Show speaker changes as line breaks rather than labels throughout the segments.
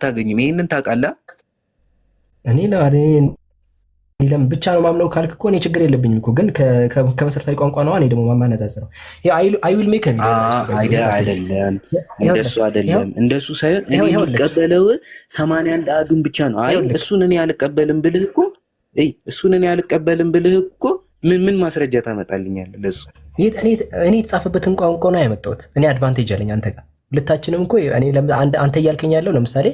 አታገኝም። ይሄንን ታውቃለህ?
እኔ ለምን ብቻ ነው ማምነው ካልክ እኮ እኔ ችግር የለብኝም እኮ ግን ከመሰረታዊ ቋንቋ ነው። እኔ ደግሞ ማማነጻጽረው አይ ዊል ሜክ
አይደለም፣ እንደሱ አይደለም። እንደሱ ሳይሆን እኔ የምቀበለው 81 አዱን ብቻ ነው። አይ እሱን እኔ አልቀበልም ብልህ እኮ ምን ማስረጃ ታመጣልኛለህ ለሱ?
እኔ የተጻፈበትን ቋንቋ ነው ያመጣሁት። እኔ አድቫንቴጅ አለኝ አንተ ጋር ሁለታችንም እኮ እኔ አንተ እያልከኝ ያለው ለምሳሌ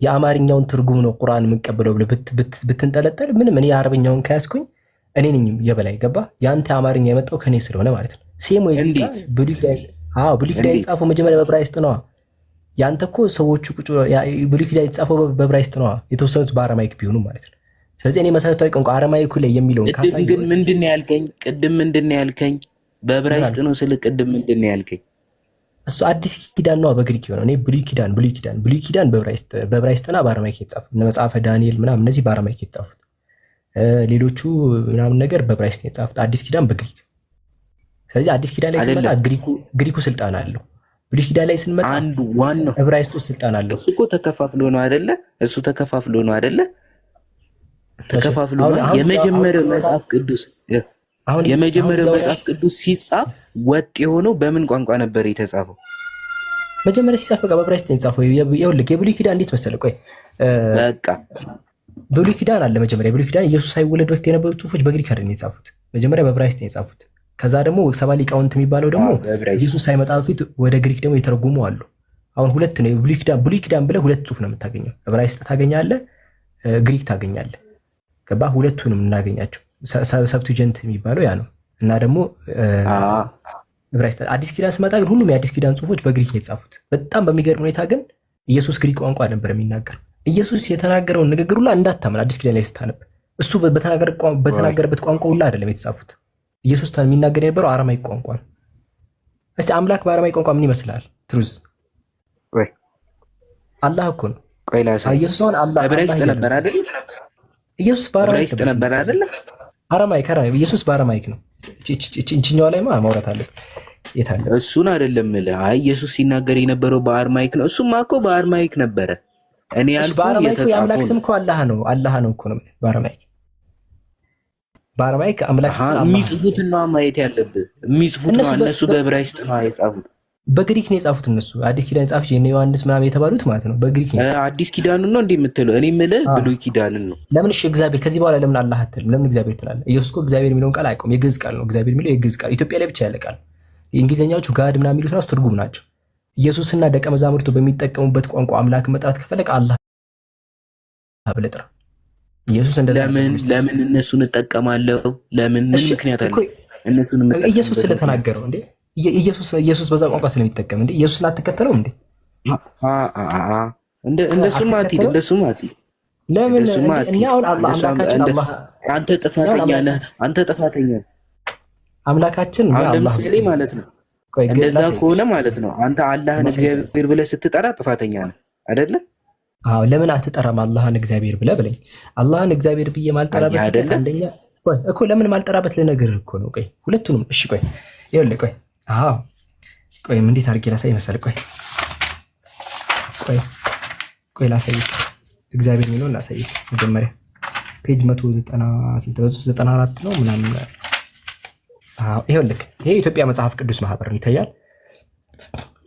የአማርኛውን ትርጉም ነው ቁርአን የምንቀበለው ብለህ ብትንጠለጠል ምንም እኔ የአረብኛውን ከያዝኩኝ እኔ ነኝ የበላይ ገባ። የአንተ አማርኛ የመጣው ከኔ ስለሆነ ማለት ነው። ሴም ወይ ብሉይ ኪዳን የተጻፈው መጀመሪያ በዕብራይስጥ ነው። ያንተ እኮ ሰዎቹ ብሉይ ኪዳን የተጻፈው በዕብራይስጥ ነው፣ የተወሰኑት በአረማይክ ቢሆኑ ማለት ነው። ስለዚህ እኔ መሰረታዊ ቋንቋ አረማይኩ ላይ የሚለውን
ካሳየው ግን ምንድን ነው ያልከኝ? በዕብራይስጥ ነው ስል ቅድም ምንድን ነው ያልከኝ?
እሱ አዲስ ኪዳን ነው በግሪክ የሆነው። እኔ ብሉይ ኪዳን በዕብራይስጥና በአረማይክ የተጻፉት እነ መጽሐፈ ዳንኤል ምናምን እነዚህ በአረማይክ የተጻፉት፣ ሌሎቹ ምናምን ነገር በዕብራይስጥ የተጻፉት፣ አዲስ ኪዳን በግሪክ። ስለዚህ አዲስ ኪዳን ላይ ስንመጣ ግሪኩ ስልጣን አለው። ብሉይ ኪዳን ላይ ስንመጣ
አንዱ ዋናው
ዕብራይስጡ ስልጣን አለው።
እሱ እኮ ተከፋፍሎ ነው አይደለ? ተከፋፍሎ ነው። የመጀመሪያው መጽሐፍ ቅዱስ ሲጻፍ ወጥ የሆነው በምን ቋንቋ ነበር የተጻፈው?
መጀመሪያ ሲጻፍ በቃ በዕብራይስጥ ነው የተጻፈው። ይኸውልህ የብሉይ ኪዳን እንዴት መሰለህ? ቆይ
በቃ
ብሉይ ኪዳን አለ። መጀመሪያ ብሉይ ኪዳን ኢየሱስ ሳይወለድ በፊት የነበሩ ጽሑፎች በግሪክ አይደል የጻፉት፣ መጀመሪያ በዕብራይስጥ ነው የጻፉት። ከዛ ደግሞ ሰባ ሊቃውንት የሚባለው ደግሞ ኢየሱስ ሳይመጣ በፊት ወደ ግሪክ ደግሞ የተረጉሙ አሉ። አሁን ሁለት ነው ብሉይ ኪዳን ብለህ ሁለት ጽሑፍ ነው የምታገኘው። ዕብራይስጥ ታገኛለህ፣ ግሪክ ታገኛለህ። ገባ? ሁለቱንም እናገኛቸው። ሰብቱጀንት የሚባለው ያ ነው። እና ደግሞ ዕብራይስጥ። አዲስ ኪዳን ስመጣ ግን ሁሉም የአዲስ ኪዳን ጽሑፎች በግሪክ ነው የተጻፉት። በጣም በሚገርም ሁኔታ ግን ኢየሱስ ግሪክ ቋንቋ ነበር የሚናገር። ኢየሱስ የተናገረውን ንግግር ሁላ እንዳታምን አዲስ ኪዳን ላይ ስታነብ እሱ በተናገረበት ቋንቋ ሁላ አይደለም የተጻፉት። ኢየሱስ የሚናገር የነበረው አረማይክ ቋንቋ ነው። እስቲ አምላክ በአረማይክ ቋንቋ ምን ይመስላል? ትሩዝ አላህ እኮ ነው። ኢየሱስ አሁን አላህ
ዕብራይስጥ ነበር አይደል?
ኢየሱስ
በዕብራይስጥ ነበር አይደል?
አረማይክ ኢየሱስ በአረማይክ ነው። እችኛዋ ላይ ማውራት አለ የታለ?
እሱን አይደለም እልህ። አይ ኢየሱስ ሲናገር የነበረው በአረማይክ ነው። እሱማ እኮ በአረማይክ ነበረ። እኔ ያልኩህ የተጻፈው
የአምላክ ስም እኮ አላህ ነው እኮ ነው። በአረማይክ አምላክ ስም
የሚጽፉትን ነው ማየት ያለብህ። የሚጽፉት ነው እነሱ በዕብራይስጥ ነው የጻፉት።
በግሪክ ነው የጻፉት እነሱ። አዲስ ኪዳን ጻፈች የነ ዮሐንስ ምናምን የተባሉት ማለት ነው በግሪክ ነው።
አዲስ ኪዳኑን ነው እንዴ የምትለው? እኔ የምልህ ብሉይ ኪዳንን ነው።
ለምን እሺ እግዚአብሔር ከዚህ በኋላ ለምን አላህ አትልም? ለምን እግዚአብሔር ትላለህ? ኢየሱስ እኮ እግዚአብሔር የሚለውን ቃል አያውቀውም። የግዕዝ ቃል ነው እግዚአብሔር የሚለው የግዕዝ ቃል። ኢትዮጵያ ላይ ብቻ ያለ ቃል። የእንግሊዝኛዎቹ ጋድ ምናምን የሚሉት ራሱ ትርጉም ናቸው። ኢየሱስና ደቀ መዛሙርቱ በሚጠቀሙበት ቋንቋ አምላክ መጥራት ከፈለክ አላህ ብለህ ጥራ። ኢየሱስ እንደዛ
ለምን እነሱን እጠቀማለሁ? ምን ምክንያት አለ? እነሱን
ኢየሱስ ስለተናገረው እንዴ ኢየሱስ በዛ ቋንቋ ስለሚጠቀም እንዴ ኢየሱስን አትከተለውም እንዴ?
እንደሱማ አትሂድ።
ለምን እኛ አሁን አምላካችን
አንተ ጥፋተኛ ነህ። አምላካችን ለምሳሌ ማለት ነው። እንደዛ ከሆነ ማለት ነው አንተ አላህን እግዚአብሔር ብለህ ስትጠራ ጥፋተኛ ነህ አይደለ?
አዎ። ለምን አትጠራም አላህን እግዚአብሔር ብለህ ብለኝ። አላህን እግዚአብሔር ብዬ ማልጠራበት አንደኛ እኮ ለምን ማልጠራበት ልነግርህ እኮ ነው። ቆይ ሁለቱንም እሺ። ቆይ ይኸውልህ ቆይ እንዴት አድርጌ ላሳይ መሰለህ? ቆይ ላሳይ። እግዚአብሔር የሚለውን ላሳይ። መጀመሪያ ፔጅ 194 ነው ምናምን። ይኸውልህ ይሄ የኢትዮጵያ መጽሐፍ ቅዱስ ማህበር ነው። ይታያል።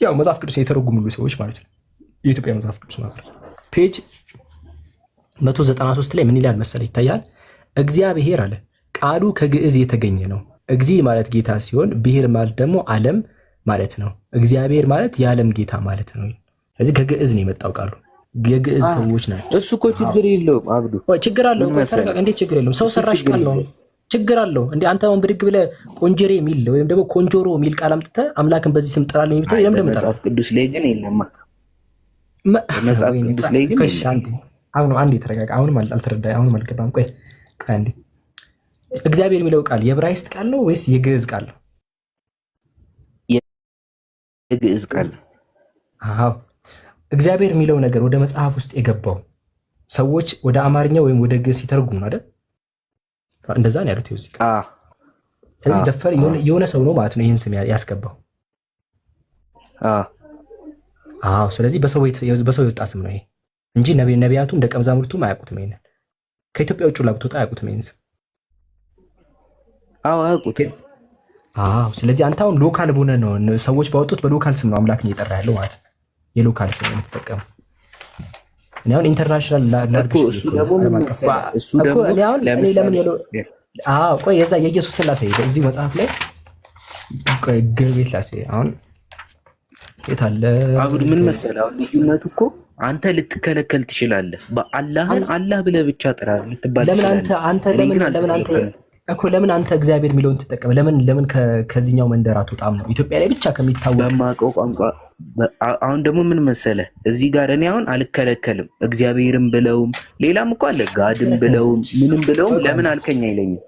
ያው መጽሐፍ ቅዱስ የተረጉሙሉ ሰዎች ማለት ነው። የኢትዮጵያ መጽሐፍ ቅዱስ ማህበር ፔጅ 193 ላይ ምን ይላል መሰለህ? ይታያል። እግዚአብሔር አለ ቃሉ ከግዕዝ የተገኘ ነው። እግዚ ማለት ጌታ ሲሆን ብሔር ማለት ደግሞ ዓለም ማለት ነው። እግዚአብሔር ማለት የዓለም ጌታ ማለት ነው። ስለዚህ ከግዕዝ ነው የመጣው ቃሉ። የግዕዝ ሰዎች ናቸው።
እሱ እኮ ችግር የለውም አብዱ።
ችግር አለው። እንዴት ችግር የለውም? ሰው ሰራሽ ቃል ነው። ችግር አለው እንዴ? አንተ አሁን ብድግ ብለህ ቆንጀሬ የሚል ወይም ደግሞ ኮንጆሮ የሚል ቃል አምጥተህ አምላክን በዚህ ስም ጥራልኝ የምትለው ለምን እንደምጠራ
መጽሐፍ ቅዱስ ላይ ግን የለም። መጽሐፍ ቅዱስ ላይ ግን
አሁን አንዴ ተረጋጋ። አሁንም አልገባም። ቆይ አንዴ እግዚአብሔር የሚለው ቃል የዕብራይስጥ ቃል ነው ወይስ የግዕዝ ቃል ነው?
የግዕዝ ቃል።
አዎ። እግዚአብሔር የሚለው ነገር ወደ መጽሐፍ ውስጥ የገባው ሰዎች ወደ አማርኛ ወይም ወደ ግዕዝ ሲተረጉሙ አይደል? እንደዛ ነው ያሉት ይውዚ። ስለዚህ ዘፈር የሆነ ሰው ነው ማለት ነው ይህን ስም ያስገባው። አዎ። ስለዚህ በሰው የወጣ ስም ነው ይሄ። እንጂ ነቢያቱም ደቀ መዛሙርቱም አያውቁትም። ይሄንን ከኢትዮጵያ ውጭ ላብቶታ አያውቁትም። ይሄን
አያውቁትም።
ስለዚህ አንተ አሁን ሎካል በሆነ ነው ሰዎች ባወጡት በሎካል ስም ነው አምላክን እየጠራ ያለው ማለት ነው። የሎካል ስም የምትጠቀሙ እኔ አሁን ኢንተርናሽናል ላድርግሽ።
እሱ ደግሞ
ቆይ የዛ የኢየሱስ ስላሴ እዚህ መጽሐፍ ላይ ቆይ ግቤት ላሴ አሁን የት አለ
አብዱ? ምን መሰለህ አሁን ልዩነቱ እኮ አንተ ልትከለከል ትችላለህ። በአላህን አላህ ብለህ ብቻ ጥራ ልትባል ትችላለህ። ለምን አንተ እግዚአብሔር የሚለውን ትጠቀም? ለምን ከዚህኛው መንደር አትወጣም ነው? ኢትዮጵያ ላይ ብቻ ከሚታወቅ በማውቀው ቋንቋ። አሁን ደግሞ ምን መሰለህ እዚህ ጋር እኔ አሁን አልከለከልም። እግዚአብሔርም ብለውም ሌላም እኮ አለ ጋድም ብለውም ምንም ብለውም ለምን አልከኝ አይለኝም።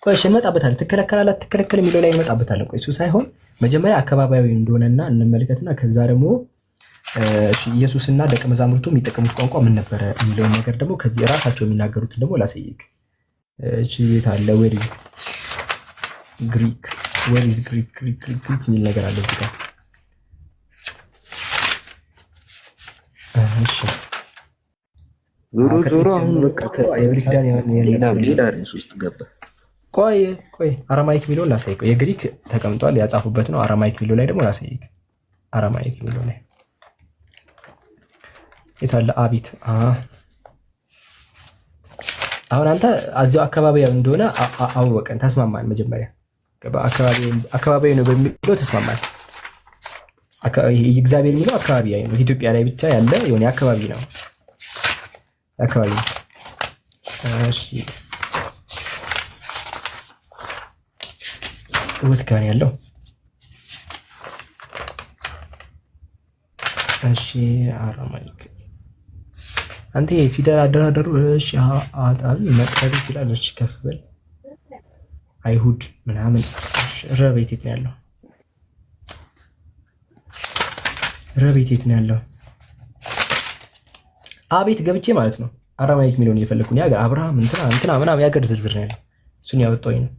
ቆይ እሺ እንመጣበታለን። ትከለከላለህ አትከለከልም የሚለው ላይ እንመጣበታለን። ቆይ እሱ ሳይሆን መጀመሪያ አካባቢያዊ እንደሆነና እንመልከትና ከዛ ደግሞ ኢየሱስና ደቀ መዛሙርቱ የሚጠቀሙት ቋንቋ ምን ነበረ የሚለውን ነገር ደግሞ ከዚህ ራሳቸው የሚናገሩትን ደግሞ ላሳይክ። እቺ የት አለ ግሪክ የሚል ነገር አለ እዚህ ጋር። እሺ
ዞሮ አሁን በቃ ሌላ ርዕስ ውስጥ ገባ።
ቆይ አራማይክ የሚለውን ላሳይክ። የግሪክ ተቀምጧል ያጻፉበት ነው። አራማይክ የሚለው ላይ ደግሞ ላሳይክ። አራማይክ የሚለው ላይ የት አለ አቢት። አሁን አንተ እዚያው አካባቢያዊ እንደሆነ አወቀን፣ ተስማማን። መጀመሪያ አካባቢያዊ ነው በሚለው ተስማማን። እግዚአብሔር የሚለው አካባቢያዊ ነው። ኢትዮጵያ ላይ ብቻ ያለ የሆነ አካባቢ ነው። እሺ ወት ጋር ያለው እሺ አራማይክ አንተ የፊደል አደራደሩ እሺ አጣል መቅረብ ይችላል። እሺ ከፍበል አይሁድ ምናምን ረቤት የት ነው ያለው? ረቤት ነው ያለው? አቤት ገብቼ ማለት ነው አራማይክ የሚለውን እየፈለኩኝ ያጋ አብርሃም እንትና ምናምን ያገር ዝርዝር ነው ያለው። እሱን ያወጣኝ ነው።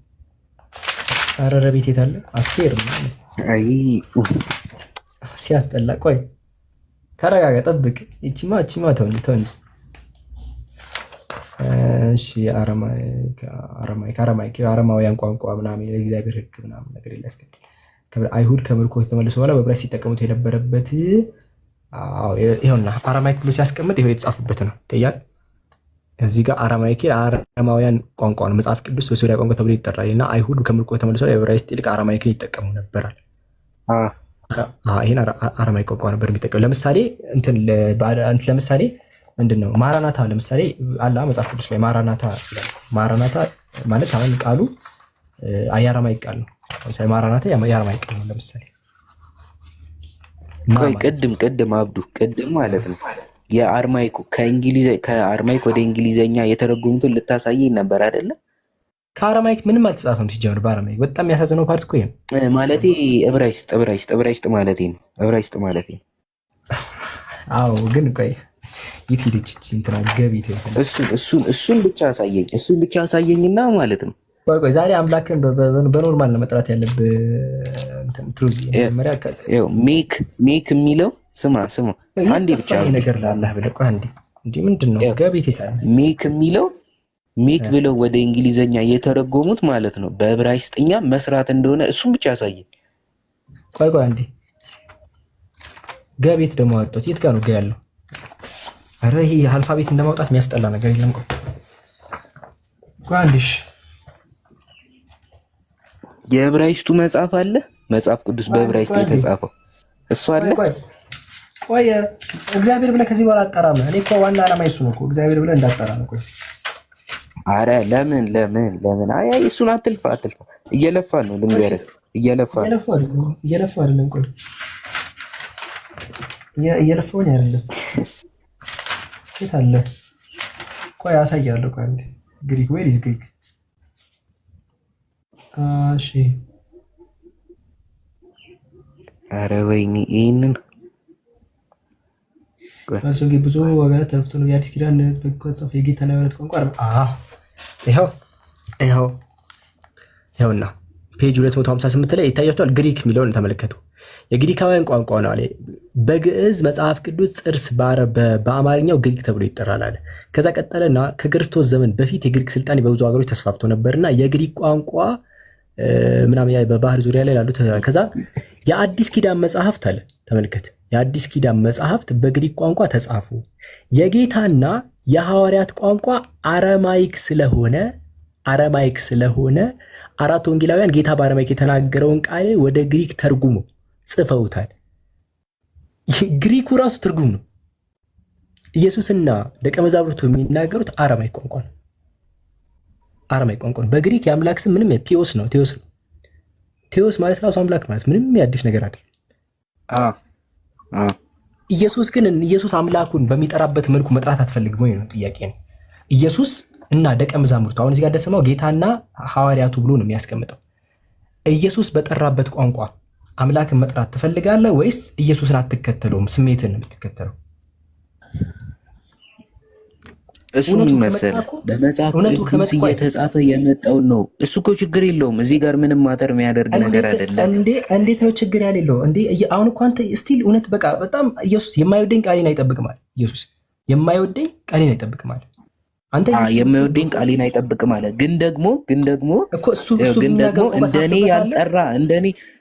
ኧረ ረቤት የት አለ? አስቴር ምናምን
አይ
ሲያስጠላ። ቆይ ተረጋጋ፣ ጠብቅ። እቺማ ተውን። እሺ አረማውያን ቋንቋ ምናምን የእግዚአብሔር ሕግ ምናምን ነገር ይላስከትል አይሁድ ከምርኮ ተመልሶ በኋላ በብራይስጥ ሲጠቀሙት የነበረበት ይኸውና አረማይክ ብሎ ሲያስቀምጥ ይኸው የተጻፉበት ነው ይታያል። እዚህ ጋር አረማውያን ቋንቋ ነው። መጽሐፍ ቅዱስ በሶሪያ ቋንቋ ተብሎ ይጠራል እና አይሁድ ከምርኮ ተመልሶ በብራይስጥ ይልቅ አረማይክን ይጠቀሙ ነበራል። ይሄን አረማይክ ቋንቋ ነበር የሚጠቀሙ። ለምሳሌ ለምሳሌ ምንድን ነው ማራናታ? ለምሳሌ አላ መጽሐፍ ቅዱስ ላይ ማራናታ ማለት አሁን ቃሉ የአረማይክ ቃል ነው። ለምሳሌ ማራናታ የአረማይክ ቃል ነው። ለምሳሌ
ቅድም አብዱ ማለት ነው ከአርማይክ ወደ እንግሊዘኛ የተረጎሙትን ልታሳየኝ ነበር አይደለ?
ከአረማይክ ምንም አልተጻፈም ሲጀምር። በአረማይክ በጣም የሚያሳዝነው ፓርት እኮ ነው
ማለቴ ዕብራይስጥ ማለቴ ነው።
አዎ ግን ቆይ የት ሄደች እንትና ገቢት?
እሱን ብቻ አሳየኝና ማለት ነው።
ቆይ ዛሬ አምላክን በኖርማል ነው መጥራት ያለብህ። ትሩዝ
ሜክ የሚለው ስማ አንዴ ብቻ
ነገር ላላህ ብለህ ቆይ አንዴ እንዴ ምንድን ነው ገቢት ይታል
ሜክ የሚለው ሜክ ብለው ወደ እንግሊዘኛ የተረጎሙት ማለት ነው በዕብራይስጥኛ መስራት እንደሆነ እሱን ብቻ አሳየኝ።
ቆይ አንዴ ገቢት ደግሞ አወጣሁት። የት ጋር ነው ያለው? ኧረ ይሄ አልፋቤት እንደማውጣት የሚያስጠላ ነገር የለም። ቆይ አንዴሽ
የዕብራይስጡ መጽሐፍ አለ፣ መጽሐፍ ቅዱስ በዕብራይስጥ የተጻፈው እሱ አለ።
ቆይ እግዚአብሔር ብለህ ከዚህ በኋላ አጠራም። እኔ እኮ ዋና ዓላማ እሱ ነው እኮ እግዚአብሔር ብለህ እንዳጠራ ነው። ቆይ
አረ ለምን አይ እሱን አትልፋ እየለፋ ነው ልንገርህ፣ እየለፋ
አይደለም። ቆይ እየለፋው አይደለም። የት አለ? ቆይ አሳያለሁ። ቆይ አንዴ ግሪክ ዌር ኢዝ ግሪክ? እሺ
አረ ወይኔ ይሄንን
አሰጊ ብዙ ዋጋ ተፍቶ ነው የአዲስ ኪዳን በቆጽፍ የጌታ ነብረት ቋንቋ ይኸውና ፔጅ 258 ላይ ይታያቸዋል። ግሪክ የሚለውን ተመለከቱ። የግሪካውያን ቋንቋ ነው አለ። በግዕዝ መጽሐፍ ቅዱስ ጽርስ በአማርኛው ግሪክ ተብሎ ይጠራል አለ። ከዛ ቀጠለና ከክርስቶስ ዘመን በፊት የግሪክ ስልጣኔ በብዙ ሀገሮች ተስፋፍቶ ነበርና የግሪክ ቋንቋ ምናምን በባህር ዙሪያ ላይ ያሉት ከዛ የአዲስ ኪዳን መጽሐፍት አለ ተመልከት። የአዲስ ኪዳን መጽሐፍት በግሪክ ቋንቋ ተጻፉ። የጌታና የሐዋርያት ቋንቋ አረማይክ ስለሆነ አራት ወንጌላውያን ጌታ በአረማይክ የተናገረውን ቃል ወደ ግሪክ ተርጉሞ ጽፈውታል። ግሪኩ ራሱ ትርጉም ነው። ኢየሱስና ደቀ መዛሙርቱ የሚናገሩት አረማይክ ቋንቋ ነው። አረማይክ ቋንቋ ነው። በግሪክ የአምላክ ስም ምንም ቴዎስ ነው። ቴዎስ ማለት ራሱ አምላክ ማለት ምንም የአዲስ ነገር አይደለም። ኢየሱስ ግን ኢየሱስ አምላኩን በሚጠራበት መልኩ መጥራት አትፈልግም ወይ ነው ጥያቄ ነው። ኢየሱስ እና ደቀ መዛሙርቱ አሁን እዚህ ጋር እንደሰማው ጌታና ሐዋርያቱ ብሎ ነው የሚያስቀምጠው። ኢየሱስ በጠራበት ቋንቋ አምላክን መጥራት ትፈልጋለህ ወይስ ኢየሱስን አትከተለውም? ስሜትን ነው የምትከተለው?
እሱ ምን መሰለህ በመጽሐፍ ቅዱስ እየተጻፈ የመጣው ነው። እሱ እኮ ችግር የለውም። እዚህ ጋር ምንም ማተር የሚያደርግ ነገር አይደለም።
እንዴት ነው ችግር ያሌለው? አሁን እኮ አንተ ስቲል እውነት በቃ በጣም ኢየሱስ የማይወደኝ ቃሌን አይጠብቅም አለ። ኢየሱስ የማይወደኝ ቃሌን አይጠብቅም አለ። አንተ
የማይወደኝ ቃሌን አይጠብቅም አለ። ግን ደግሞ እንደኔ ያልጠራ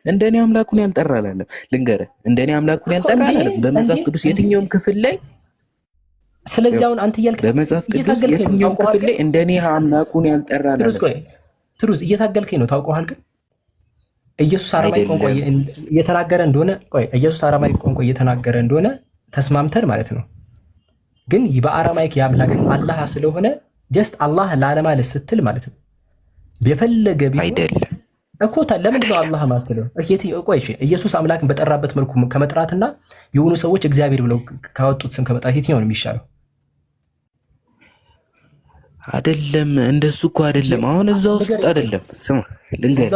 እንደኔ አምላኩን ያልጠራ አላለም። ልንገርህ፣ እንደኔ አምላኩን ያልጠራ አላለም በመጽሐፍ ቅዱስ የትኛውም ክፍል ላይ።
ስለዚህ አሁን አንተ እያልክ
በመጽሐፍ ቅዱስ የትኛውም ክፍል ላይ እንደኔ አምላኩን ያልጠራ አላለም።
ትሩዝ እየታገልከኝ ነው ታውቀዋል። ግን ኢየሱስ አረማይክ ቋንቋ እየተናገረ እንደሆነ ኢየሱስ አረማይክ ቋንቋ እየተናገረ እንደሆነ ተስማምተን ማለት ነው። ግን በአረማይክ የአምላክ ስም አላህ ስለሆነ ጀስት አላህ ላለማለት ስትል ማለት ነው የፈለገ ቢሆን
አይደለም
እኮ ለምንድን ነው አላህ ማትለው? ኢየሱስ አምላክን በጠራበት መልኩ ከመጥራትና የሆኑ ሰዎች እግዚአብሔር ብለው ካወጡት ስም ከመጥራት የትኛው ነው የሚሻለው?
አይደለም እንደሱ እኮ አይደለም። አሁን እዛ ውስጥ አይደለም። ስማ ልንገርህ፣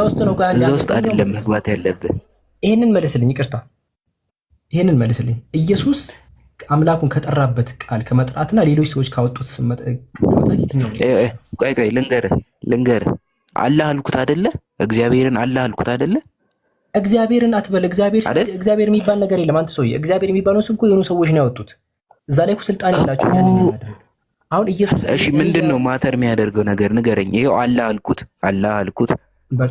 እዛ ውስጥ አይደለም መግባት ያለብህ።
ይሄንን መልስልኝ፣ ይቅርታ ይሄንን መልስልኝ። ኢየሱስ አምላኩን ከጠራበት ቃል ከመጥራትና ሌሎች ሰዎች ካወጡት ስም ከመጥራት የትኛው ነው?
ቆይ ልንገርህ። አላህ አልኩት አይደለ? እግዚአብሔርን አላህ አልኩት አይደለ?
እግዚአብሔርን አትበል። እግዚአብሔር የሚባል ነገር የለም። አንተ ሰውዬ እግዚአብሔር የሚባለው ስም እኮ የሆኑ ሰዎች ነው ያወጡት። እዛ ላይ እኮ ስልጣን የላቸው። አሁን ኢየሱስ
እሺ፣ ምንድን ነው ማተር የሚያደርገው ነገር ንገረኝ። ይሄው አላህ አልኩት።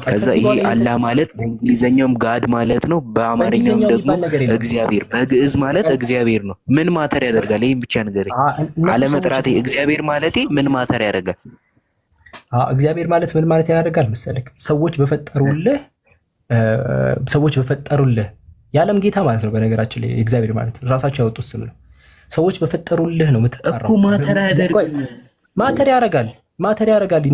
ከዛ ይሄ አላህ ማለት በእንግሊዘኛውም ጋድ ማለት ነው፣ በአማርኛውም ደግሞ እግዚአብሔር፣ በግዕዝ ማለት እግዚአብሔር ነው። ምን ማተር ያደርጋል? ይሄን ብቻ ንገረኝ። አለመጥራቴ እግዚአብሔር ማለቴ ምን ማተር ያደርጋል?
እግዚአብሔር ማለት ምን ማለት ያደርጋል መሰለክ? ሰዎች በፈጠሩልህ የዓለም ጌታ ማለት ነው። በነገራችን ላይ እግዚአብሔር ማለት ራሳቸው ያወጡት ስም ነው። ሰዎች በፈጠሩልህ ነው የምትጠራው
እኮ።
ማተር ያደርጋል።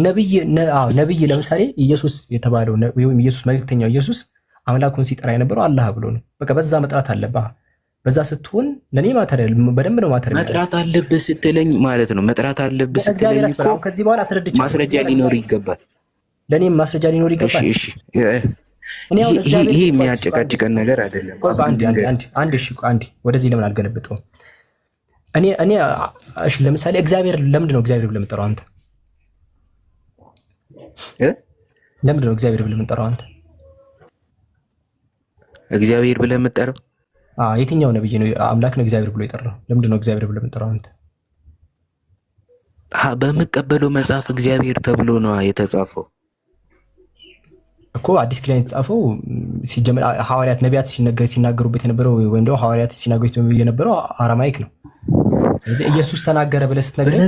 ነብይ ለምሳሌ ኢየሱስ የተባለው ወይም ኢየሱስ መልእክተኛው ኢየሱስ አምላኩን ሲጠራ የነበረው አላህ ብሎ ነው። በቃ በዛ መጥራት አለብህ። በዛ ስትሆን ለኔ በደንብ ነው
መጥራት አለብህ ስትለኝ ማለት ነው። መጥራት አለብህ ስትለኝ እኮ
ከዚህ በኋላ
ማስረጃ ሊኖር ይገባል።
ለኔም ማስረጃ ሊኖር ይገባል።
እሺ ይሄ የሚያጨቃጭቀን ነገር አይደለም።
አንዴ ወደዚህ ለምን አልገለብጠውም? እሺ ለምሳሌ እግዚአብሔር ለምንድን ነው እግዚአብሔር ብለህ የምጠራው አንተ? ለምንድን ነው እግዚአብሔር ብለህ የምጠራው አንተ?
እግዚአብሔር ብለህ የምጠራው
የትኛው ነብይ ነው አምላክ ነው እግዚአብሔር ብሎ የጠራው? ለምንድን ነው እግዚአብሔር ብለህ የምጠራው አንተ?
በምቀበለው መጽሐፍ እግዚአብሔር ተብሎ ነው የተጻፈው
እኮ። አዲስ ኪዳን የተጻፈው ሲጀምር ሐዋርያት ነቢያት ሲናገሩበት የነበረው ወይም ደግሞ ሐዋርያት ሲናገሩት የነበረው አረማይክ ነው። ስለዚህ ኢየሱስ ተናገረ ብለህ ስትነግረኝ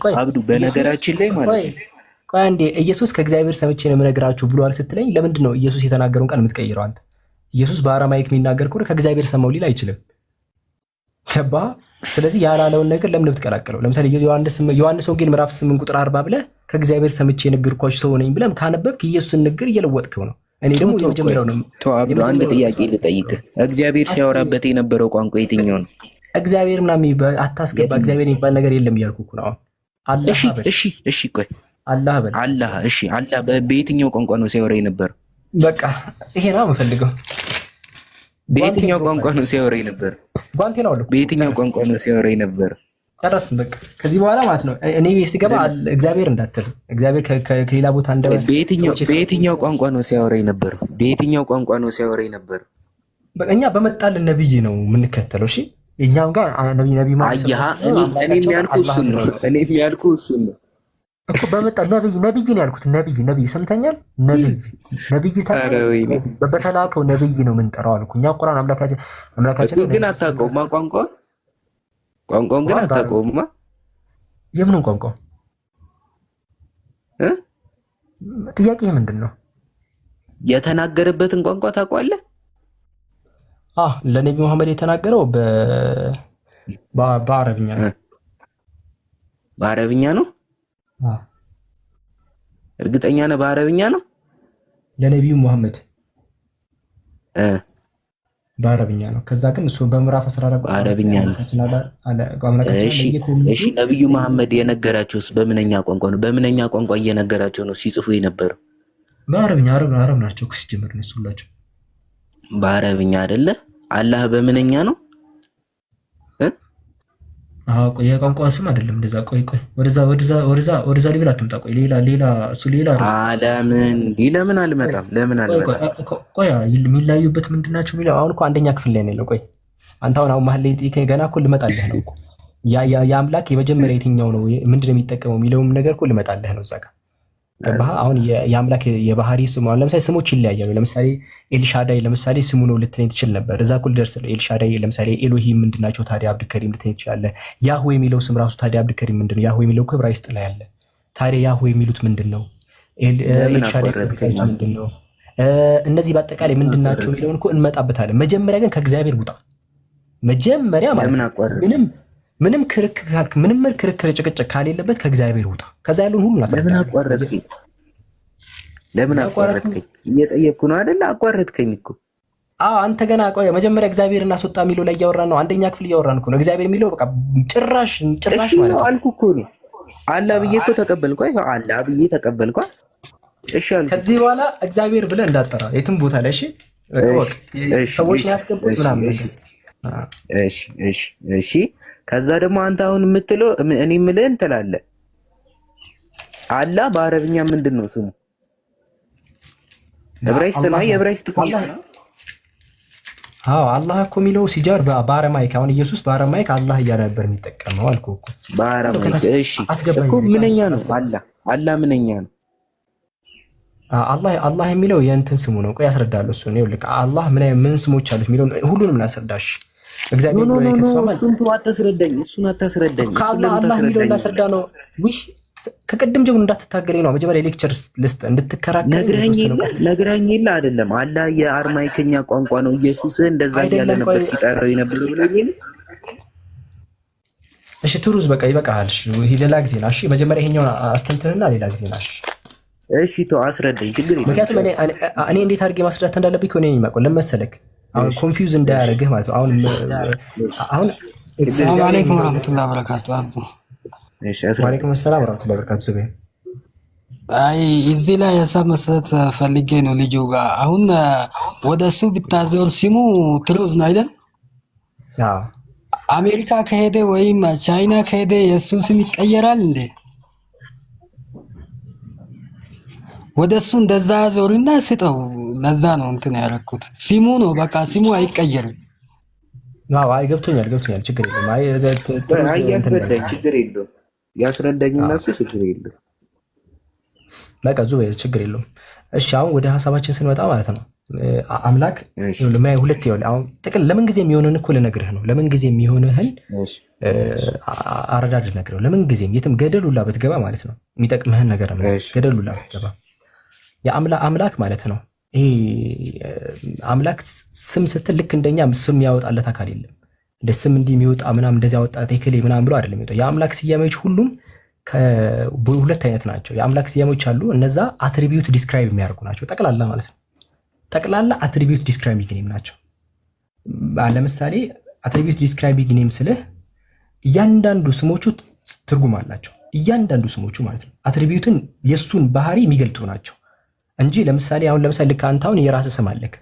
ቆይ
አብዱ በነገራችን ላይ ማለት ነው
ቆይ አንዴ ኢየሱስ ከእግዚአብሔር ሰምቼ ነው የምነግራችሁ ብሏል ስትለኝ ለምንድን ነው ኢየሱስ የተናገረውን ቃል የምትቀይረው አንተ? ኢየሱስ በአረማይክ የሚናገር ከሆነ ከእግዚአብሔር ሰማው ሊል አይችልም። ገባ? ስለዚህ ያላለውን ነገር ለምን ብትቀላቀለው? ለምሳሌ ዮሐንስ ወንጌል ምዕራፍ 8 ቁጥር 40 ብለህ ከእግዚአብሔር ሰምቼ የነገርኳችሁ ሰው ነኝ ብለህ ካነበብክ ኢየሱስን ንግር እየለወጥከው ነው። እኔ ደግሞ የመጀመሪያው ነው።
አንድ ጥያቄ ልጠይቅህ። እግዚአብሔር ሲያወራበት የነበረው ቋንቋ የትኛው ነው?
እግዚአብሔር ምናምን አታስገባ። እግዚአብሔር የሚባል ነገር የለም እያልኩ እኮ ነው አሁን።
እሺ ቆይ
አላህ በል።
አላህ በየትኛው ቋንቋ ነው ሲያወራ የነበረው?
በቃ ይሄ ነው የምፈልገው።
በየትኛው ቋንቋ ነው ሲያወራ የነበረው?
ጓንቴ ነው አለ።
በየትኛው ቋንቋ ነው ሲያወራ የነበረው?
ጨረስን በቃ። ከዚህ በኋላ ማለት ነው እኔ ቤት ስገባ እግዚአብሔር እንዳትል፣ እግዚአብሔር ከሌላ ቦታ እንደ
በየትኛው ቋንቋ ነው ሲያወራ የነበረው? በየትኛው ቋንቋ ነው ሲያወራ የነበረው?
በቃ እኛ በመጣልን ነብይ ነው የምንከተለው። እሺ እኛም ጋር ነብይ ማለት
እኔ የሚያልኩህ እሱን ነው
እኮ በመጣ ነብይ ነው ያልኩት። ነብይ ሰምተኛል። ነብይ በተላከው ነብይ ነው የምንጠራው አልኩ። እኛ ቁርአን አምላካችን
ግን አታውቀውማ ቋንቋውን ግን አታውቀውማ።
የምኑን ቋንቋ? ጥያቄ ምንድን ነው?
የተናገረበትን ቋንቋ ታውቀዋለህ?
ለነቢ መሐመድ የተናገረው በአረብኛ ነው።
በአረብኛ ነው? እርግጠኛ ነህ? በአረብኛ ነው
ለነቢዩ መሐመድ በአረብኛ ነው። ከዛ ግን እሱ በምዕራፍ 14
በአረብኛ ነው። እሺ ነቢዩ መሐመድ የነገራቸውስ በምንኛ ቋንቋ ነው? በምንኛ ቋንቋ እየነገራቸው ነው ሲጽፉ የነበረው?
በአረብኛ። አረብ ናቸው ከሲጀምር ነው ሁላቸው
በአረብኛ አይደለ? አላህ በምንኛ ነው?
ቆይ የቋንቋ ስም አይደለም እንደዛ። ቆይ ወደዛ ሊብል አትምጣ። ቆይ ሌላ እሱ ሌላ
ለምን አልመጣም?
ቆይ የሚለያዩበት ምንድን ናቸው የሚለው አሁን እኮ አንደኛ ክፍል ላይ ነው ያለው። ቆይ አንተ አሁን መሀል ላይ ጠይቀኝ፣ ገና እኮ ልመጣልህ ነው እኮ የአምላክ የመጀመሪያ የትኛው ነው ምንድን ነው የሚጠቀመው የሚለውም ነገር እኮ ልመጣልህ ነው እዛ ጋር ገባህ? አሁን የአምላክ የባህሪ ስሙ አሁን ለምሳሌ ስሞች ይለያያሉ። ለምሳሌ ኤልሻዳይ ለምሳሌ ስሙ ነው ልትለኝ ትችል ነበር። እዛ እኩል ደርስ ኤልሻዳይ ለምሳሌ ኤሎሂም ምንድናቸው ታዲያ አብዱከሪም ልትለኝ ትችላለህ። ያህዌ የሚለው ስም ራሱ ታዲያ አብዱከሪም ምንድነው? ያህዌ የሚለው እኮ ዕብራይስጥ ላይ አለ። ታዲያ ያህዌ የሚሉት ምንድነው? ኤልሻዳይ ምንድነው? እነዚህ በአጠቃላይ ምንድናቸው የሚለውን እኮ እንመጣበታለን። መጀመሪያ ግን ከእግዚአብሔር ውጣ። መጀመሪያ ማለት ምንም ክርክር ጭቅጭቅ ካሌለበት ከእግዚአብሔር ውጣ። ከዛ ያለውን ሁሉ
ለምን አቋረጥከኝ? እየጠየቅኩ ነው አይደለ? አቋረጥከኝ እኮ።
አንተ ገና ቆይ፣ መጀመሪያ እግዚአብሔር እናስወጣ የሚለው ላይ እያወራን ነው። አንደኛ ክፍል እያወራን እኮ ነው። እግዚአብሔር የሚለው በቃ ጭራሽ ማለት ነው አልኩ እኮ ነው።
አላህ ብዬ እኮ ተቀበልኩ። አላህ ብዬ ተቀበልኩ። እሺ አልኩ።
ከዚህ በኋላ እግዚአብሔር ብለህ እንዳጠራ የትም ቦታ ላይ እሺ። ሰዎች ነው ያስገቡት ምናምን።
እሺ ከዛ ደግሞ አንተ አሁን የምትለው እኔ የምልህን ትላለህ። አላህ በአረብኛ ምንድን ነው ስሙ? ዕብራይስጥ ነው። የዕብራይስጥ ቋንቋ ነው።
አላህ እኮ የሚለው ሲጀር በአረማይክ አሁን ኢየሱስ በአረማይክ አላህ እያለ ነበር የሚጠቀመው አልኩህ እኮ
በአረማይክ። እሺ እኮ ምንኛ ነው አላህ ምንኛ ነው?
አላህ የሚለው የእንትን ስሙ ነው። ቆይ ያስረዳለሁ። እሱ ነው ልክ አላህ ምን ስሞች አሉት የሚለው ሁሉንም እናስረዳሽ። እግዚአብሔር ነው ከስማማ
እሱን አታስረዳኝ።
አላህ የሚለው እናስረዳ ነው። ከቀደም ጀምሮ እንዳትታገለኝ ነው። መጀመሪያ ሌክቸር ልስጥ እንድትከራከር
ነግራኝ የለ አይደለም። አላህ የአርማይከኛ ቋንቋ ነው። ኢየሱስ እንደዛ እያለ ነበር ሲጠራው የነበረው ብለኝ።
እሺ ትሩዝ በቃ ይበቃሃል። እሺ ሌላ ጊዜ ነው። እሺ መጀመሪያ ይሄኛውን አስተንትንና ሌላ ጊዜ ነው።
እሺ አስረዳኝ፣ ችግር የለም።
ምክንያቱም እኔ እንዴት አድርጌ ማስረዳት እንዳለብኝ እኮ እኔ የማውቀው ለመሰለክ አሁን ኮንፊውዝ እንዳያደርግህ ማለት ነው። አሁን
ሰላም አለይኩም ወራህመቱላሂ ወበረካቱ።
ወአለይኩም ሰላም ወራህመቱላሂ ወበረካቱ። ዙቤ
አይ እዚህ ላይ ሀሳብ መስጠት ፈልጌ ነው። ልጁ ጋር አሁን ወደ እሱ ብታዘው ስሙ ትሩዝ ነው አይደል? አሜሪካ ከሄደ ወይም ቻይና ከሄደ የእሱ ስም ይቀየራል እንዴ? ወደ እሱ እንደዛ ዞርና ስጠው። ለዛ ነው እንትን ያደረኩት። ሲሙ ነው በቃ ሲሙ አይቀየርም።
አይ ገብቶኛል። ችግር የለም።
ችግር የለውም። ያስረዳኝና እሱ ችግር የለውም።
በቃ ዙቤ ችግር የለውም። እሺ አሁን ወደ ሀሳባችን ስንመጣ ማለት ነው አምላክ ሁለት ይሆን። አሁን ጥቅል ለምን ጊዜ የሚሆንህን እኮ ልነግርህ ነው። ለምን ጊዜ የሚሆንህን አረዳድ ልነግርህ ነው። ለምን ጊዜም የትም ገደል ሁላ ብትገባ ማለት ነው የሚጠቅምህን ነገር ነው። ገደል ሁላ ብትገባ የአምላክ ማለት ነው። ይሄ አምላክ ስም ስትል ልክ እንደኛ ስም ያወጣለት አካል የለም። እንደ ስም እንዲህ የሚወጣ ምናምን እንደዚህ ያወጣ ቴክሌ ምናምን ብሎ አይደለም የሚወጣው። የአምላክ ስያሜዎች ሁሉም ሁለት አይነት ናቸው። የአምላክ ስያሜዎች አሉ። እነዛ አትሪቢዩት ዲስክራይብ የሚያደርጉ ናቸው። ጠቅላላ ማለት ነው። ጠቅላላ አትሪቢዩት ዲስክራይቢንግ ኔም ናቸው። ለምሳሌ አትሪቢዩት ዲስክራይቢንግ ኔም ስልህ እያንዳንዱ ስሞቹ ትርጉም አላቸው። እያንዳንዱ ስሞቹ ማለት ነው አትሪቢዩትን የሱን ባህሪ የሚገልጡ ናቸው እንጂ ለምሳሌ ልክ አንተ አሁን የራስህ ስም አለክ።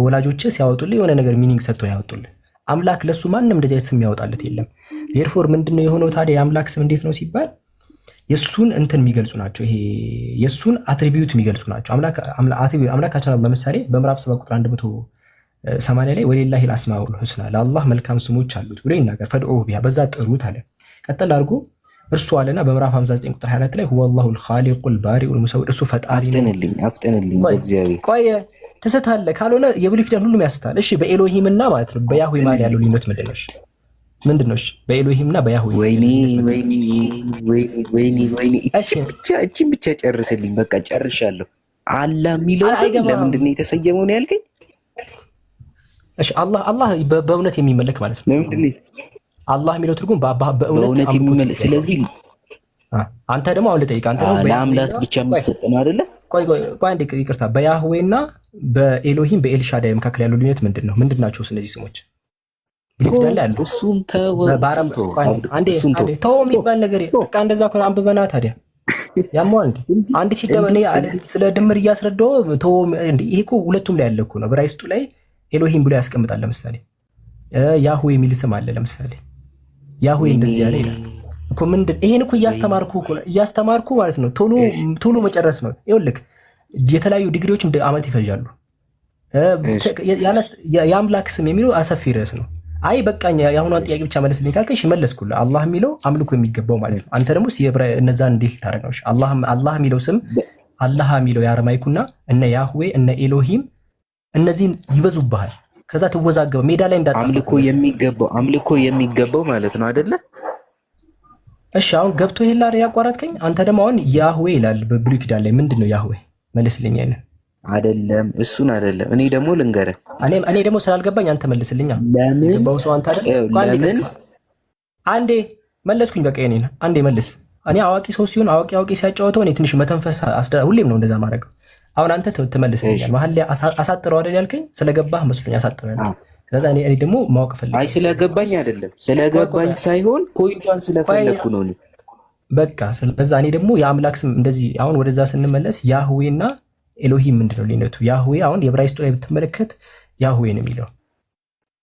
ወላጆችህ ሲያወጡልህ የሆነ ነገር ሚኒንግ ሰጥቶ ያወጡልህ። አምላክ ለሱ ማንም እንደዚህ አይነት ስም ያወጣለት የለም። ዴርፎር ምንድነው የሆነው ታዲያ የአምላክ ስም እንዴት ነው ሲባል የሱን እንትን የሚገልጹ ናቸው። ይሄ የሱን አትሪቢዩት የሚገልጹ ናቸው። አምላካችን አላህ ለምሳሌ በምዕራፍ 7 ቁጥር 180 ላይ ወሊላሂ አልአስማኡል ሁስና ለአላህ መልካም ስሞች አሉት ብሎ ይናገር። ፈድዑሁ ቢሃ በዛ ጥሩት አለ። ቀጥል አድርጎ እርሱ አለና በምዕራፍ 59 ቁጥር 24 ላይ ሁወላሁል ኻሊቁል ባሪኡል ሙሰውር እሱ ፈጣሪ ነው።
አፍጥንልኝ በእግዚአብሔር
ቆይ ትስታለህ። ካልሆነ የብሉይ ኪዳን ሁሉም ያስታል። እሺ በኤሎሂምና ማለት ነው በያህዌ ማለት ያለው ልዩነት ምንድነው? እሺ በኤሎሂምና በያህዌ
ወይኔ እቺን ብቻ ጨርስልኝ። በቃ ጨርሻለሁ። አላህ የሚለው ለምንድን ነው የተሰየመው ነው ያልከኝ?
እሺ አላህ በእውነት የሚመለክ ማለት ነው።
ለምንድን ነው
አላህ የሚለው ትርጉም
በእውነት የሚመለክ? ስለዚህ
አንተ ደግሞ አሁን ልጠይቅ። አንተ ደግሞ
ለአምላክ ብቻ የሚሰጥ ነው አይደለ?
ቆይ አንዴ ይቅርታ። በያህዌና በኤሎሂም በኤልሻዳይ መካከል ያለው ልዩነት ምንድን ናቸው? እነዚህ ስሞች ብሉይ ያሉ
እሱም ተው
የሚባል ነገር በቃ እንደዛ ከሆነ አንብበና ታዲያ ያማ አንድ ሲደመነ ስለ ድምር እያስረዳው ተው። ይሄ እኮ ሁለቱም ላይ ያለ እኮ ነው። በራይስቱ ላይ ኤሎሂም ብሎ ያስቀምጣል። ለምሳሌ ያህዌ የሚል ስም አለ። ለምሳሌ ያህዌ እንደዚህ ያለ ይላል እኮ ምንድን ይሄን እኮ እያስተማርኩ ማለት ነው። ቶሎ መጨረስ ነው። ይኸውልህ የተለያዩ ዲግሪዎች እንደ አመት ይፈጃሉ። የአምላክ ስም የሚለው አሰፊ ርዕስ ነው። አይ በቃኛ የአሁኗን ጥያቄ ብቻ መለስልኝ ካልከኝ መለስኩልህ። አላህ የሚለው አምልኮ የሚገባው ማለት ነው። አንተ ደግሞ እነዛን እንዴት ልታደርግ ነው? አላህ የሚለው ስም አላህ የሚለው የአረማይኩና እነ ያህዌ እነ ኤሎሂም እነዚህን ይበዙብሃል። ከዛ ትወዛገበ ሜዳ ላይ እንዳጣ
አምልኮ የሚገባው ማለት ነው አይደለ?
እሺ አሁን ገብቶ ይላል ያቋረጥከኝ። አንተ ደግሞ አሁን ያህዌ ይላል በብሉይ ኪዳን ላይ ምንድነው ያህዌ? መልስልኝ።
አይደለም እሱን አይደለም። እኔ ደግሞ ልንገርህ።
እኔ ደግሞ ስላልገባኝ አንተ መልስልኝ። ገባው ሰው አንተ አይደል? አንዴ መለስኩኝ። በቃ እኔ አንዴ መልስ። እኔ አዋቂ ሰው ሲሆን አዋቂ ሲያጫወተው እኔ ትንሽ መተንፈስ ሁሌም ነው እንደዛ ማድረግ። አሁን አንተ ትመልስልኛል። መሀል ላይ አሳጥረው አይደል ያልከኝ? ስለገባህ መስሎኝ አሳጥረው። ስለዚህ እኔ ደግሞ ማወቅ ፈልጋለሁ።
አይ ስለገባኝ አይደለም፣ ስለገባኝ ሳይሆን ፖይንቷን ስለፈለኩ ነው።
በቃ ስለዛ እኔ ደግሞ የአምላክ ስም እንደዚህ አሁን ወደዛ ስንመለስ ያህዌና ኤሎሂም ምንድነው ልዩነቱ? ያህዌ አሁን የዕብራይስጡ ላይ ብትመለከት ያህዌ ነው የሚለው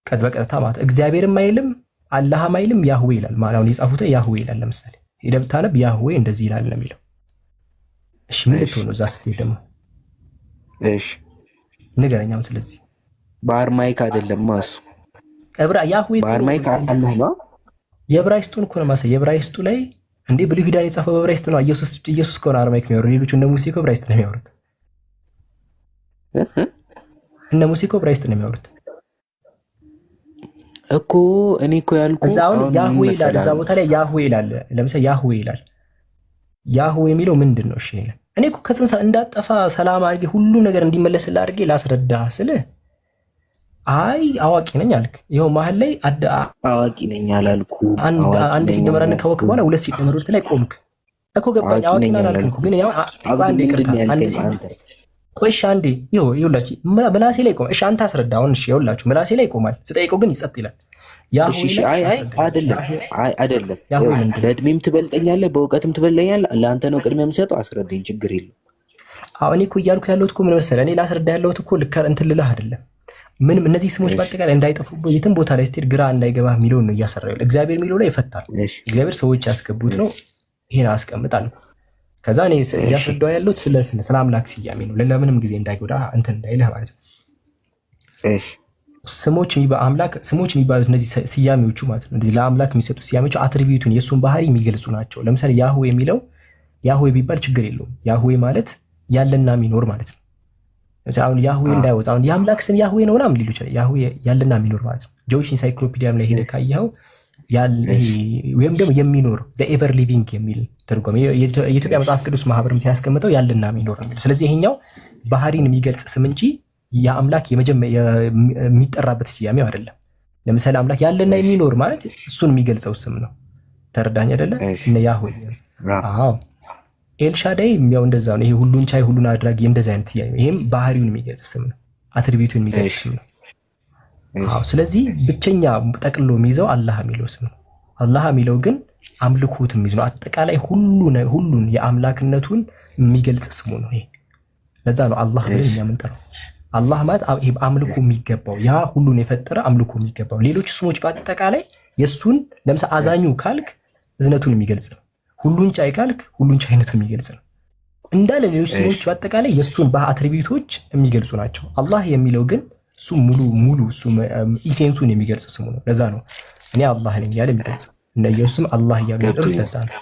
ቀጥ በቀጥታ ማለት እግዚአብሔርም አይልም አላህም አይልም ያህዌ ይላል። ማለት አሁን የጻፉት ያህዌ ይላል። ለምሳሌ ሄደህ ብታነብ ያህዌ እንደዚህ ይላል ነው የሚለው። እሺ ምን ልትሆን ነው? እዛ ስትሄድ ደግሞ
እሺ
ንገረኛም። ስለዚህ
በአርማይክ አይደለም ማሱ
ያህዌ
በአርማይክ አላህ ነው።
የዕብራይስጡን እኮ ነው ማሳየው። የዕብራይስጡ ላይ እንዴ ብሉይ ኪዳን የጻፈው በዕብራይስጥ ነው። ኢየሱስ ከሆነ አርማይክ የሚያወሩ ሌሎቹ እነ ሙሴ እኮ ዕብራይስጥ ነው የሚያወሩት። እነ ሙሴ እኮ ዕብራይስጥ ነው የሚያወሩት
እኮ። እኔ እኮ ያልኩት
አሁን ያህዌ ይላል። እዛ ቦታ ላይ ያህዌ ይላል። ለምሳሌ ያህዌ ይላል። ያህዌ የሚለው ምንድን ነው? እሺ እኔ እኮ ከጽንሰ እንዳጠፋ ሰላም አድርጌ ሁሉ ነገር እንዲመለስልህ አድርጌ ላስረዳ ስልህ አይ አዋቂ ነኝ አልክ። ይኸው መሀል ላይ
አዋቂ ነኝ አላልኩ።
አንድ ሲደመረን ከወክ በኋላ ሁለት ሲደመሩት ላይ ቆምክ እኮ ገባኝ። አዋቂ ነኝ አላልኩ። ግን ያው አንዴ ይቅርታ ቆይሽ አንዴ ይኸውላችሁ ምላሴ ላይ ቆም። እሺ አንተ አስረዳ። አሁን እሺ ይኸውላችሁ ምላሴ ላይ ቆማል። ስጠይቀው ግን ይጸጥ ይላል። አይደለም በእድሜም ትበልጠኛለህ፣ በእውቀትም ትበልጠኛለህ። ለአንተ ነው ቅድሚያ የምሰጠው። አስረዳኝ፣ ችግር የለም። አሁን እኔ እኮ እያልኩ ያለሁት እኮ ምን መሰለህ፣ እኔ ላስረዳ ያለሁት እኮ እንትን ልልህ አይደለም። ምንም እነዚህ ስሞች በአጠቃላይ እንዳይጠፉበት የትም ቦታ ላይ ስትሄድ ግራ እንዳይገባህ የሚለውን ነው እያሰራ ያለው። እግዚአብሔር የሚለው ላይ ይፈታል። እግዚአብሔር ሰዎች ያስገቡት ነው። ይሄን አስቀምጣለሁ። ከዛ እኔ እያስረዳው ያለሁት ስለ አምላክ ስያሜ ነው። ለምንም ጊዜ እንዳይጎዳ እንትን እንዳይልህ ማለት ነው። እሺ ስሞች የሚባሉት እነዚህ ስያሜዎቹ ማለት ነው። እንደዚህ ለአምላክ የሚሰጡ ስያሜዎች አትሪቢዩቱን የእሱን ባህሪ የሚገልጹ ናቸው። ለምሳሌ ያህዌ የሚለው ያህዌ ቢባል ችግር የለውም። ያህዌ ማለት ያለና የሚኖር ማለት ነው። ለምሳሌ አሁን ያህዌ እንዳይወጣ አሁን የአምላክ ስም ያህዌ ነው ምናምን ሊሉ ይችላል። ያህዌ ያለና የሚኖር ማለት ነው። ጆዊሽ ኢንሳይክሎፒዲያም ላይ ሄደህ ካየኸው ወይም ደግሞ የሚኖር ዘ ኤቨር ሊቪንግ የሚል ትርጉም የኢትዮጵያ መጽሐፍ ቅዱስ ማህበርም ሲያስቀምጠው ያለና የሚኖር ነው። ስለዚህ ይሄኛው ባህሪን የሚገልጽ ስም እንጂ የአምላክ የሚጠራበት ስያሜው አይደለም። ለምሳሌ አምላክ ያለና የሚኖር ማለት እሱን የሚገልጸው ስም ነው። ተረዳኝ አይደለ? እነ ያህዌ አዎ ኤልሻዳይ ያው እንደዛ ነው። ይሄ ሁሉን ቻይ ሁሉን አድራጊ እንደዛ አይነት ስያሜ፣ ይሄም ባህሪውን የሚገልጽ ስም ነው። አትሪቢዩቱን የሚገልጽ ስም ነው። አዎ ስለዚህ ብቸኛ ጠቅልሎ የሚይዘው አላህ የሚለው ስም ነው። አላህ የሚለው ግን አምልኮት የሚይዝ ነው። አጠቃላይ ሁሉን የአምላክነቱን የሚገልጽ ስሙ ነው። ይሄ ለዛ ነው አላህ ብለን እኛ የምንጠራው። አላህ ማለት ይሄ አምልኮ የሚገባው ያ ሁሉን የፈጠረ አምልኮ የሚገባው። ሌሎች ስሞች በአጠቃላይ የሱን ለምሳሌ አዛኙ ካልክ እዝነቱን የሚገልጽ ነው። ሁሉን ቻይ ካልክ ሁሉን ቻይነቱን የሚገልጽ ነው። እንዳለ ሌሎች ስሞች በአጠቃላይ የሱን በአትሪቢዩቶች የሚገልጹ ናቸው። አላህ የሚለው ግን እሱ ሙሉ እሱ ኢሴንሱን የሚገልጽ ስሙ ነው። ለዛ ነው እኔ አላህ ነኝ ያለ የሚገልጸው። እነ ኢየሱስም አላህ እያሉ ነው። ለዛ ነው።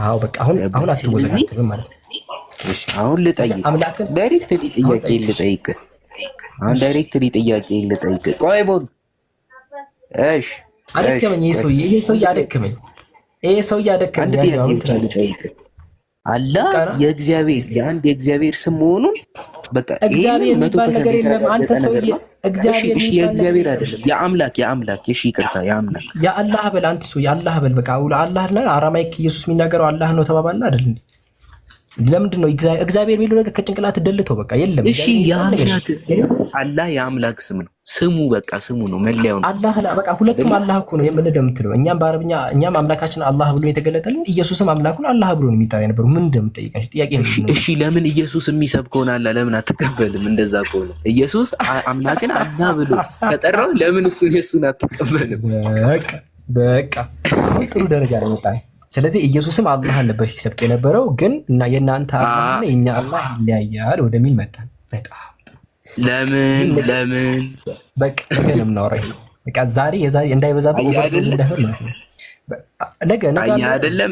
አዎ በቃ አሁን አትወዘጋገብም ማለት ነው።
እሺ አሁን ልጠይቅ፣ ዳይሬክትሊ ጥያቄ ልጠይቅ። አሁን ዳይሬክትሊ ጥያቄ ልጠይቅ። ቆይ ቦግ እሺ፣
አደከመኝ። ይሄ ሰውዬ አደከመኝ።
አንድ ጥያቄ ልጠይቅ። አላህ የእግዚአብሔር የአንድ የእግዚአብሔር ስም መሆኑን በቃ ይሄን 100% የእግዚአብሔር አይደለም የአምላክ እሺ ይቅርታ የአምላክ
የአላህ በል አንተ ሰው የአላህ በል በቃ አላህ ላይ አራማይክ ኢየሱስ የሚናገረው አላህ ነው ተባባልና አይደል እንዴ? ለምንድን ነው እግዚአብሔር የሚለው ነገር ከጭንቅላት ደልተው በቃ የለም።
እሺ አላህ የአምላክ ስም ነው። ስሙ በቃ ስሙ ነው መለያው ነው።
አላህ በቃ ሁለቱም አላህ እኮ ነው የምትለው። እኛም በአረብኛ እኛም አምላካችን አላህ ብሎ የተገለጠልን ኢየሱስም አምላኩን አላህ ብሎ ነው የሚጠራ የነበረው። ምን እንደምትጠይቀኝ ጥያቄ ነው።
እሺ ለምን ኢየሱስ የሚሰብከውን አላህ ለምን አትቀበልም? እንደዛ ከሆነ ኢየሱስ አምላክን አላህ ብሎ ከጠራው ለምን እሱን አትቀበልም?
በቃ ጥሩ ደረጃ ላይ መጣ። ስለዚህ ኢየሱስም አላህን ነበር ሲሰብክ የነበረው፣ ግን እና የእናንተ አላህና የኛ አላህ ይለያያል ወደሚል መጣን። በጣም
ለምን
በቃ ነገ ነው የምናወራው። በቃ ዛሬ እንዳይበዛብህ እንዳይሆን ማለት ነው። ነገ
አይደለም።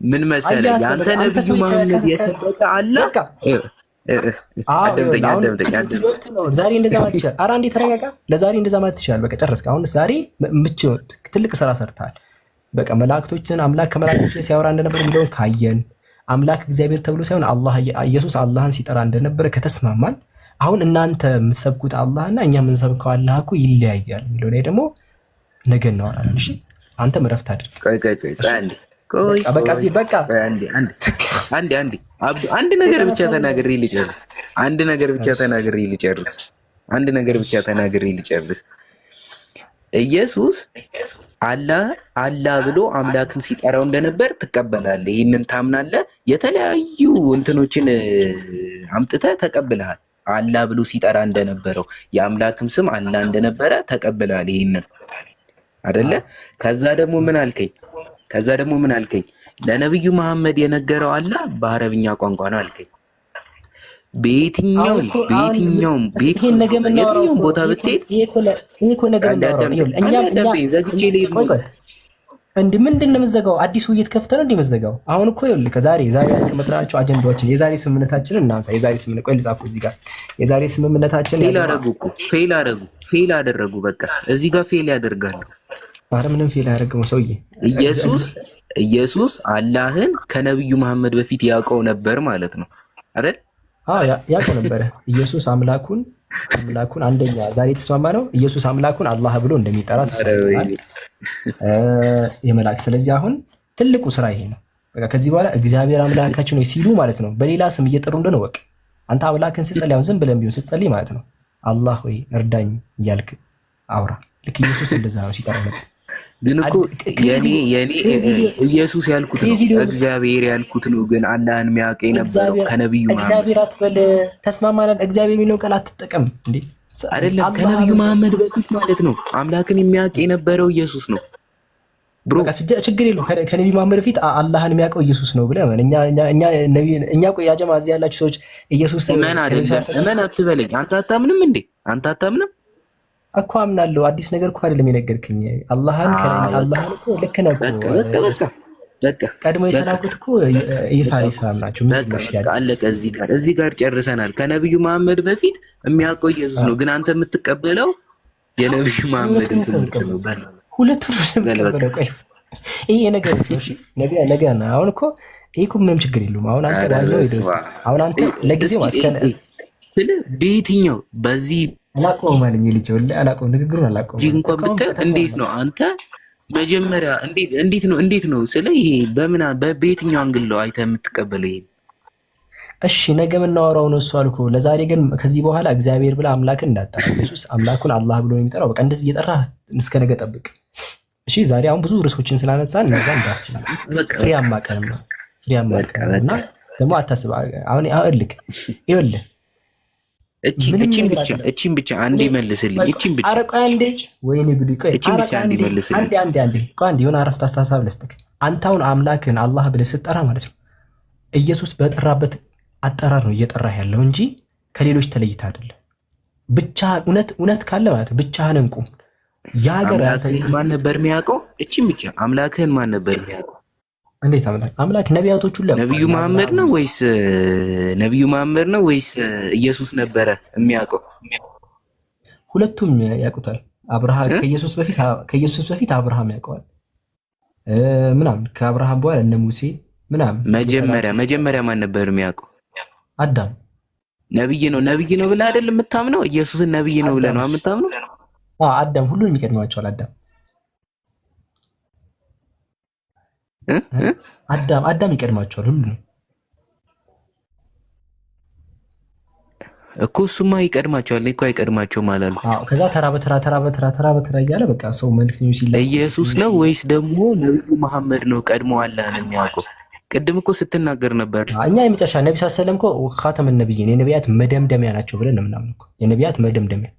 ምን መሰለህ ያንተ ነብዩ መሐመድ የሰበከ አላህ አደምጠኛ
ዛሬ እንደዛ ማለት ይችላል። ኧረ አንዴ ተረጋጋ። ለዛሬ እንደዛ ማለት ይችላል። በቃ ጨረስክ። አሁን ዛሬ ትልቅ ስራ ሰርተሃል። በቃ መላእክቶችን አምላክ ከመላእክቶች ሲያወራ እንደነበር የሚለውን ካየን አምላክ እግዚአብሔር ተብሎ ሳይሆን ኢየሱስ አላህን ሲጠራ እንደነበረ ከተስማማን አሁን እናንተ የምትሰብኩት አላህና እኛ የምንሰብከው አላህ እኮ ይለያያል የሚለው ላይ ደግሞ ነገ እናወራለን። እሺ አንተ እረፍት አድርግ።
አንድ ነገር ብቻ ተናግሬ ልጨርስ። ኢየሱስ አላህ ብሎ አምላክን ሲጠራው እንደነበር ትቀበላለህ። ይህንን ታምናለህ። የተለያዩ እንትኖችን አምጥተህ ተቀብለሃል። አላህ ብሎ ሲጠራ እንደነበረው የአምላክም ስም አላህ እንደነበረ ተቀብለሃል። ይህንን አይደለ? ከዛ ደግሞ ምን አልከኝ? ለነብዩ መሐመድ የነገረው አላህ በአረብኛ ቋንቋ ነው አልከኝ። በየትኛውም ቦታ ብትሄድ ዘግቼ ልሄድ ነው።
እንዲህ ምንድን ነው የምትዘጋው? አዲስ ውይይት ከፍተህ ነው እንዲህ የምትዘጋው? አሁን እኮ ይኸውልህ ዛሬ ያስቀመጥናቸው አጀንዳዎችን የዛሬ ስምምነታችንን እናንሳ። ቆይ ልጻፈው እዚህ ጋር የዛሬ ስምምነታችን
ፌል አደረጉ። በቃ እዚህ ጋር ፌል ያደርጋሉ።
ኧረ ምንም ፌል አያደርግም ሰውዬ።
ኢየሱስ አላህን ከነብዩ መሐመድ በፊት ያውቀው ነበር ማለት ነው አይደል?
ያውቀው ነበረ። ኢየሱስ አምላኩን አንደኛ ዛሬ የተስማማ ነው። ኢየሱስ አምላኩን አላህ ብሎ እንደሚጠራ ተስማምተናል የመላክ። ስለዚህ አሁን ትልቁ ስራ ይሄ ነው። በቃ ከዚህ በኋላ እግዚአብሔር አምላካችን ነው ሲሉ ማለት ነው በሌላ ስም እየጠሩ እንደሆነ ወቅ አንተ አምላክን ስትጸልይ አሁን ዝም ብለን ቢሆን ስትጸልይ ማለት ነው አላህ ሆይ እርዳኝ እያልክ አውራ። ልክ ኢየሱስ እንደዛ ነው ሲጠራ ነበር።
ግን እኮ የኔ ኢየሱስ ያልኩት ነው እግዚአብሔር ያልኩት ነው። ግን አላህን የሚያውቅ የነበረው ከነብዩ መሐመድ
እግዚአብሔር አትበል። ተስማማናል። እግዚአብሔር የሚለው ቃል አትጠቀም እንዴ
አይደለም። ከነብዩ መሐመድ በፊት ማለት ነው አምላክን የሚያውቅ የነበረው ኢየሱስ ነው ብሮ።
ችግር የለውም። ከነብዩ መሐመድ በፊት አላህን የሚያውቀው ኢየሱስ ነው ብለህ እኛ ቆይ ያ ጀማ እዚህ ያላችሁ ሰዎች ኢየሱስ
እመን አትበለኝ። አንተ አታምንም እንዴ? አንተ አታምንም
እኮ አምናለሁ። አዲስ ነገር እኮ አይደለም የነገርክኝ። አላህን እኮ ልክ ነው። በቃ ቀድሞ የተላኩት እኮ ኢሳ ናቸው።
አለቀ። እዚህ ጋር ጨርሰናል። ከነብዩ መሐመድ በፊት የሚያውቀው ኢየሱስ ነው። ግን አንተ የምትቀበለው የነብዩ መሐመድን ትምህርት ነው።
ሁለቱን ነው። ቆይ ይሄ ነገር ነው። እሺ ነገ ነው። አሁን እኮ ይሄ እኮ ምንም ችግር የለውም። አሁን አንተ አሁን አንተ ለጊዜው
በየትኛው በዚህ
አላቆም ማለት ልጅ አላቆም ንግግሩን አላቆም
እንኳን ብታይ እንዴት ነው አንተ መጀመሪያ እንዴት ነው ስለ ይሄ በየትኛው አንግል ነው አይተህ የምትቀበለው? ይሄ
እሺ ነገ የምናወራው ነው እሱ አልኩ። ለዛሬ ግን ከዚህ በኋላ እግዚአብሔር ብላ አምላክን እንዳጠራ ኢየሱስ አምላኩን አላህ ብሎ ነው የሚጠራው። በቃ እንደዚህ እየጠራህ እስከ ነገ ጠብቅ። እሺ ዛሬ አሁን ብዙ ርዕሶችን ስላነሳን እነዛ እንዳስና ፍሬያማ ቀን ነው እና ደግሞ አታስብ። አሁን ይኸውልህ
እቺን ብቻ አንዴ መልስልኝ። እቺን ብቻ
አረቃ አንዴ ወይኔ ጉዲ ቆይ
እቺን ብቻ አንዴ መልስልኝ።
አንዴ ቆይ አንዴ የሆነ አረፍት አስተሳሰብ ልስጥክ። አንተ አሁን አምላክን አላህ ብለህ ስትጠራ ማለት ነው ኢየሱስ በጠራበት አጠራር ነው እየጠራህ ያለው እንጂ ከሌሎች ተለይተህ አይደለም። ብቻ እውነት ካለ ማለት ነው ብቻህን እንቁም። ያገር
ማን ነበር የሚያውቀው? እቺን ብቻ አምላክህን ማን ነበር የሚያውቀው?
እንዴት አምላክ ነቢያቶቹ
ነብዩ መሐመድ ነው ወይስ ኢየሱስ ነበረ የሚያውቀው?
ሁለቱም ያውቁታል። አብርሃም ከኢየሱስ በፊት አብርሃም ያውቀዋል ምናምን፣ ከአብርሃም በኋላ እነ ሙሴ ምናምን።
መጀመሪያ ማን ነበር የሚያውቀው?
አዳም።
ነብይ ነው ብለህ አይደል የምታምነው? ኢየሱስን ነብይ ነው ብለህ ነው የምታምነው?
አዳም ሁሉንም ይቀድማቸዋል። አዳም ይቀድማቸዋል ሁሉንም
እኮ። እሱማ ይቀድማቸዋል እኮ አይቀድማቸውም አላልኩም።
ከዛ ተራ በተራ እያለ በቃ ሰው መልክተኞች ሲል
ኢየሱስ ነው ወይስ ደግሞ ነብዩ መሐመድ ነው ቀድሞ አላህን የሚያውቀው? ቅድም እኮ ስትናገር ነበር።
እኛ የመጨረሻ ነብይ ሰለላሁ ዐለይሂ ወሰለም እኮ ኻተም ነብይን የነቢያት መደምደሚያ ናቸው ብለን ነው የምናምነው እኮ የነቢያት መደምደሚያ።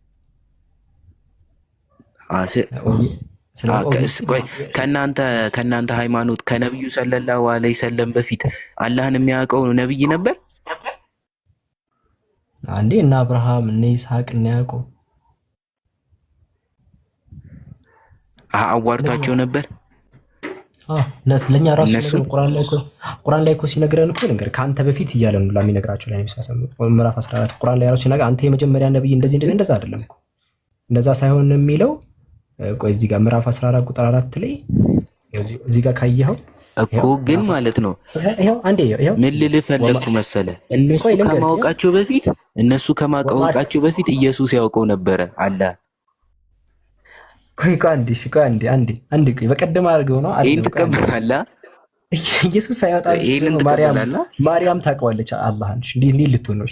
ከእናንተ ሃይማኖት ከነብዩ ሰለላሁ ዐለይሂ ወሰለም በፊት አላህን የሚያውቀው ነብይ ነበር አንዴ? እና አብርሃም እና ይስሐቅ እና ያዕቆብ
አዋርቷቸው ነበር።
ለኛ ራሱ ቁርአን ላይ እኮ ሲነግረን እኮ ነገር ከአንተ በፊት እያለ ነው ለሚነግራቸው ላይ ነብዩ ሰለላሁ ምዕራፍ 14 ቁርአን ላይ ራሱ ሲነግር አንተ የመጀመሪያ ነብይ እንደዛ አይደለም እኮ እንደዛ ሳይሆን የሚለው። ቆይ እዚህ ጋር ምዕራፍ 14 ቁጥር 4 ላይ እዚህ ጋር ካየኸው
እኮ ግን ማለት ነው
ይሄው
ምን ልልህ ፈለኩ መሰለ፣ እነሱ ከማወቃቸው በፊት ኢየሱስ ያውቀው ነበረ አለ።
ቆይ አንዴ በቀደም አድርገው ነው
ይሄን ተቀበላላ።
ኢየሱስ ሳይወጣ ማርያም ታውቀዋለች አላህን። እንዴ ልትሆን ነው?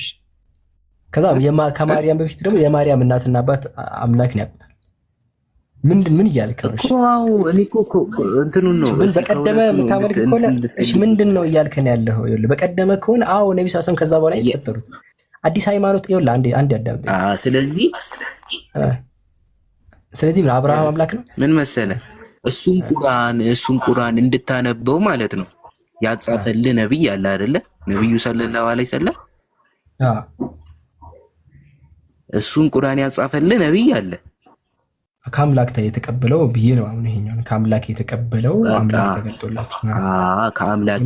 ከዛ ከማርያም በፊት ደግሞ የማርያም እናትና አባት አምላክን ያውቁታል። ምን እያልክ ነው?
ዋው እኔ እኮ እንትኑን ነው
በቀደመ የምታመልክ ከሆነ እሺ ምንድን ነው እያልከን ያለው? ይኸውልህ በቀደመ ከሆነ ነብዩ ሰለላሁ ከዛ በኋላ ይፈጠሩት አዲስ ሃይማኖት ይኸውልህ አንዴ አዳምጥ። ስለዚህ ምን አብርሃም አምላክ ነው?
ምን መሰለ እሱን ቁርአን እንድታነበው ማለት ነው ያጻፈልህ ነብይ አለ አይደለ? ነብዩ ሰለላሁ ዐለይሂ ወሰለም እሱን ቁርአን ያጻፈልህ ነብይ አለ።
ከአምላክ የተቀበለው ብዬ ነው አሁን ይሄኛው ከአምላክ የተቀበለው አምላክ ተገልጦላችሁ
ከአምላክ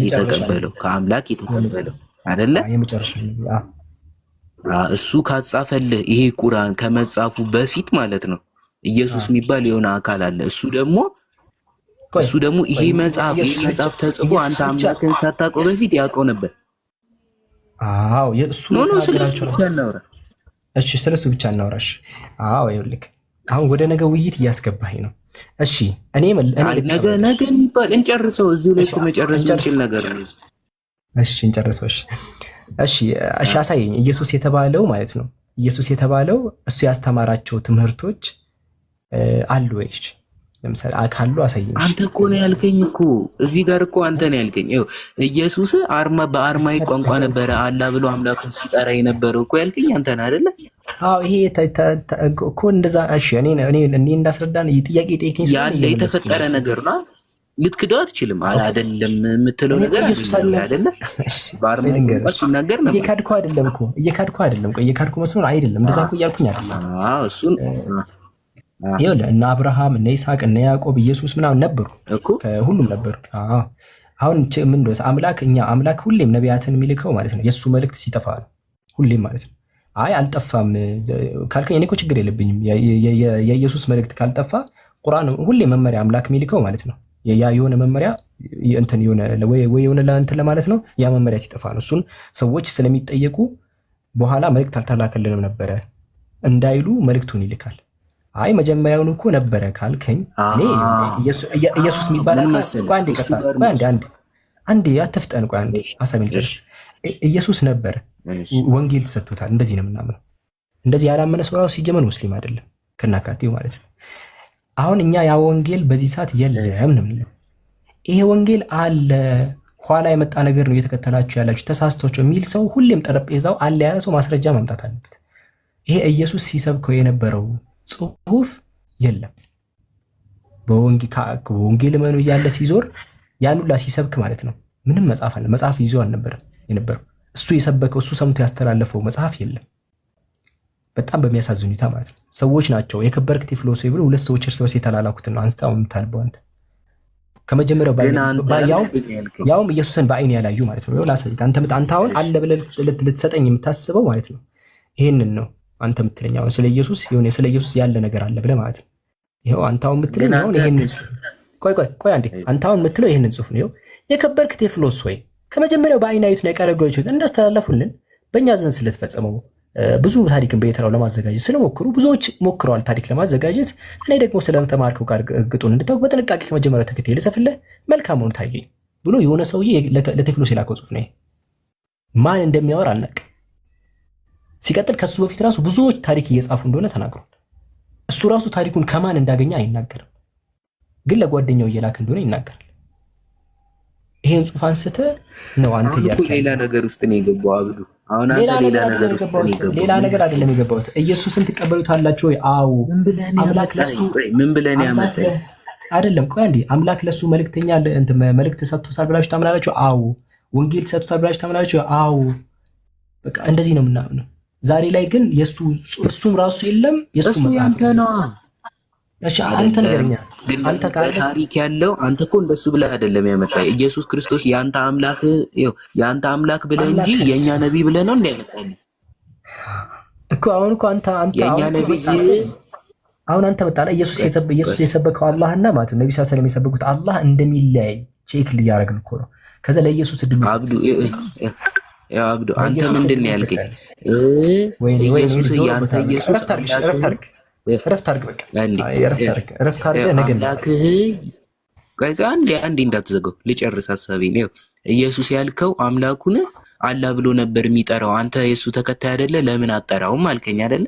የተቀበለው አይደለ?
የመጨረሻ ነብይ
እሱ ካጻፈልህ ይሄ ቁርአን ከመጻፉ በፊት ማለት ነው ኢየሱስ የሚባል የሆነ አካል አለ። እሱ ደግሞ ይሄ መጽሐፍ ተጽፎ አንተ አምላክን ሳታውቀው በፊት ያውቀው ነበር።
የእሱ ስለሱ ብቻ እናውራሽ። ይኸውልህ አሁን ወደ ነገ ውይይት እያስገባኝ ነው። እሺ
ነገ የሚባል እንጨርሰው። እዚሁ ላይ መጨረስ የምንችል ነገር ነው።
እሺ እንጨርሰው። እሺ አሳየኝ። ኢየሱስ የተባለው ማለት ነው ኢየሱስ የተባለው እሱ ያስተማራቸው ትምህርቶች አሉ ወይ? ለምሳሌ ካሉ አሳየኝ።
አንተ እኮ ነው ያልከኝ እኮ እዚህ ጋር እኮ አንተ ነው ያልከኝ። ኢየሱስ በአርማይክ ቋንቋ ነበረ አላህ ብሎ አምላኩን ሲጠራ የነበረው እኮ ያልከኝ አንተ ነህ አይደለ?
ይሄ እኮ እንደዛ። እሺ እኔ እንዳስረዳን ጥያቄ ጠይቀኝ።
ያለ የተፈጠረ ነገር ነው፣ ልትክደው አትችልም። አይደለም የምትለው ነገር አይደለ? በአርማይክ ቋንቋ ሲናገር ነበር።
እየካድኩ መስሎን አይደለም። እንደዛ እኮ እያልኩኝ አይደለም።
እሱን
ይኸውልህ እነ አብርሃም እነ ይስሐቅ እነ ያዕቆብ ኢየሱስ ምናምን ነበሩ፣ ሁሉም ነበሩ። አሁን ምን ነው አምላክ ሁሌም ነቢያትን የሚልከው ማለት ነው የእሱ መልእክት ሲጠፋ ነው ሁሌም ማለት ነው። አልጠፋም ካልከኝ እኔ እኮ ችግር የለብኝም። የኢየሱስ መልእክት ካልጠፋ ቁርአን ሁሌ መመሪያ አምላክ የሚልከው ማለት ነው የሆነ መመሪያ የሆነ ለእንትን ለማለት ነው። ያ መመሪያ ሲጠፋ ነው። እሱን ሰዎች ስለሚጠየቁ በኋላ መልእክት አልተላከልንም ነበረ እንዳይሉ መልእክቱን ይልካል። መጀመሪያውን እኮ ነበረ ካልከኝ እኔ ኢየሱስ የሚባል አንዴ አትፍጠን። ቆይ አንዴ ሀሳቤን ልጨርስ። ኢየሱስ ነበረ፣ ወንጌል ተሰጥቶታል። እንደዚህ ነው የምናምነው። እንደዚህ ያላመነ ሰው ራሱ ሲጀመር ሙስሊም አይደለም ከናካቴው ማለት ነው። አሁን እኛ ያ ወንጌል በዚህ ሰዓት የለም ነው የምንለው። ይሄ ወንጌል አለ፣ ኋላ የመጣ ነገር ነው እየተከተላችሁ ያላችሁ ተሳስቶች የሚል ሰው ሁሌም ጠረጴዛው አለ ያለ ሰው ማስረጃ ማምጣት አለበት። ይሄ ኢየሱስ ሲሰብከው የነበረው ጽሁፍ የለም። በወንጌል መኑ እያለ ሲዞር ያን ሁላ ሲሰብክ ማለት ነው ምንም መጽሐፍ ይዞ አልነበረም የነበረው። እሱ የሰበከው እሱ ሰምቶ ያስተላለፈው መጽሐፍ የለም። በጣም በሚያሳዝን ሁኔታ ማለት ነው። ሰዎች ናቸው የከበርክ ቴዎፍሎስ ብሎ ሁለት ሰዎች እርስ በርስ የተላላኩትን ነው አንስታ የምታነበው አንተ ከመጀመሪያው ያውም ኢየሱስን በአይን ያላዩ ማለት ነው። ላሳይህ አንተ አሁን አለ ብለህ ልትሰጠኝ የምታስበው ማለት ነው ይሄንን ነው አንተ የምትለኝ አሁን ስለ ኢየሱስ የሆነ ስለ ኢየሱስ ያለ ነገር አለ ብለህ ማለት ነው። ይሄው አንተ አሁን የምትለኝ አሁን ይሄንን ቆይ አንዴ አንተ አሁን የምትለው ይሄንን ጽሑፍ ነው። ይሄው የከበርክ ቴዎፍሎስ ወይ ከመጀመሪያው በአይን ያዩት ነው የቀረገሮች እንዳስተላለፉልን በእኛ ዘንድ ስለተፈጸመው ብዙ ታሪክን በየተራው ለማዘጋጀት ስለሞክሩ ብዙዎች ሞክረዋል ታሪክ ለማዘጋጀት። እኔ ደግሞ ስለምተማርከው ጋር እርግጡን እንድታውቅ በጥንቃቄ ከመጀመሪያው ተከታይ ልጽፍልህ መልካም ሆኖ ታየኝ ብሎ የሆነ ሰውዬ ለቴዎፍሎስ የላከው ጽሑፍ ነው። ማን እንደሚያወራ አልናቅም። ሲቀጥል ከሱ በፊት ራሱ ብዙዎች ታሪክ እየጻፉ እንደሆነ ተናግሯል። እሱ ራሱ ታሪኩን ከማን እንዳገኘ አይናገርም፣ ግን ለጓደኛው እየላክ እንደሆነ ይናገራል። ይሄን ጽሑፍ አንስተህ ነው አንተ እያልክ
ሌላ ነገር ውስጥ ነው የገባው አብዱ። አሁን አንተ ሌላ ነገር ውስጥ ነው የገባው።
ሌላ ነገር አይደለም የገባው። ኢየሱስን ትቀበሉታላችሁ ወይ? አዎ። አምላክ ለሱ
ምን ብለን ያመጣው
አይደለም። ቆይ አንዴ አምላክ ለሱ መልእክተኛ መልእክት ሰጥቶታል ብላችሁ ታምናላችሁ? አዎ። ወንጌል ሰጥቶታል ብላችሁ ታምናላችሁ? አዎ። በቃ እንደዚህ ነው የምናምነው። ዛሬ ላይ ግን እሱም ራሱ የለም የሱ መጽሐፍ ነው። እሺ አንተ ነገርኛ አንተ
ታሪክ ያለው አንተ እኮ እንደሱ ብለህ አይደለም ያመጣው። ኢየሱስ ክርስቶስ ያንተ አምላክ ብለህ እንጂ የኛ ነብይ ብለህ ነው እንዲያመጣልህ
እኮ። አሁን እኮ አንተ
የኛ ነብይ
አሁን አንተ መጣ ኢየሱስ የሰበከው አላህና ማለት ነው ነብዩ ሰለላሁ ዐለይሂ ወሰለም የሰበኩት አላህ እንደሚለያይ ቼክ ሊያደርግን እኮ ነው። ከዛ ለኢየሱስ እድሉ
አብዱ አንተ ምንድን ነው ያልከኝ? ኢየሱስ ያንተ ኢየሱስ
ረፍት አድርግ በቃ ረፍት አድርግ። ነገ
አንዴ እንዳትዘጋው ልጨርስ ሀሳቤን። ኢየሱስ ያልከው አምላኩን አላህ ብሎ ነበር የሚጠራው። አንተ የእሱ ተከታይ አይደለ? ለምን አጠራውም አልከኝ አይደለ?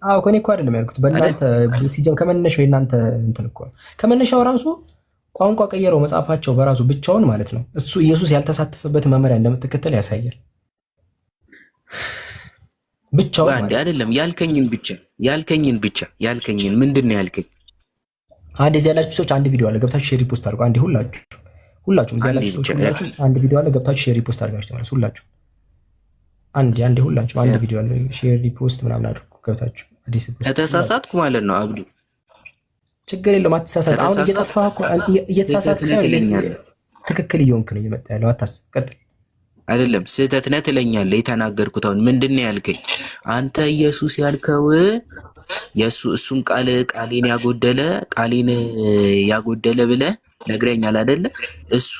አዎ ከኔ እኮ አይደለም ያልኩት በእናንተ ሲጀም ከመነሻው የእናንተ እንትን እኮ ከመነሻው ራሱ ቋንቋ ቀየረው መጽሐፋቸው በራሱ ብቻውን ማለት ነው። እሱ ኢየሱስ ያልተሳተፈበት መመሪያ እንደምትከተል ያሳያል። ብቻውን
አንዴ አይደለም ያልከኝን ምንድን ነው ያልከኝ?
አንዴ እዚህ ያላችሁ ሰዎች አንድ ቪዲዮ አለ ገብታችሁ ሼር ሪፖስት አድርጉ። አንዴ ሁላችሁም እዚህ ያላችሁ ሰዎች ሁላችሁም አንድ ቪዲዮ አለ ገብታችሁ ሼር ሪፖስት አድርጋችሁ ተመለሱ። ሁላችሁ አንዴ ሁላችሁም አንድ ቪዲዮ አለ ሼር ሪፖስት ምናምን አድርጉ ገብታችሁ። አዲስ
ተሳሳትኩ ማለት ነው አብዱ።
ችግር የለውም አትሳሳት። አሁን እየጠፋህ እኮ እየተሳሳትክ ሳይሆን ትክክል እየሆንክ ነው እየመጣ ያለው። አታስብ፣ ቀጥል።
አይደለም ስህተት ነህ ትለኛለህ። የተናገርኩት አሁን ምንድን ነው ያልከኝ? አንተ ኢየሱስ ያልከው እሱን ቃሌን ያጎደለ ብለህ ነግረኛል አይደለ? እሱ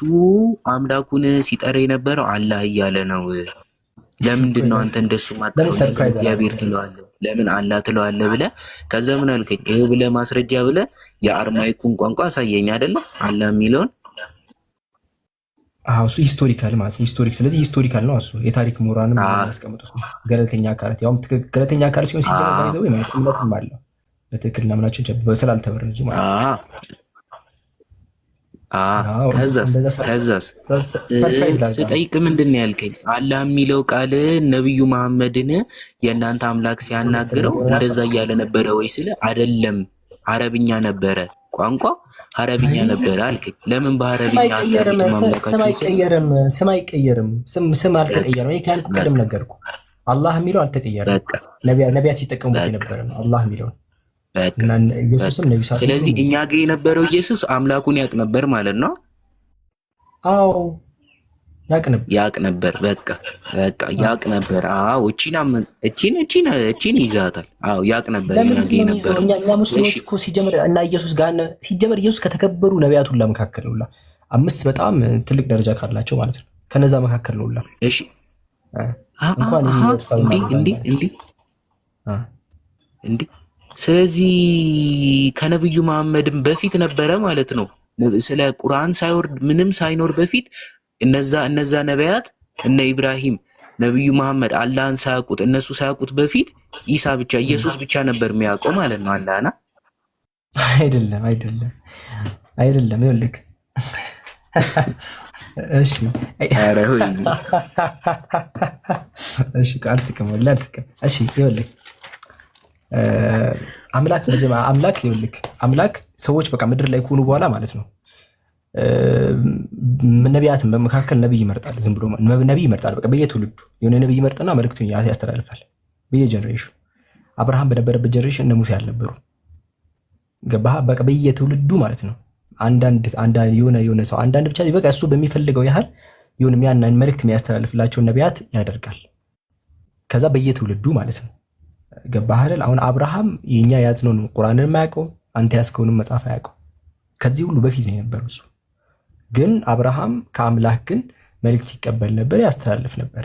አምላኩን ሲጠራ የነበረው አላህ እያለ ነው። ለምንድን ነው አንተ እንደሱ ማጠራው? እግዚአብሔር ትለዋለህ፣ ለምን አላህ ትለዋለህ ብለህ ከዛ ምን አልከኝ? ይሄ ብለህ ማስረጃ ብለህ የአርማይኩን ቋንቋ አሳየኝ አይደለ? አላህ የሚለውን
እሱ ሂስቶሪካል ማለት ነው። ስለዚህ ሂስቶሪካል ነው እሱ። የታሪክ ምሁራንም ያስቀምጡት ገለልተኛ አካላት ያውም ገለልተኛ አካል ሲሆን ሲጀመር ይዘው እምነትም አለው በትክክል ናምናቸው ስላልተበረዙ ማለት ነው።
ከዛስ ስጠይቅ ምንድን ነው ያልከኝ? አላህ የሚለው ቃል ነቢዩ መሐመድን የእናንተ አምላክ ሲያናግረው እንደዛ እያለ ነበረ ወይ ስለ አይደለም አረብኛ ነበረ ቋንቋ አረብኛ ነበረ አልከኝ። ለምን በአረብኛ
ስም አይቀየርም? ስም አልተቀየረም። ይሄ ካልኩ ቀደም ነገርኩ። አላህ የሚለው አልተቀየረም። ነቢያት ሲጠቀሙበት የነበረ ነው አላህ የሚለውን እና ኢየሱስም ነብዩ።
ስለዚህ እኛ ጋር የነበረው ኢየሱስ አምላኩን ያውቅ ነበር ማለት ነው።
አዎ ያውቅ ነበር። በቃ
ያውቅ ነበር። አዎ እቺን ይዛታል። አዎ ያውቅ ነበር። እኛ
ሙስሊሞች እኮ ሲጀምር እና ኢየሱስ ጋር ሲጀምር ኢየሱስ ከተከበሩ ነቢያት ሁላ መካከል ነው። 5 በጣም ትልቅ ደረጃ ካላቸው ማለት ነው። ከነዛ መካከል ነው ሁላ።
እሺ
እንኳን
እንዴ ስለዚህ ከነብዩ መሐመድም በፊት ነበረ ማለት ነው። ስለ ቁርአን ሳይወርድ ምንም ሳይኖር በፊት እነዛ ነቢያት እነ ኢብራሂም ነብዩ መሐመድ አላህን ሳያውቁት እነሱ ሳያውቁት በፊት ኢሳ ብቻ ኢየሱስ ብቻ ነበር የሚያውቀው ማለት ነው። አላህና
አይደለም ይልክ እሺ እሺ ቃል ስከም እሺ ይልክ አምላክ ይልክ አምላክ ሰዎች በቃ ምድር ላይ ከሆኑ በኋላ ማለት ነው ነቢያትን በመካከል ነብይ ይመርጣል። ዝም ብሎ ነብይ ይመርጣል። በቃ በየትውልዱ የሆነ ነብይ ይመርጥና መልእክቱን ያስተላልፋል። በየጀነሬሽኑ አብርሃም በነበረበት ጀነሬሽን እነ ሙሴ አልነበሩ። ገባህ? በቃ በየትውልዱ ማለት ነው አንዳንድ የሆነ ሰው አንዳንድ ብቻ በቃ እሱ በሚፈልገው ያህል የሆነ የሚያናን መልእክት የሚያስተላልፍላቸው ነቢያት ያደርጋል። ከዛ በየትውልዱ ማለት ነው። ገባህ አይደል? አሁን አብርሃም የኛ ያዝነውን ቁርአንን የማያውቀው አንተ ያዝከውን መጽሐፍ አያውቀው። ከዚህ ሁሉ በፊት ነው የነበረው እሱ። ግን አብርሃም ከአምላክ ግን መልእክት ይቀበል ነበር፣ ያስተላልፍ ነበር።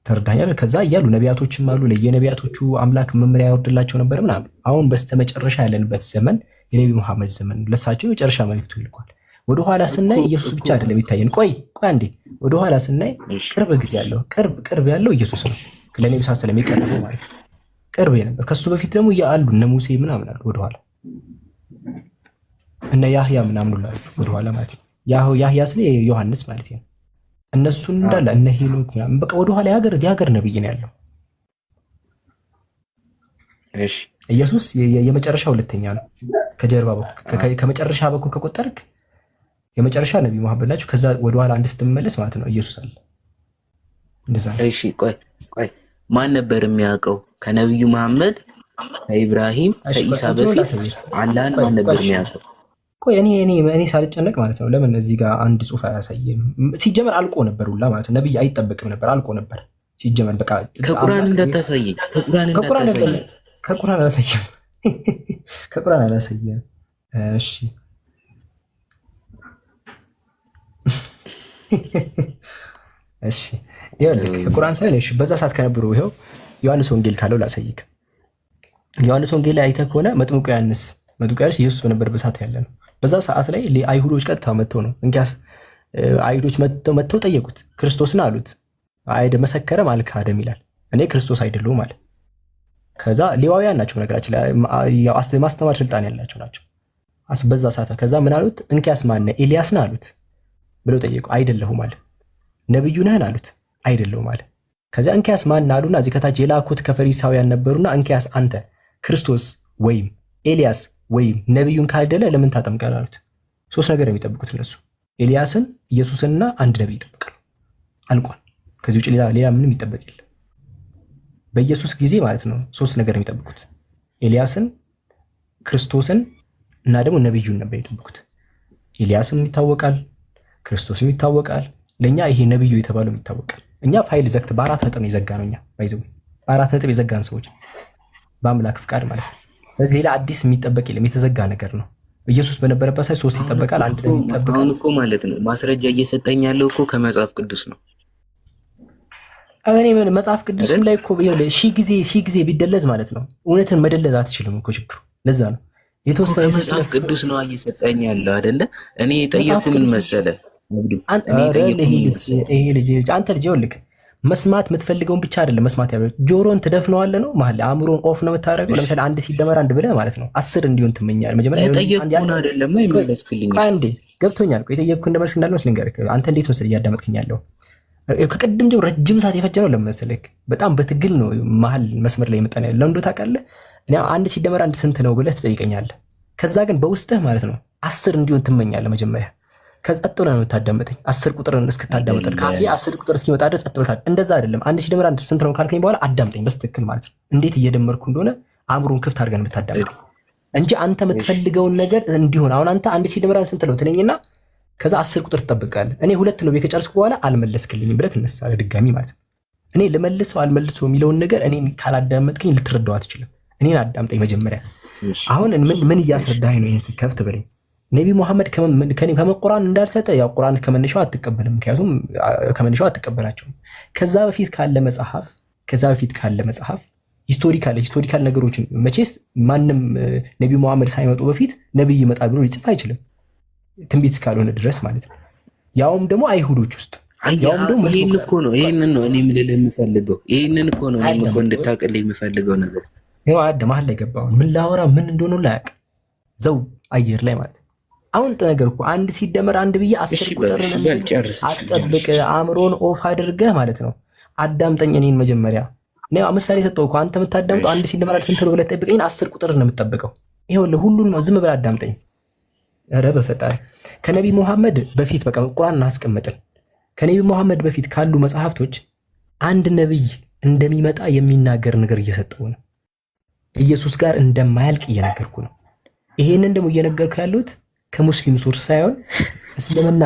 ተረዳኛል? ከዛ እያሉ ነቢያቶችም አሉ። ለየነቢያቶቹ አምላክ መመሪያ ያወርድላቸው ነበር ምናምን። አሁን በስተመጨረሻ ያለንበት ዘመን የነቢ መሐመድ ዘመን ነው። ለሳቸው የመጨረሻ መልእክቱ ይልኳል። ወደ ኋላ ስናይ ኢየሱስ ብቻ አይደለም ይታየን። ቆይ አንዴ ወደ ኋላ ስናይ ቅርብ ጊዜ ያለው ቅርብ ያለው ኢየሱስ ነው። ለነብዩ ሰለላሁ ዐለይሂ ወሰለም የቀረበው ማለት ነው። ቅርብ ነበር። ከሱ በፊት ደግሞ ያሉ እነ ሙሴ ምናምን አሉ ወደ ኋላ እነ ያህያ ምናምን ሁሉ ወደ ኋላ ማለት ነው። ያህያ ስለ ዮሐንስ ማለት ነው። እነሱን እንዳለ እነ ሄኖክ ምናምን በቃ ወደ ኋላ የሀገር ነብይ ነው ያለው። እሺ ኢየሱስ የመጨረሻ ሁለተኛ ነው። ከጀርባ በኩል ከመጨረሻ በኩል ከቆጠርክ የመጨረሻ ነብይ መሐመድ ናቸው። ከዛ ወደ ኋላ አንድ ስትመለስ ማለት ነው ኢየሱስ አለ። እንደዛ ነው። እሺ
ቆይ ማን ነበር የሚያውቀው ከነብዩ መሐመድ ከኢብራሂም ከኢሳ በፊት አላህን ማን ነበር የሚያውቀው?
ቆይ እኔ ሳልጨነቅ ማለት ነው። ለምን እዚህ ጋር አንድ ጽሑፍ አያሳየም? ሲጀመር አልቆ ነበር ሁላ ማለት ነው። ነብይ አይጠበቅም ነበር፣ አልቆ ነበር ሲጀመር። በቃ
ከቁርአን እንዳታሳየኝ፣
ከቁርአን አላሳየም፣ ከቁርአን አላሳየም። እሺ እሺ ይኸውልህ ከቁርአን ሳይሆን እሺ በዛ ሰዓት ከነበሩ ይኸው ዮሐንስ ወንጌል ካለው ላሳይክ። ዮሐንስ ወንጌል ላይ አይተህ ከሆነ መጥምቁ ዮሐንስ ኢየሱስ በነበረበት ሰዓት ያለ ነው። በዛ ሰዓት ላይ አይሁዶች ቀጥታ መጥተው ነው እንኪያስ አይሁዶች መጥተው ጠየቁት። ክርስቶስን አሉት። አይደ መሰከረም አልካደም ይላል። እኔ ክርስቶስ አይደለሁም አለ። ከዛ ሌዋውያን ናቸው ነገራችን ላይ ማስተማር ስልጣን ያላቸው ናቸው። በዛ ሰዓት ከዛ ምን አሉት? እንኪያስ ማን ነህ? ኤልያስ ነህ አሉት ብለው ጠየቁ። አይደለሁም አለ። ነብዩ ነህን አሉት። አይደለሁም አለ። ከዛ እንኪያስ ማን አሉና እዚህ ከታች የላኩት ከፈሪሳውያን ነበሩና እንኪያስ አንተ ክርስቶስ ወይም ኤልያስ ወይም ነብዩን ካልደለ ለምን ታጠምቃለህ አሉት። ሶስት ነገር የሚጠብቁት እነሱ ኤልያስን፣ ኢየሱስንና አንድ ነብይ ይጠብቃሉ። አልቋል። ከዚህ ውጭ ሌላ ምንም ይጠበቅ የለም። በኢየሱስ ጊዜ ማለት ነው ሶስት ነገር የሚጠብቁት ኤልያስን፣ ክርስቶስን እና ደግሞ ነብዩን ነበር የሚጠብቁት። ኤልያስም ይታወቃል፣ ክርስቶስም ይታወቃል። ለኛ ይሄ ነብዩ የተባለው ይታወቃል። እኛ ፋይል ዘግት በአራት ነጥብ የዘጋ ነው። እኛ ባይዘው በአራት ነጥብ የዘጋን ሰዎች በአምላክ ፍቃድ ማለት ነው። ስለዚህ ሌላ አዲስ የሚጠበቅ የለም። የተዘጋ ነገር ነው። ኢየሱስ በነበረበት ሳይ ሶስት ይጠበቃል፣ አንድ ደግሞ ይጠበቃል።
አሁን እኮ ማለት ነው ማስረጃ እየሰጠኝ ያለው እኮ ከመጽሐፍ ቅዱስ ነው።
እኔ መጽሐፍ ቅዱስም ላይ እኮ ሺህ ጊዜ ቢደለዝ ማለት ነው እውነትን መደለዝ አትችልም እኮ ችግሩ። ለዛ ነው የተወሰነ
መጽሐፍ ቅዱስ ነው እየሰጠኝ ያለው አይደለ? እኔ የጠየኩ ምን መሰለህ
ይሄ ልጅ አንተ ልጅ ይኸውልህ መስማት የምትፈልገውን ብቻ አይደለም መስማት ያለው ጆሮን ትደፍነዋለህ ነው ማለት አእምሮን ኦፍ ነው የምታደርገው። ለምሳሌ አንድ ሲደመር አንድ ብለህ ማለት ነው 10 እንዲሆን ትመኛለህ። መጀመሪያ
የጠየቅኩህን አይደለም የመለስክልኝ።
አንዴ ገብቶኛል። የጠየቅኩህን እንደመልስ እንዳልመስ ልንገርህ። አንተ እንዴት መሰለህ እያዳመጥክኝ ያለው ከቅድም ጀምሮ ረጅም ሰዓት የፈጀ ነው ለመሰለህ። በጣም በትግል ነው መሀል መስመር ላይ የመጣ ነው። ለምዶ ታውቃለህ። እኔ አንድ ሲደመር አንድ ስንት ነው ብለህ ትጠይቀኛለህ። ከዛ ግን በውስጥህ ማለት ነው 10 እንዲሆን ትመኛለህ መጀመሪያ። ከጸጥ ብለህ ነው የምታዳመጠኝ 10 ቁጥርን እስክታዳመጥ ካፌ 10 ቁጥር እስኪመጣ ድረስ ጸጥ ብለህ እንደዛ አይደለም። አንድ ሲደመር አንድ ስንት ነው ካልከኝ በኋላ አዳምጠኝ በስትክክል ማለት ነው። እንዴት እየደመርኩ እንደሆነ አእምሮን ክፍት አድርገን የምታዳምጠኝ እንጂ አንተ የምትፈልገውን ነገር እንዲሆን አሁን አንተ አንድ ሲደመር አንድ ስንት ነው ትለኝና ከዛ 10 ቁጥር ትጠብቃለህ። እኔ 2 ነው ከጨረስኩ በኋላ አልመለስክልኝም ብለህ ትነሳለህ ድጋሚ ማለት ነው። እኔ ልመልሰው አልመልሰው የሚለውን ነገር እኔ ካላዳመጥከኝ ልትረዳው አትችልም። እኔን አዳምጠኝ መጀመሪያ። አሁን ምን እያስረዳኸኝ ነው? ይሄን ከፍት በለኝ። ነቢ መሐመድ ከቁርአን እንዳልሰጠ ያው ቁርአን ከመነሻው አትቀበልም፣ ምክንያቱም ከመነሻው አትቀበላቸውም። ከዛ በፊት ካለ መጽሐፍ ሂስቶሪካል ነገሮችን መቼስ ማንም ነቢ መሐመድ ሳይመጡ በፊት ነብይ ይመጣል ብሎ ሊጽፍ አይችልም፣ ትንቢት እስካልሆነ ድረስ ማለት ነው። ያውም ደግሞ አይሁዶች ውስጥ ያውም ደግሞ
ይሄንን ነው እኔ የምልልህ የምፈልገው። ይሄንን እኮ ነው እኔም እኮ እንድታውቅልኝ የምፈልገው ነገር
ይሄው መሀል ላይ ገባሁን ምን ላወራ ምን እንደሆነ ላያውቅ ዘው አየር ላይ ማለት ነው። አሁን ነገር እኮ አንድ ሲደመር አንድ ብዬ 10 ቁጥር አትጠብቅ፣ አእምሮን ኦፍ አድርገህ ማለት ነው። አዳምጠኝ እኔን መጀመሪያ ምሳሌ ሰጠው እኮ አንተ የምታዳምጠው አንድ ሲደመር አንድ ስንት ነው ብለህ ጠብቀኝ። 10 ቁጥር ነው የምትጠብቀው። ይኸውልህ ሁሉን ነው ዝም ብለህ አዳምጠኝ። ኧረ በፈጣሪ ከነቢ መሐመድ በፊት በቃ ቁርአን እናስቀምጥን። ከነቢ መሐመድ በፊት ካሉ መጽሐፍቶች አንድ ነብይ እንደሚመጣ የሚናገር ነገር እየሰጠው ነው። ኢየሱስ ጋር እንደማያልቅ እየነገርኩ ነው። ይሄንን ደግሞ እየነገርኩ ያሉት ከሙስሊም ሶርስ ሳይሆን እስልምና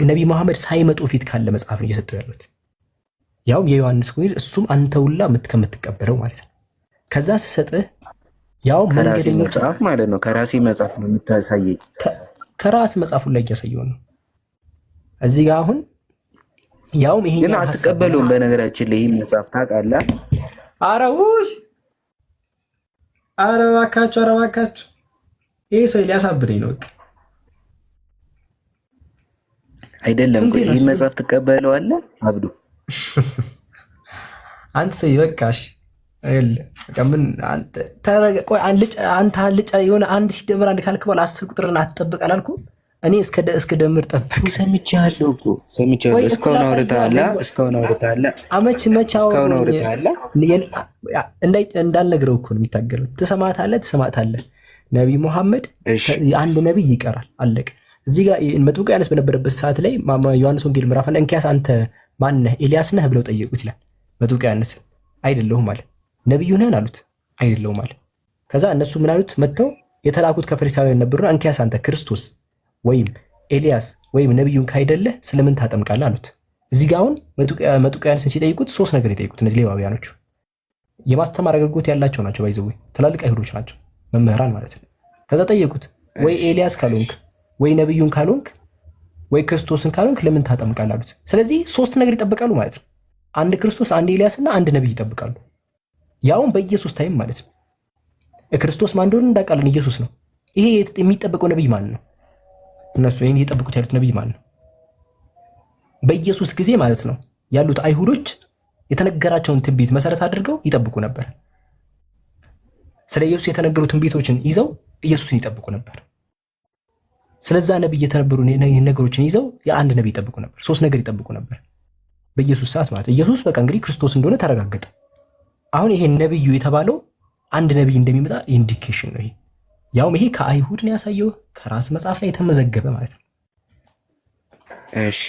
ነቢ መሐመድ ሳይመጡ ፊት ካለ መጽሐፍ ነው እየሰጠው ያሉት። ያውም የዮሐንስ ወንጌል እሱም አንተውላ ከምትቀበለው ማለት ነው። ከዛ ስሰጥህ ያው መንገደኞች
መጽሐፍ ማለት ነው። ከራሴ መጽሐፍ ነው የምታሳየኝ።
ከራስ መጽሐፉን ላይ እያሳየው ነው እዚህ ጋር አሁን ያውም ይሄን
ግን አትቀበሉም። በነገራችን ላይ ይሄን መጽሐፍ ታውቃለህ?
ኧረ ውይ ኧረ እባካችሁ ይሄ ሰው ሊያሳብደኝ ነው።
አይደለም ይሄን መጽሐፍ ትቀበለዋለህ አብዱ?
አንተ ሰው ይበቃሽ። ምን አንተ አልጫ የሆነ አንድ ሲደመር አንድ ካልክ በኋላ 10 ቁጥርን አትጠብቅ አላልኩም? እኔ እስከ ደምር ጠብቅ።
ሰምቻለሁ። እስካሁን አውርተሃል።
እንዳልነግረው እኮ ነው የሚታገለው። ትሰማታለህ። ነቢይ ሙሐመድ አንድ ነቢይ ይቀራል። አለቀ። እዚህ ጋር መጥምቁ ዮሐንስ በነበረበት ሰዓት ላይ ዮሐንስ ወንጌል ምዕራፍ አንድ እንኪያስ አንተ ማነህ? ኤልያስ ነህ ብለው ጠየቁት ይላል። መጥምቁ ዮሐንስ አይደለሁም አለ። ነቢዩ ነህን አሉት። አይደለሁም አለ። ከዛ እነሱ ምን አሉት? መጥተው የተላኩት ከፈሪሳውያን ነበሩና እንኪያስ አንተ ክርስቶስ ወይም ኤልያስ ወይም ነቢዩን ካይደለህ ስለምን ታጠምቃለህ አሉት። እዚህ ጋር አሁን መጥምቁ ዮሐንስን ሲጠይቁት 3 ነገር የጠይቁት እነዚህ ሌዋውያኖቹ የማስተማር አገልግሎት ያላቸው ናቸው። ባይዘው ትላልቅ አይሁዶች ናቸው፣ መምህራን ማለት ነው። ከዛ ጠየቁት ወይ ኤልያስ ካልሆንክ ወይ ነቢዩን ካልሆንክ ወይ ክርስቶስን ካልሆንክ ለምን ታጠምቃለህ አሉት። ስለዚህ 3 ነገር ይጠብቃሉ ማለት ነው። አንድ ክርስቶስ፣ አንድ ኤልያስ እና አንድ ነቢይ ይጠብቃሉ። ያውም በኢየሱስ ታይም ማለት ነው። ክርስቶስ ማን እንደሆነ እንዳውቃለን፣ ኢየሱስ ነው። ይሄ የሚጠበቀው ነቢይ ማን ነው? እነሱ ይሄን እየጠበቁት ያሉት ነቢይ ማን ነው? በኢየሱስ ጊዜ ማለት ነው ያሉት አይሁዶች የተነገራቸውን ትንቢት መሰረት አድርገው ይጠብቁ ነበር። ስለ ኢየሱስ የተነገሩ ትንቢቶችን ይዘው ኢየሱስን ይጠብቁ ነበር። ስለዛ ነቢይ የተነበሩ ነገሮችን ይዘው የአንድ ነቢይ ይጠብቁ ነበር። 3 ነገር ይጠብቁ ነበር በኢየሱስ ሰዓት ማለት ነው። ኢየሱስ በቃ እንግዲህ ክርስቶስ እንደሆነ ተረጋገጠ። አሁን ይሄ ነቢዩ የተባለው አንድ ነቢይ እንደሚመጣ ኢንዲኬሽን ነው ይሄ። ያውም ይሄ ከአይሁድ ነው ያሳየው፣ ከራስ መጽሐፍ ላይ የተመዘገበ ማለት ነው።
እሺ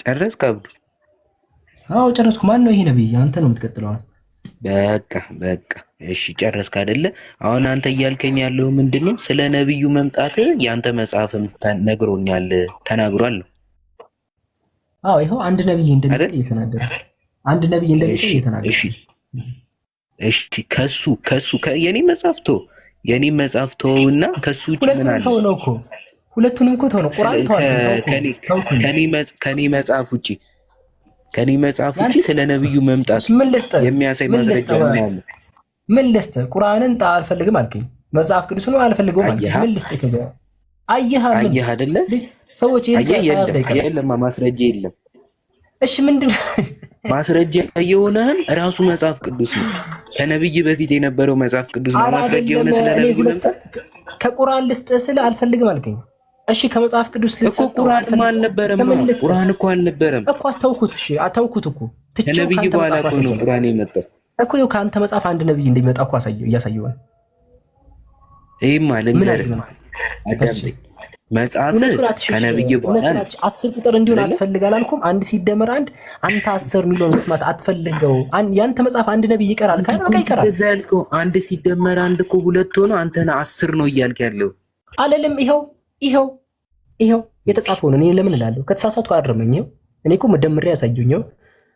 ጨረስክ አብዱ?
አዎ ጨረስኩ። ማን ነው ይሄ ነቢይ? አንተ ነው የምትቀጥለው።
በቃ እሺ ጨረስክ አይደለ? አሁን አንተ እያልከኝ ያለው ምንድነው? ስለ ነቢዩ መምጣት ያንተ መጽሐፍም ነግሮኛል፣ ተናግሯል።
አዎ ይሄው አንድ ነቢይ እንደሚመጣ እየተናገረ አንድ ነቢይ እንደሚመጣ እየተናገረ።
እሺ ከሱ የኔ መጽሐፍ ተወውና ከሱ ውጭ ምን አለ?
ሁለቱንም እኮ ተው ነው። ቁርአን
ከኔ መጽሐፍ ውጭ ስለ ነቢዩ መምጣት የሚያሳይ ማስረጃ አለ?
ምን ልስጥህ? ቁርአንን አልፈልግም አልከኝ። መጽሐፍ ቅዱስ ነው አልፈልገውም አልከኝ። ምን ልስጥህ? ከዛ አየህ አይደለ? ሰዎች
የለም ማስረጃ የለም።
እሺ ምንድነው
ማስረጃ? የሆነህም ራሱ መጽሐፍ ቅዱስ ነው። ከነብይ በፊት የነበረው መጽሐፍ ቅዱስ ነው ማስረጃ የሆነ ስለ ነብዩ መምጣት።
ከቁርአን ልስጥህ ስለ አልፈልግም አልከኝ። እሺ ከመጽሐፍ ቅዱስ ልስጥህ
እኮ ቁርአን አልነበረም። ቁርአን እኮ አልነበረም
እኮ አስተውኩት። እሺ አተውኩት እኮ
ከነብይ በኋላ እኮ ነው ቁርአን የመጣው
እኮ። ይኸው ከአንተ መጽሐፍ አንድ ነብይ እንደሚመጣ እኮ እያሳየው ነው።
ይሄም ማለት አዳምጠኝ። መጽሐፍ ከነብይ በኋላ
10 ቁጥር እንዲሆን አትፈልግ አላልኩም? አንድ ሲደመር አንድ አንተ 10 ሚሊዮን መስማት አትፈልገው። ያንተ መጽሐፍ አንድ ነብይ ይቀራል ካለ ይቀራል።
እንደዛ ያልከው አንድ ሲደመር አንድ እኮ 2 ሆኖ አንተ 10 ነው እያልክ ያለው
አለለም። ይኸው የተጻፈው ነው። እኔ ለምን እላለሁ? ከተሳሳቱ አድርመኝ። እኔ እኮ መደምሬ ያሳየኝ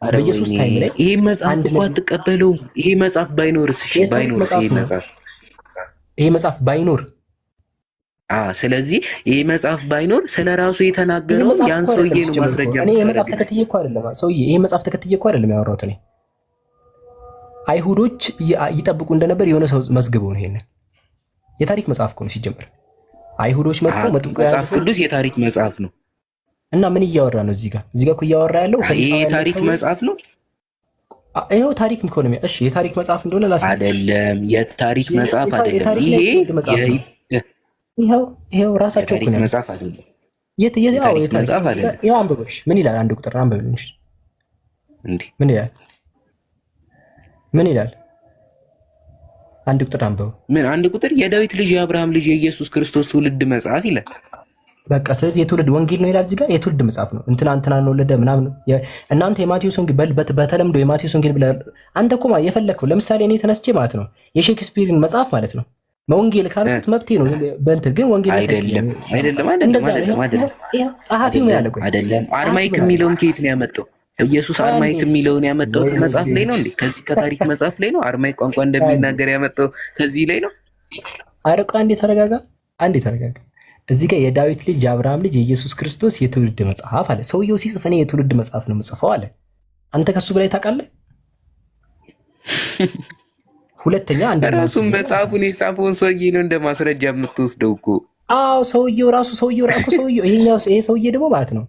በኢየሱስ ታይም ላይ
ይሄ መጽሐፍ እኮ አትቀበለው። ይሄ መጽሐፍ ባይኖርስ? እሺ ባይኖርስ? ይሄ መጽሐፍ ባይኖር ስለዚህ ይሄ መጽሐፍ ባይኖር ስለራሱ የተናገረው ያን ሰውዬ ነው ማስረጃ።
እኔ የመጽሐፍ ተከትዬ እኮ አይደለም ሰውዬ፣ ይሄ መጽሐፍ ተከትዬ እኮ አይደለም ያወራሁት። እኔ አይሁዶች ይጠብቁ እንደነበር የሆነ ሰው መዝግበው ነው። ይሄንን የታሪክ መጽሐፍ እኮ ነው ሲጀምር። አይሁዶች መጥተው
መጽሐፍ ቅዱስ የታሪክ መጽሐፍ ነው።
እና ምን እያወራ ነው እዚህ ጋር እኮ እያወራ ያለው
ይሄ የታሪክ መጽሐፍ ነው።
ይሄው ታሪክ ኢኮኖሚ። እሺ የታሪክ መጽሐፍ እንደሆነ
አይደለም፣ የታሪክ መጽሐፍ አይደለም።
ይሄው ራሳቸው እኮ ነው
መጽሐፍ አይደለም።
የታሪክ መጽሐፍ አይደለም። ይሄው አንብበሽ ምን ይላል? አንድ ቁጥር አንብበልሽ እንዴ ምን ይላል? ምን ይላል? አንድ ቁጥር አንብበው።
ምን አንድ ቁጥር? የዳዊት ልጅ የአብርሃም ልጅ የኢየሱስ ክርስቶስ ትውልድ መጽሐፍ ይላል።
በቃ ስለዚህ የትውልድ ወንጌል ነው ይላል። እዚህ ጋር የትውልድ መጽሐፍ ነው። እንትና ወለደ ምናምን። እናንተ የማቴዎስ ወንጌል በተለምዶ የማቴዎስ ወንጌል ብለህ አንተ እኮ የፈለግከው ለምሳሌ እኔ ተነስቼ ማለት ነው የሼክስፒርን መጽሐፍ ማለት ነው ወንጌል ካልኩት መብቴ ነው። በእንትን ግን ወንጌል
አይደለም።
ጸሐፊው ምን ያለ?
አይደለም። አርማይክ የሚለውን ከየት ነው ያመጣው? ኢየሱስ አርማይክ የሚለውን ያመጣው መጽሐፍ ላይ ነው እንዴ? ከዚህ ከታሪክ መጽሐፍ ላይ ነው? አርማይክ ቋንቋ እንደሚናገር ያመጣው ከዚህ ላይ ነው?
አረቃ አንዴ ተረጋጋ፣ አንዴ ተረጋጋ። እዚህ ጋር የዳዊት ልጅ የአብርሃም ልጅ የኢየሱስ ክርስቶስ የትውልድ መጽሐፍ አለ። ሰውየው ሲጽፍ እኔ የትውልድ መጽሐፍ ነው የምጽፈው አለ። አንተ ከሱ በላይ ታውቃለህ? ሁለተኛ
ራሱን መጽሐፉን የጻፈውን ሰውዬ ነው እንደ ማስረጃ የምትወስደው እኮ።
አዎ ሰውየው ይሄ ሰውዬ ደግሞ ማለት ነው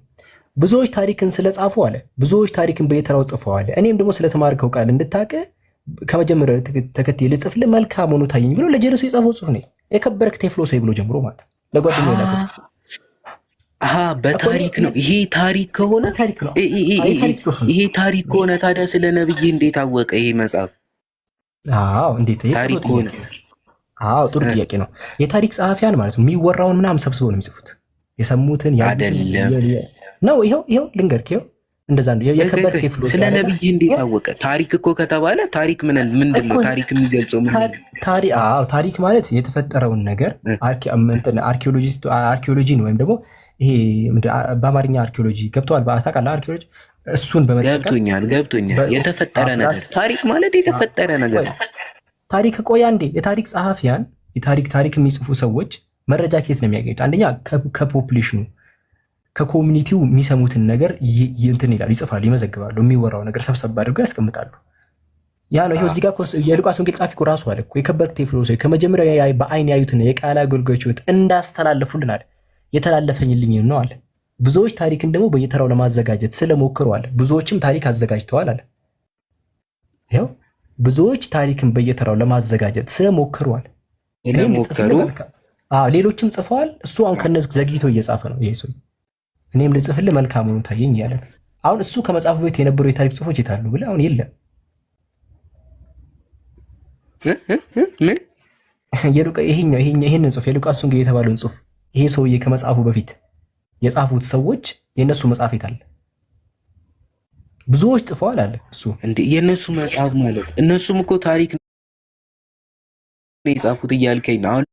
ብዙዎች ታሪክን ስለጻፉ አለ፣ ብዙዎች ታሪክን በየተራው ጽፈዋል። እኔም ደግሞ ስለተማርከው ቃል እንድታውቅ ከመጀመሪያ ተከትዬ ልጽፍልህ መልካም ሆኖ ታየኝ ብሎ ለጀለሱ የጻፈው ጽሁፍ ነው። የከበርክ ቴፍሎሴ ብሎ ጀምሮ ማለት ነው ለጓደኛው ያለው ጽሁፍ።
በታሪክ ነው ይሄ። ታሪክ ከሆነ
ታሪክ ነው
ይሄ ታሪክ ከሆነ ታዲያ ስለ ነብይ እንዴት አወቀ ይሄ መጽሐፍ?
አዎ እንዴት
ታሪክ ከሆነ?
አዎ ጥሩ ጥያቄ ነው። የታሪክ ጸሐፊያን ማለት ነው የሚወራውን ምናምን ሰብስበው ነው የሚጽፉት። የሰሙትን
አይደለም
ነው። ይሄው ልንገርህ፣ ይሄው እንደዛ ነው። የከበረ ቴፍሎስ
ስለ ነብይ እንዴት አወቀ? ታሪክ እኮ ከተባለ ታሪክ ምንድን ነው? ታሪክ የሚገልጸው
ታሪክ ማለት የተፈጠረውን ነገር አርኪኦሎጂን ወይም ደግሞ ይሄ በአማርኛ አርኪኦሎጂ ገብተዋል። ታውቃለህ? አርኪኦሎጂ እሱን በመጠቀም
ገብቶኛል። የተፈጠረ ነገር ታሪክ ማለት የተፈጠረ ነገር
ታሪክ። ቆይ አንዴ፣ የታሪክ ጸሐፊያን ታሪክ የሚጽፉ ሰዎች መረጃ ከየት ነው የሚያገኙት? አንደኛ ከፖፑሌሽኑ ከኮሚኒቲው የሚሰሙትን ነገር እንትን ይላሉ፣ ይጽፋሉ፣ ይመዘግባሉ። የሚወራው ነገር ሰብሰብ አድርገው ያስቀምጣሉ። ያ ነው። ይሄው እዚህ ጋር የሉቃስ ወንጌል ጻፊ እኮ ራሱ አለ እኮ የከበርክ ቴዎፍሎስ ከመጀመሪያው በአይን ያዩትን የቃል አገልጋዮች ሕይወት እንዳስተላለፉልን አለ። የተላለፈኝልኝ ነው አለ። ብዙዎች ታሪክን ደግሞ በየተራው ለማዘጋጀት ስለሞክሩ አለ። ብዙዎችም ታሪክ አዘጋጅተዋል አለ። ይኸው ብዙዎች ታሪክን በየተራው ለማዘጋጀት ስለሞክሩ አለ። ሌሎችም ጽፈዋል። እሱ አሁን ከነዚህ ዘግይቶ እየጻፈ ነው ይሄ ሰው። እኔም ልጽፍልህ መልካም ሆኖ ታየኝ እያለ ነው። አሁን እሱ ከመጽሐፉ ቤት የነበሩ የታሪክ ጽሁፎች የታሉ ብለህ አሁን የለም። ይሄንን ጽሁፍ የሉቃስ ወንጌል የተባለውን ጽሁፍ ይሄ ሰውዬ ከመጽሐፉ በፊት የጻፉት ሰዎች የእነሱ መጽሐፍ የታለ? ብዙዎች ጽፈዋል አለ እሱ።
እንዴ የእነሱ መጽሐፍ ማለት እነሱም እኮ ታሪክ ነው የጻፉት እያልከኝ ነው። አሁን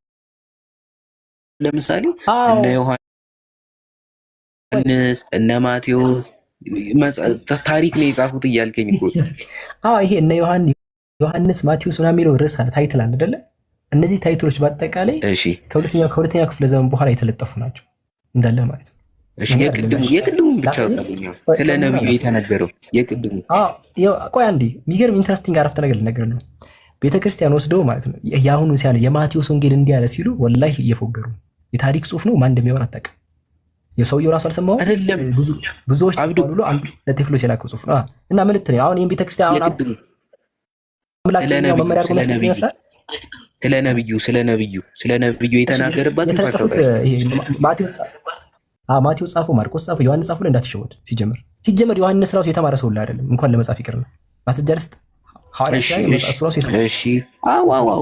ለምሳሌ እነ ዮሐንስ እነ ማቴዎስ ታሪክ ነው የጻፉት እያልከኝ እኮ።
ይሄ እነ ዮሐንስ ማቴዎስ ምናምን የሚለው ርዕስ አለ፣ ታይትል አለ አይደለ? እነዚህ ታይትሎች በአጠቃላይ ከሁለተኛ ክፍለ ዘመን በኋላ የተለጠፉ ናቸው እንዳለ ማለት ነው።
እሺ የቅድሙን ብቻ ስለ ነብዩ የተነገረው የቅድሙ።
ቆይ አንዴ የሚገርም ኢንትረስቲንግ አረፍተ ነገር ልነግርህ ነው። ቤተክርስቲያን ወስደው ማለት ነው የአሁኑ ሲያለ የማቴዎስ ወንጌል እንዲህ ያለ ሲሉ ወላሂ እየፎገሩ የታሪክ ጽሁፍ ነው። ማን እንደሚያወራ አታውቅም። የሰውየው ራሱ አልሰማሁም። ብዙዎች ብሎ አንዱ ለቴፍሎስ የላከው ጽሁፍ ነው እና ምን ልትለኝ አሁን ይህን ቤተክርስቲያን አምላክ መመሪያ አድርጎ መስጠት ይመስላል። ስለ ነብዩ የተናገረባት ማቴዎስ ጻፈው፣ ማርቆስ ጻፈው፣ ዮሐንስ ጻፈው። እንዳትሸወድ። ሲጀመር ዮሐንስ ራሱ የተማረ ሰው አይደለም እንኳን ለመጻፍ ይቅርና ማስረጃ ልስጥ።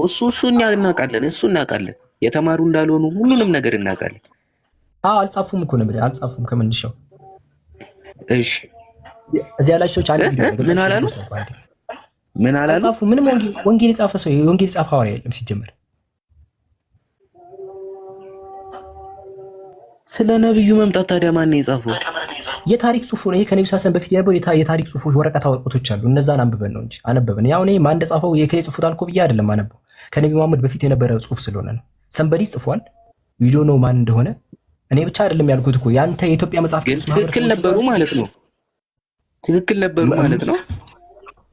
እሱ እኛ እናውቃለን፣ የተማሩ እንዳልሆኑ ሁሉንም ነገር እናውቃለን።
አልጻፉም እኮ ነው አልጻፉም ከመንሻው።
እሺ
እዚህ ያላችሁ ሰዎች አንድ
ምን አላሉ?
ምንም ወንጌል የጻፈ ሰው ወንጌል የጻፈ ሐዋርያ የለም ሲጀመር።
ስለ ነብዩ መምጣት ታዲያ ማን ነው የጻፈው?
የታሪክ ጽሁፍ ነው ይሄ። ከነብዩ ሳሰን በፊት የነበሩ የታሪክ ጽሁፎች ወረቀቶች አሉ። እነዛን አንብበን ነው እንጂ አነበበን። ያው እኔ ማን እንደጻፈው የከሌ ጽፎት አልኩ ብዬ አይደለም አነበው። ከነብዩ መሐመድ በፊት የነበረ ጽሁፍ ስለሆነ ነው። ሰንበዲ ጽፏል። ቪዲዮ ነው ማን እንደሆነ እኔ ብቻ አይደለም ያልኩት እኮ ያንተ የኢትዮጵያ መጽሐፍ
ግን ትክክል ነበሩ ማለት ነው።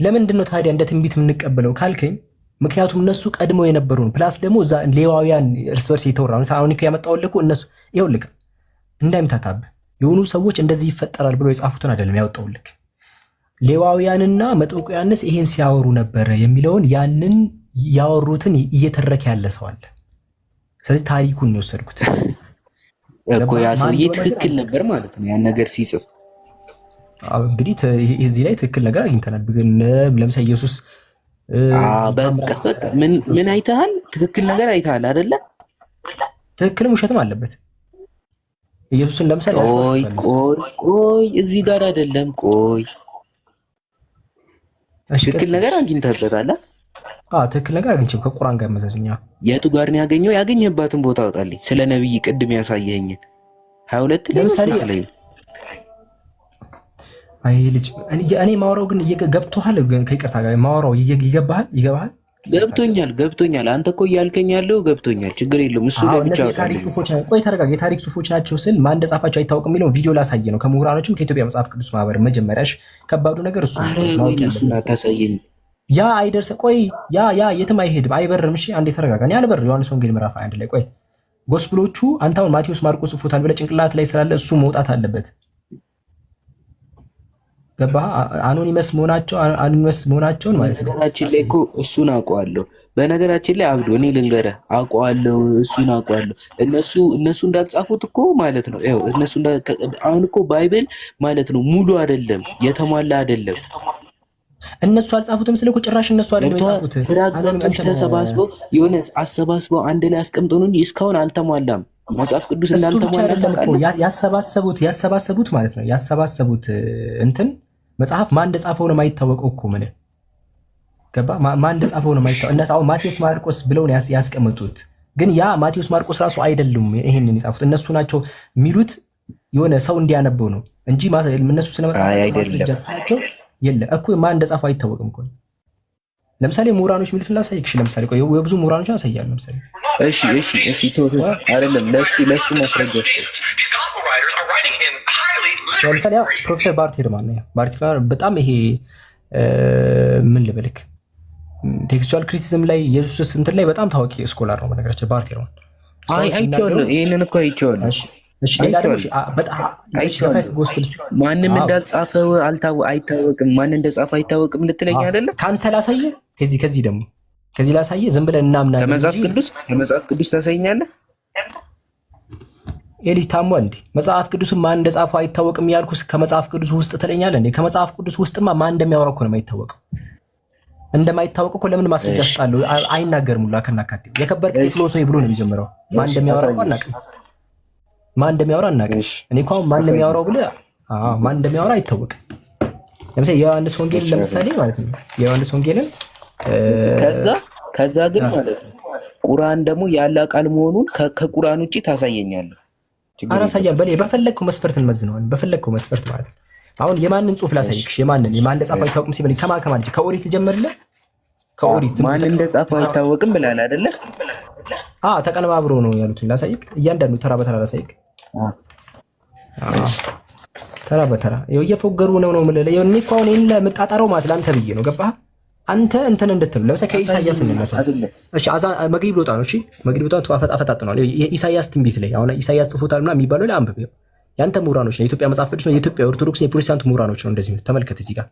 ለምንድን ነው ታዲያ እንደ ትንቢት የምንቀበለው ካልከኝ፣ ምክንያቱም እነሱ ቀድመው የነበሩ ነው። ፕላስ ደግሞ እዛ ሌዋውያን እርስ በርስ የተወራው ሳሁን ያመጣውልኩ እነሱ ይኸውልህ እንዳይምታታብህ የሆኑ ሰዎች እንደዚህ ይፈጠራል ብሎ የጻፉትን አይደለም ያወጣውልክ። ሌዋውያንና መጥምቁ ዮሐንስ ይሄን ሲያወሩ ነበረ የሚለውን ያንን ያወሩትን እየተረከ ያለ ሰው አለ። ስለዚህ ታሪኩን ነው የወሰድኩት
እኮ ያ ሰውዬ ትክክል ነበር ማለት ነው ያን ነገር ሲጽፍ።
እንግዲህ እዚህ ላይ ትክክል ነገር አግኝተናል። ግን ለምሳሌ ኢየሱስ
በቃ ምን አይተሃል? ትክክል ነገር አይተሃል አይደለ?
ትክክልም ውሸትም አለበት። ኢየሱስን ለምሳሌ
ቆይ እዚህ ጋር አይደለም። ቆይ ትክክል ነገር አግኝተህበታል?
ትክክል ነገር አግኝቼው ከቁርአን ጋር መዘዝኛ።
የቱ ጋር ነው ያገኘው? ያገኘህበትን ቦታ አውጣልኝ። ስለ ነብይ ቅድም ያሳየኸኝን 22
ለምሳሌ ላይ አይ ልጅ እኔ ማወራው ግን ገብቶሃል? ግን ከይቅርታ ጋር ማወራው ይገባሃል?
ገብቶኛል። አንተ እኮ እያልከኝ ያለው ገብቶኛል። ችግር የለውም። እሱ ለብቻ
ቆይ ተረጋጋ። የታሪክ ጽሑፎች ናቸው ስል ማን እንደጻፋቸው አይታወቅም የሚለውን ቪዲዮ ላሳየ ነው ከምሁራኖችም ከኢትዮጵያ መጽሐፍ ቅዱስ ማህበር መጀመሪያሽ ከባዱ ነገር እሱ
ታሳየኝ።
ያ አይደርስ ቆይ ያ የትም አይሄድም አይበርም። እሺ አንዴ ተረጋጋ። እኔ አልበር ዮሐንስ ወንጌል ምዕራፍ 1 ላይ ቆይ ጎስፕሎቹ አንተ አሁን ማቴዎስ ማርቆስ ጽፎታል ብለህ ጭንቅላት ላይ ስላለ እሱ መውጣት አለበት። ገባህ? አኖኒመስ መሆናቸውን ማለት ነው።
በነገራችን ላይ እኮ እሱን አውቀዋለሁ። በነገራችን ላይ አብዶ እኔ ልንገርህ አውቀዋለሁ፣ እሱን አውቀዋለሁ። እነሱ እንዳልጻፉት እኮ ማለት ነው። ይኸው አሁን እኮ ባይብል ማለት ነው ሙሉ አይደለም፣ የተሟላ አይደለም።
እነሱ አልጻፉትም ስለ እኮ ጭራሽ እነሱ አይደለም የጻፉት።
ፍራግመንቶች ተሰባስበው የሆነ አሰባስበው አንድ ላይ አስቀምጠው ነው እንጂ እስካሁን አልተሟላም። መጽሐፍ ቅዱስ እንዳልተሟላ ታውቃለህ። ያሰባሰቡት ማለት ነው። ያሰባሰቡት እንትን መጽሐፍ ማን እንደጻፈው ነው የማይታወቀው እኮ ምን ገባ? ማን እንደጻፈው ነው የማይታወቀው። እነሱ አሁን ማቴዎስ ማርቆስ ብለው ነው ያስቀምጡት፣ ግን ያ ማቴዎስ ማርቆስ ራሱ አይደሉም ይሄንን የጻፉት እነሱ ናቸው የሚሉት። የሆነ ሰው እንዲያነበው ነው እንጂ እነሱ ስለ መጽሐፍ ማስረጃቸው የለ እኮ ማን እንደጻፈው አይታወቅም እኮ። ለምሳሌ ምሁራኖች የሚሉትን ላሳይክሽ። ለምሳሌ ቆይ የብዙ ምሁራኖች ያሳያሉ። ለምሳሌ እሺ ቶቶ አይደለም ለሱ ማስረጃ ለምሳሌ ፕሮፌሰር ባርቴርማን ነው። ባርቴርማን በጣም ይሄ ምን ልበልክ ቴክስቹዋል ክሪቲሲዝም ላይ ኢየሱስ እንትን ላይ በጣም ታዋቂ ስኮላር ነው በነገራችን ባርቴርማን። አይቼዋለሁ፣ ይሄንን እኮ አይቼዋለሁ።
እሺ
ማንም እንዳጻፈው አይታወቅም። ማን እንደጻፈው አይታወቅም ልትለኝ አይደለም?
ካንተ ላሳየህ። ከዚህ ላሳየህ። ዝም ብለን እናምናለን።
ከመጽሐፍ ቅዱስ ታሳይኛለህ?
ኤሊ ታሟ እንዴ? መጽሐፍ ቅዱስን ማን እንደጻፈው አይታወቅም ያልኩስ ከመጽሐፍ ቅዱስ ውስጥ ትለኛለህ እንዴ? ከመጽሐፍ ቅዱስ ውስጥማ ማን እንደሚያወራው እኮ ነው የማይታወቀው። እንደማይታወቅ እኮ ለምን ማስረጃ ስጣለሁ? አይናገርም ሁሉ አከናካቴው የከበርክ ቴክኖሶ ብሎ ነው የሚጀምረው። ማን እንደሚያወራው አናውቅም። ማን እንደሚያወራ አናውቅም። እኔ እኮ ማን እንደሚያወራው ብለህ ማን እንደሚያወራ አይታወቅም። ለምሳሌ የዮሐንስ ወንጌል ለምሳሌ ማለት ነው የዮሐንስ ወንጌልን
ከዛ ግን ማለት ነው ቁርአን ደግሞ ያለ ቃል መሆኑን ከቁርአን ውጪ ታሳየኛለህ?
አራሳያል በፈለግከው መስፈርት እንመዝነዋለን። በፈለግከው መስፈርት ማለት ነው። አሁን የማንን ጽሑፍ ላሳይክሽ? የማን እንደጻፈው አይታወቅም ሲበል ከማን ከኦሪት ጀመርልህ? ከኦሪት
ማን እንደጻፈው አይታወቅም ብላል አይደለ?
ተቀነባብሮ ነው ያሉትን ላሳይክ። እያንዳንዱ ተራ በተራ ላሳይክ። ተራ በተራ እየፎገሩ ነው የምልህ። እኔ እኮ አሁን ይሄን ለምጣጣረው ማለት ለአንተ ብዬ ነው። ገባህ? አንተ እንትን እንድትል ለምሳሌ ከኢሳያስ እንነሳ። እሺ መግሪብ ልወጣ ነው። እሺ መግሪብ ልወጣ አፈጣጥነዋል። የኢሳያስ ትንቢት ላይ አሁን ኢሳያስ ጽፎታል ምናምን የሚባለው ላይ አንብብ። ያንተ ምሁራኖች ነው፣ የኢትዮጵያ መጽሐፍ ቅዱስ ነው፣ የኢትዮጵያ ኦርቶዶክስ የፕሮቴስታንት ምሁራኖች ነው እንደዚህ ተመልከት። እዚህ ጋር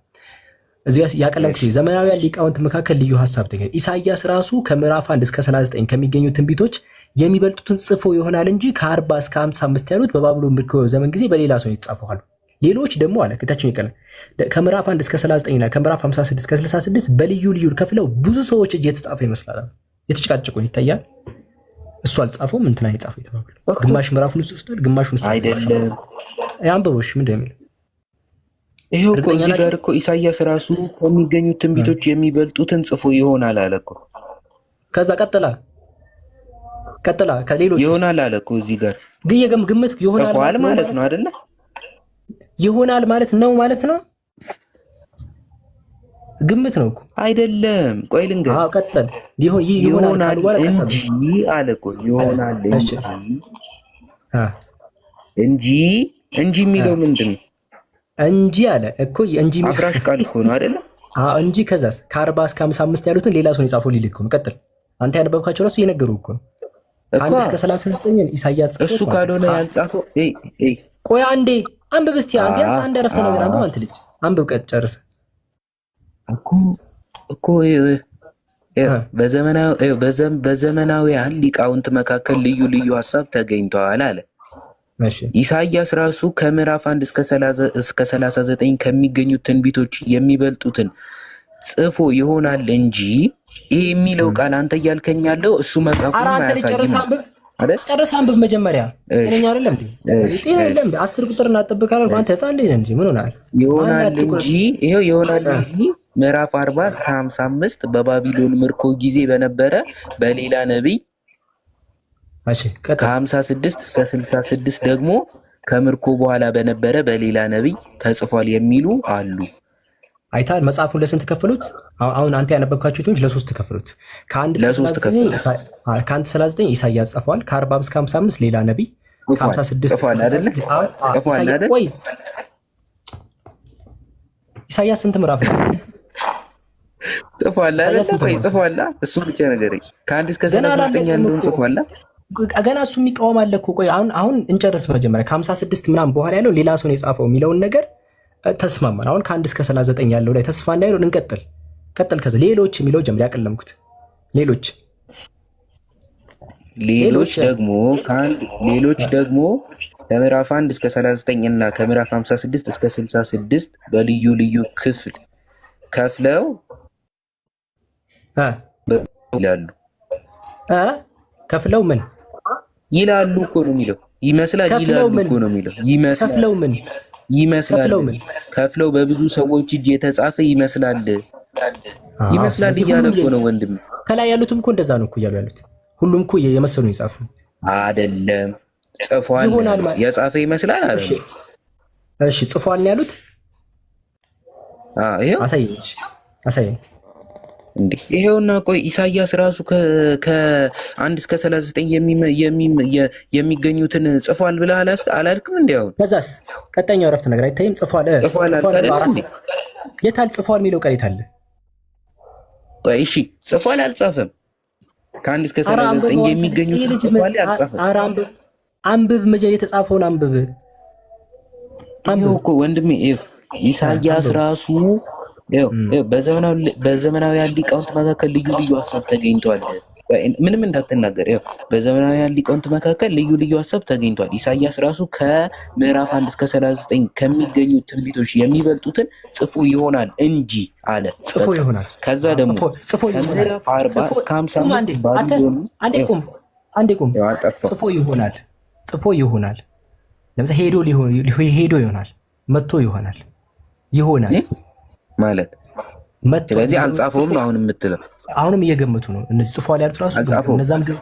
ያቀለምኩት ዘመናዊያን ሊቃውንት መካከል ልዩ ሐሳብ ተገኘ። ኢሳያስ ራሱ ከምዕራፍ 1 እስከ 39 ከሚገኙ ትንቢቶች የሚበልጡትን ጽፎ ይሆናል እንጂ ከ40 እስከ 55 ያሉት በባቢሎን ምርኮ ዘመን ጊዜ በሌላ ሰው የተጻፈዋል። ሌሎች ደግሞ አለ ከታችን ይቀር ከምዕራፍ 1 እስከ 39 እና ከምዕራፍ 56 እስከ 66 በልዩ ልዩ ከፍለው ብዙ ሰዎች እጅ የተጻፈ ይመስላል። የተጨቃጨቁ ይታያል። እሱ አልጻፈውም እንትና የጻፈው የተባለ ግማሽ ምዕራፉን ውስጥ ግማሹን ውስጥ
አይደለም።
አንብቦሽ ምንድን ነው የሚለው?
ይሄው እኮ እዚህ ጋር እኮ ኢሳያስ ራሱ ከሚገኙት ትንቢቶች የሚበልጡትን ጽፎ ይሆናል አለ እኮ።
ከዛ ቀጥላ ከሌሎች
ይሆናል አለ እኮ። እዚህ ጋር
ግን ግምት ይሆናል
ማለት ነው አይደለ?
ይሆናል ማለት ነው። ግምት ነው እኮ አይደለም። ቆይ ልንገር። ቀጥል። ይሆናል
እንጂ አለ እኮ። ይሆናል እንጂ የሚለው ምንድን ነው?
እንጂ አለ እኮ። እንጂ
አፍራሽ ቃል እኮ ነው አይደለ?
እንጂ ከዛስ ከ40 እስከ 55 ያሉትን ሌላ ሰው የጻፈው ሊልክ ነው። ቀጥል። አንተ ያነበብካቸው ራሱ እየነገሩ እኮ ነው። ከ1 እስከ 39 ኢሳያስ ጽፎ
እሱ ካልሆነ ያልጻፈው
ቆይ አንዴ አንብብ እስቲ። ቢያንስ አንድ አረፍተ ነገር አንብብ። አንተ ልጅ አንብብ። ጨርስ
እኮ በዘመናዊያን ሊቃውንት መካከል ልዩ ልዩ ሐሳብ ተገኝተዋል አለ። ኢሳያስ ራሱ ከምዕራፍ 1 እስከ 39 ከሚገኙት ትንቢቶች የሚበልጡትን ጽፎ ይሆናል እንጂ ይሄ የሚለው ቃል አንተ እያልከኝ ያለው እሱ መጽሐፉን አያሳይም አይደል?
ጨርሰህ አንብብ መጀመሪያ። ጤነኛ አይደለም እንዴ? ጤና የለም። 10 ቁጥር እናጠብቃለን። አንተ ህፃን ልጅ እንጂ ምን ሆናል?
ይሆናል እንጂ ይሄው ይሆናል እንጂ ምዕራፍ 40 እስከ 55 በባቢሎን ምርኮ ጊዜ በነበረ በሌላ ነቢይ፣ ከ56 እስከ 66 ደግሞ ከምርኮ በኋላ በነበረ በሌላ ነቢይ ተጽፏል የሚሉ አሉ።
አይታል መጽሐፉን ለስንት ከፈሉት? አሁን አንተ ያነበብካችሁት እንጂ ለሶስት ከፈሉት። ከአንድ እስከ 39 ኢሳያስ ጽፏል። ከ40 እስከ 55 ሌላ ነቢይ፣ ከ56
ጽፏል አይደል? ጽፏል አይደል?
ወይ ኢሳያስ ስንት ምዕራፍ ነው?
ጽፏል አይደል? ወይ ጽፏል። እሱ ብቻ ነገር ከ1 እስከ 39 ያለውን ጽፏል።
ገና እሱ የሚቃወም አለ እኮ። ቆይ አሁን እንጨርስ መጀመሪያ። ከ56 ምናምን በኋላ ያለው ሌላ ሰው ነው የጻፈው የሚለውን ነገር ተስማማን። አሁን ከ1 እስከ 39 ያለው ላይ ተስፋ እንዳይሆን እንቀጥል። ከዛ ሌሎች የሚለው ጀምር ያቀለምኩት
ሌሎች ደግሞ ከምዕራፍ 1 እስከ 39 እና ከምዕራፍ 56 እስከ 66 በልዩ ልዩ ክፍል ከፍለው ይላሉ።
ከፍለው ምን
ይላሉ እኮ ነው የሚለው። ይመስላል ይላሉ እኮ ነው የሚለው። ከፍለው በብዙ ሰዎች እጅ የተጻፈ ይመስላል እያለ እኮ ነው ወንድም።
ከላይ ያሉትም እኮ እንደዛ ነው እኮ እያሉ ያሉት። ሁሉም እኮ የመሰሉ ይጻፉ
አይደለም። ጽፏል የጻፈ ይመስላል አይደል?
እሺ ጽፏል ነው ያሉት።
ይሄው
አሳየኝ
እንዴ! ይሄውና ቆይ ኢሳያስ ራሱ ከ1 እስከ 39 የሚገኙትን ጽፏል ብለህ አላልክም እንዴ? አሁን
ከዛስ ቀጣኛው ረፍት ነገር አይታይም? ጽፏል የታል? ጽፏል የሚለው ቃል የታለ?
ቆይ እሺ ጽፏል አልጻፈም? ከ1 እስከ 39 የሚገኙትን ጽፏል አልጻፈም?
ኧረ አንብብ መጀመሪያ የተጻፈውን አንብብ
እኮ ወንድሜ። ኢሳያስ ራሱ በዘመናውያን ሊቃውንት መካከል ልዩ ልዩ ሀሳብ ተገኝቷል። ምንም እንዳትናገር። በዘመናውያን ሊቃውንት መካከል ልዩ ልዩ ሀሳብ ተገኝቷል። ኢሳያስ ራሱ ከምዕራፍ 1 እስከ 39 ከሚገኙ ትንቢቶች የሚበልጡትን ጽፎ ይሆናል እንጂ አለ።
ጽፎ ይሆናል።
ከዛ ደግሞ ከምዕራፍ 40 እስከ 55
አንዴ ቁም። ጽፎ ይሆናል። ለምሳሌ ሄዶ ይሆናል፣ መጥቶ ይሆናል
ማለት። ስለዚህ አልጻፈውም ነው አሁን የምትለው?
አሁንም እየገመቱ ነው እነዚህ ጽፏል ያሉት ራሱ እነዛም ግን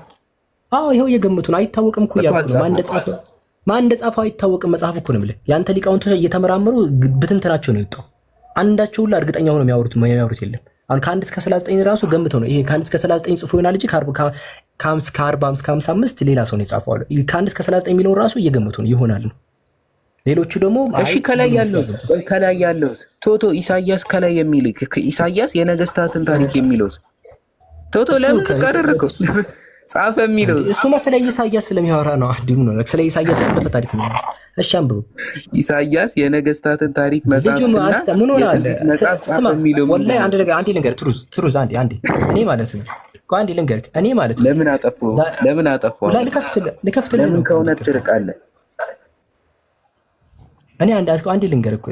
ይኸው እየገመቱ ነው። አይታወቅም እኮ ያሉት ማን እንደጻፈው አይታወቅም። መጽሐፍ እኮ ነው የምልህ። ያንተ ሊቃውንቶች እየተመራመሩ ብትንትናቸው ነው የወጣው። አንዳቸው ሁሉ እርግጠኛ ሆነው የሚያወሩት የለም። አሁን ከ1 እስከ 39 ራሱ ገምተው ነው። ይሄ ከ1 እስከ 39 ጽፎ ይሆናል እንጂ ከ40 እስከ 55 ሌላ ሰው ነው የጻፈው አለ። ከ1 እስከ 39 የሚለውን ራሱ እየገመቱ ነው ይሆናል ነው። ሌሎቹ ደግሞ
እሺ ከላይ ያለው ቶቶ ኢሳያስ ከላይ የሚል ኢሳያስ የነገስታትን ታሪክ የሚለው ቶቶ ለምን ተቀረረከው ጻፈ የሚለው
እሱማ ስለ ኢሳያስ ስለሚያወራ ነው። አዲሙ ነው ስለ ኢሳያስ ያለፈ ታሪክ ነው። እሺ አንብቡ።
ኢሳያስ የነገስታትን ታሪክ መጻፍና
ምን ሆነ ጻፈ የሚለው ወላሂ አንድ ነገር ትሩዝ አንዴ እኔ ማለት ነው አንዴ ልንገርህ። እኔ ማለት ነው
ለምን አጠፋው
ልከፍትልህ
ለምን ከእውነት ትርቃለህ?
እኔ አንዴ ልንገርህ እኮ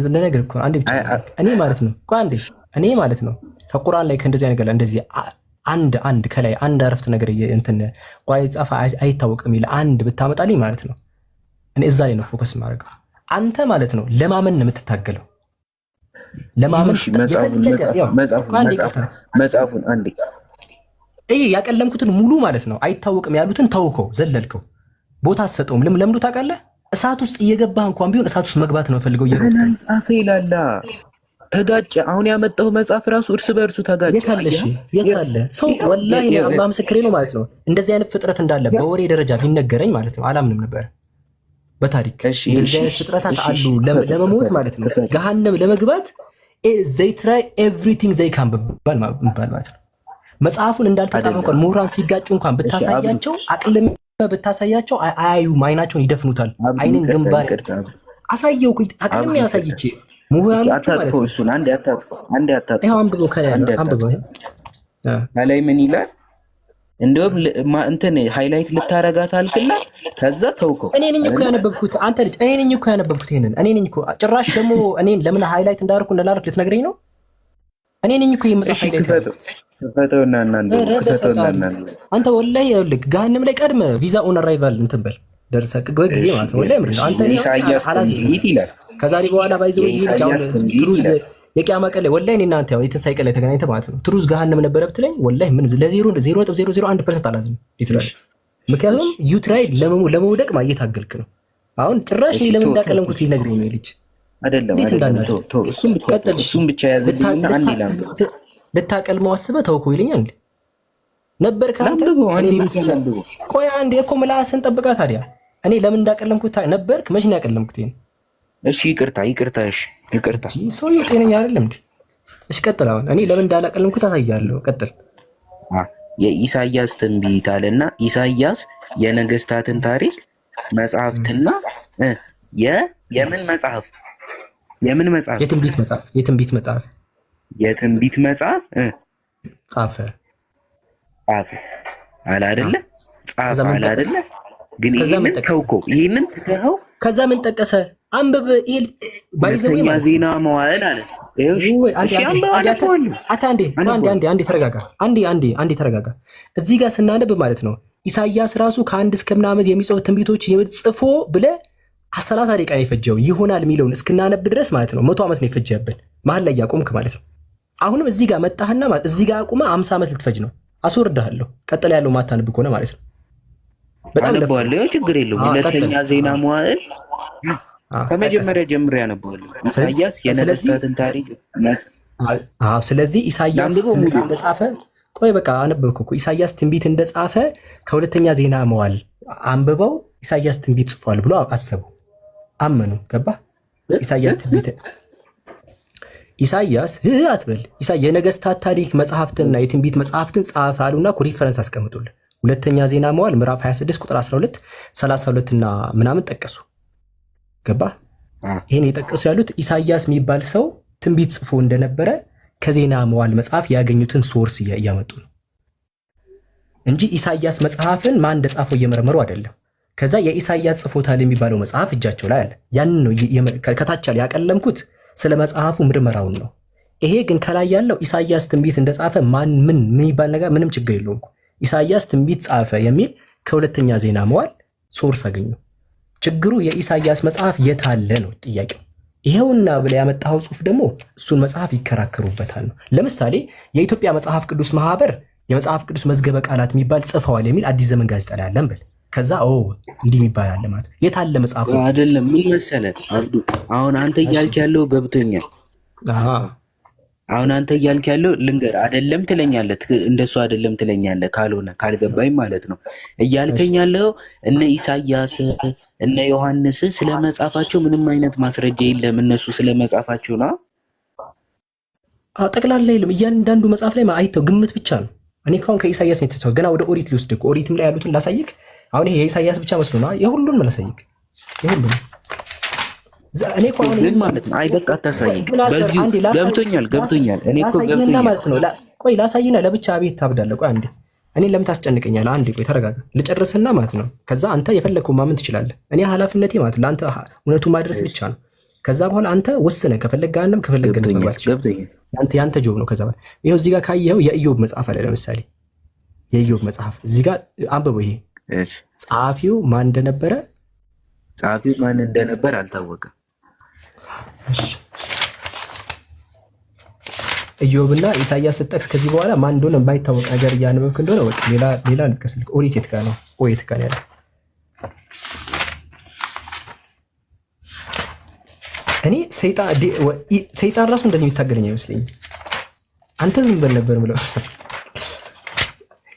ለነገር እኮ አንዴ ብቻ እኔ ማለት ነው እኔ ማለት ነው ከቁርአን ላይ ከእንደዚህ ነገር እንደዚህ አንድ ከላይ አንድ አረፍተ ነገር እንትን ቋይ ጻፈ አይታወቅም ይላል አንድ ብታመጣልኝ ማለት ነው እኔ እዛ ላይ ነው ፎከስ ማድረገው። አንተ ማለት ነው ለማመን ነው የምትታገለው። ለማመን
መጽሐፉን አንዴ
ያቀለምኩትን ሙሉ ማለት ነው አይታወቅም ያሉትን ተውከው፣ ዘለልከው፣ ቦታ አትሰጠውም። ለምንዱ ታውቃለህ? እሳት ውስጥ እየገባህ እንኳን ቢሆን እሳት ውስጥ መግባት ነው ፈልገው
ጻፈ ይላል። ተጋጨ። አሁን ያመጣው መጽሐፍ ራሱ እርስ በእርሱ ተጋጨ።
የታለ ሰው ወላሂ አላህ ምስክሬ ነው ማለት ነው። እንደዚህ አይነት ፍጥረት እንዳለ በወሬ ደረጃ ቢነገረኝ ማለት ነው አላምንም ነበር። በታሪክ እንደዚህ አይነት ፍጥረታት አሉ ለመሞት ማለት ነው ገሃነም ለመግባት they try everything they can ባል ማለት ነው። መጽሐፉን እንዳልተጻፈ እንኳን ምሁራን ሲጋጩ እንኳን ብታሳያቸው አቅልም ብታሳያቸው አያዩም። አይናቸውን ይደፍኑታል። አይንን ግንባር አሳየው አቅልም ያሳይቼ ምሁራኖቹ ማለት ነው።
እሱን አንዴ አታጥፈው።
ይሄው አንብበው
ከላይ ምን ይላል? እንደውም እንትን ሃይላይት ልታረጋት አልክላ ከዛ ተውከው።
እኔ ነኝ እኮ ያነበብኩት አንተ ልጅ፣ እኔ ነኝ እኮ ያነበብኩት ይሄንን እኔ ነኝ እኮ። ጭራሽ ደግሞ እኔን ለምን ሃይላይት እንዳደረኩ ልትነግረኝ ነው? እኔ ነኝ እኮ የመጽሐፍ ላይ
ክፈተውና አንተ
ወላሂ ይኸውልህ ገሃነም ላይ ቀድመ ቪዛ ኦን አራይቫል እንትን በል ደርሰህ ጊዜ ማለት ነው። ወላሂ ምንድን ነው አንተ
ኢሳይያስ ትንቢት ይላል።
ከዛሬ በኋላ ባይዘው ትሩዝ የቂያማ ቀን ላይ ወላሂ እኔና አንተ ያው የትንሣኤ ቀን ላይ ተገናኝተህ ማለት ነው ትሩዝ ገሃነም ነበረ ብትለኝ ወላሂ ምን ለ0.001% አላዝም ይትላል። ምክንያቱም ዩትራይድ ለመውደቅ እየታገልክ ነው። አሁን ጭራሽ ለምን እንዳቀለምኩት ሊነግረኝ ነው ልጅ
አይደለም እሱም ብቻ ያዘልኝና አንድ ይላል
ልታቀልመው አስበህ ተውኩ ይለኛል ነበር ካንተ ቆይ አንዴ እኮ ምላስን ጠብቃ ታዲያ እኔ ለምን እንዳቀለምኩት ነበርክ መች ነው ያቀለምኩት ይሄን
እሺ ይቅርታ እሺ ይቅርታ
ሰውዬው ጤነኛ አይደለም እንዴ እሺ ቀጥል አሁን እኔ ለምን እንዳላቀለምኩት አሳያለሁ ቀጥል
የኢሳይያስ ትንቢት አለና ኢሳይያስ የነገስታትን ታሪክ መጽሐፍትና የምን መጽሐፍ
የትንቢት መጽሐፍ ጻፈ አለ አይደለ ግን ይሄንን ትተኸው ከዛ ምን ጠቀሰ አንብብ ይል ባይዘው
ዜና መዋዕል አለ
አንዴ ተረጋጋ እዚህ ጋር ስናነብ ማለት ነው ኢሳይያስ ራሱ ከአንድ እስከ ምናምን የሚጽፉ ትንቢቶች ጽፎ ብለ 30 ደቂቃ የፈጀው ይሆናል የሚለውን እስክናነብ ድረስ ማለት ነው 100 ዓመት ነው የፈጀብን መሀል ላይ ያቆምክ ማለት ነው። አሁንም እዚህ ጋር መጣህና ማለት እዚህ ጋር አቁመህ 50 ዓመት ልትፈጅ ነው። አስወርድሃለሁ ቀጥላ ያለው ማታነብ ከሆነ ማለት ነው።
በጣም ለባለው ችግር የለውም። ሁለተኛ ዜና መዋዕል ከመጀመሪያ ጀምሮ ያነበዋለሁ። ኢሳይያስ የነገስታትን ታሪክ
ስለዚህ ኢሳይያስ እንደጻፈ ቆይ በቃ አነበብኩ እኮ ኢሳይያስ ትንቢት እንደጻፈ ከሁለተኛ ዜና መዋዕል አንብበው ኢሳይያስ ትንቢት ጽፏል ብሎ አሰቡ አመኑ። ገባ ኢሳይያስ አትበል የነገስታት ታሪክ መጽሐፍትና የትንቢት መጽሐፍትን ጻፈ አሉና ሪፈረንስ አስቀምጡልን። ሁለተኛ ዜና መዋዕል ምዕራፍ 26 ቁጥር 12 32 እና ምናምን ጠቀሱ። ገባ ይሄን የጠቀሱ ያሉት ኢሳይያስ የሚባል ሰው ትንቢት ጽፎ እንደነበረ ከዜና መዋዕል መጽሐፍ ያገኙትን ሶርስ እያመጡ ነው እንጂ ኢሳይያስ መጽሐፍን ማን እንደጻፈው እየመረመሩ አይደለም። ከዛ የኢሳይያስ ጽፎታል የሚባለው መጽሐፍ እጃቸው ላይ አለ። ያንን ነው ከታች ያቀለምኩት ስለ መጽሐፉ ምርመራውን ነው። ይሄ ግን ከላይ ያለው ኢሳይያስ ትንቢት እንደጻፈ ምን የሚባል ነገር ምንም ችግር የለውም። ኢሳይያስ ትንቢት ጻፈ የሚል ከሁለተኛ ዜና መዋዕል ሶርስ አገኙ። ችግሩ የኢሳይያስ መጽሐፍ የታለ ነው ጥያቄው። ይሄውና ብለህ ያመጣኸው ጽሑፍ ደግሞ እሱን መጽሐፍ ይከራከሩበታል ነው። ለምሳሌ የኢትዮጵያ መጽሐፍ ቅዱስ ማህበር የመጽሐፍ ቅዱስ መዝገበ ቃላት የሚባል ጽፈዋል የሚል አዲስ ዘመን ጋዜጣ ላይ አለን በል። ከዛ እንዲህ የሚባል አለ ማለት የታለ መጽሐፉ
አይደለም። ምን መሰለህ አብዱ፣ አሁን አንተ እያልክ ያለው ገብቶኛል። አሁን አንተ እያልክ ያለው ልንገር አይደለም ትለኛለህ፣ እንደሱ አይደለም ትለኛለህ። ካልገባኝ ማለት ነው እያልከኝ ያለው እነ ኢሳይያስ እነ ዮሐንስ ስለ መጻፋቸው ምንም አይነት ማስረጃ የለም። እነሱ ስለ መጻፋቸው ነው
ጠቅላላ የለም። እያንዳንዱ መጽሐፍ ላይ አይተው ግምት ብቻ ነው። እኔ ካሁን ከኢሳይያስ ነው የተሰጠው። ገና ወደ ኦሪት ሊወስድ እኮ ኦሪትም ላይ ያሉትን ላሳይክ። አሁን ይሄ የኢሳይያስ ብቻ መስሎ ነው የሁሉንም ላሳይክ። የሁሉንም እኔ እኮ አሁን
ግን ማለት ነው አይበቃ ታሳይ። በዚህ ገብቶኛል። እኔ እኮ ገብቶኛል
ማለት ነው። ቆይ ላሳይና ለብቻ ቤት ታብዳለህ። ቆይ አንዴ እኔን ለምን ታስጨንቀኛለህ? አንዴ ቆይ ተረጋጋ፣ ልጨርስና ማለት ነው። ከዛ አንተ የፈለግከው ማመን ትችላለህ። እኔ ኃላፊነቴ ማለት ለአንተ እውነቱን ማድረስ ብቻ ነው። ከዛ በኋላ አንተ ወስነህ ከፈለግ ጋርንም ከፈለግ ገነት መግባት ትችላለህ። ያንተ ጆብ ነው። ከዛ በኋላ ይኸው እዚህ ጋር ካየኸው የኢዮብ መጽሐፍ አለ። ለምሳሌ የኢዮብ መጽሐፍ እዚህ ጋር አንብበው። ይሄ ጸሐፊው ማን እንደነበረ አልታወቀም። ኢዮብና ኢሳይያስ ስጠቅስ ከዚህ በኋላ ማን እንደሆነ የማይታወቅ ነገር እያነበብክ እንደሆነ ወቅ ሌላ ልቀስልክ። ኦሪት የት ጋር ነው? ኦሪት ጋር ያለ እኔ ሰይጣን ራሱ እንደዚህ የሚታገለኝ አይመስለኝም። አንተ ዝም በል ነበር ምለው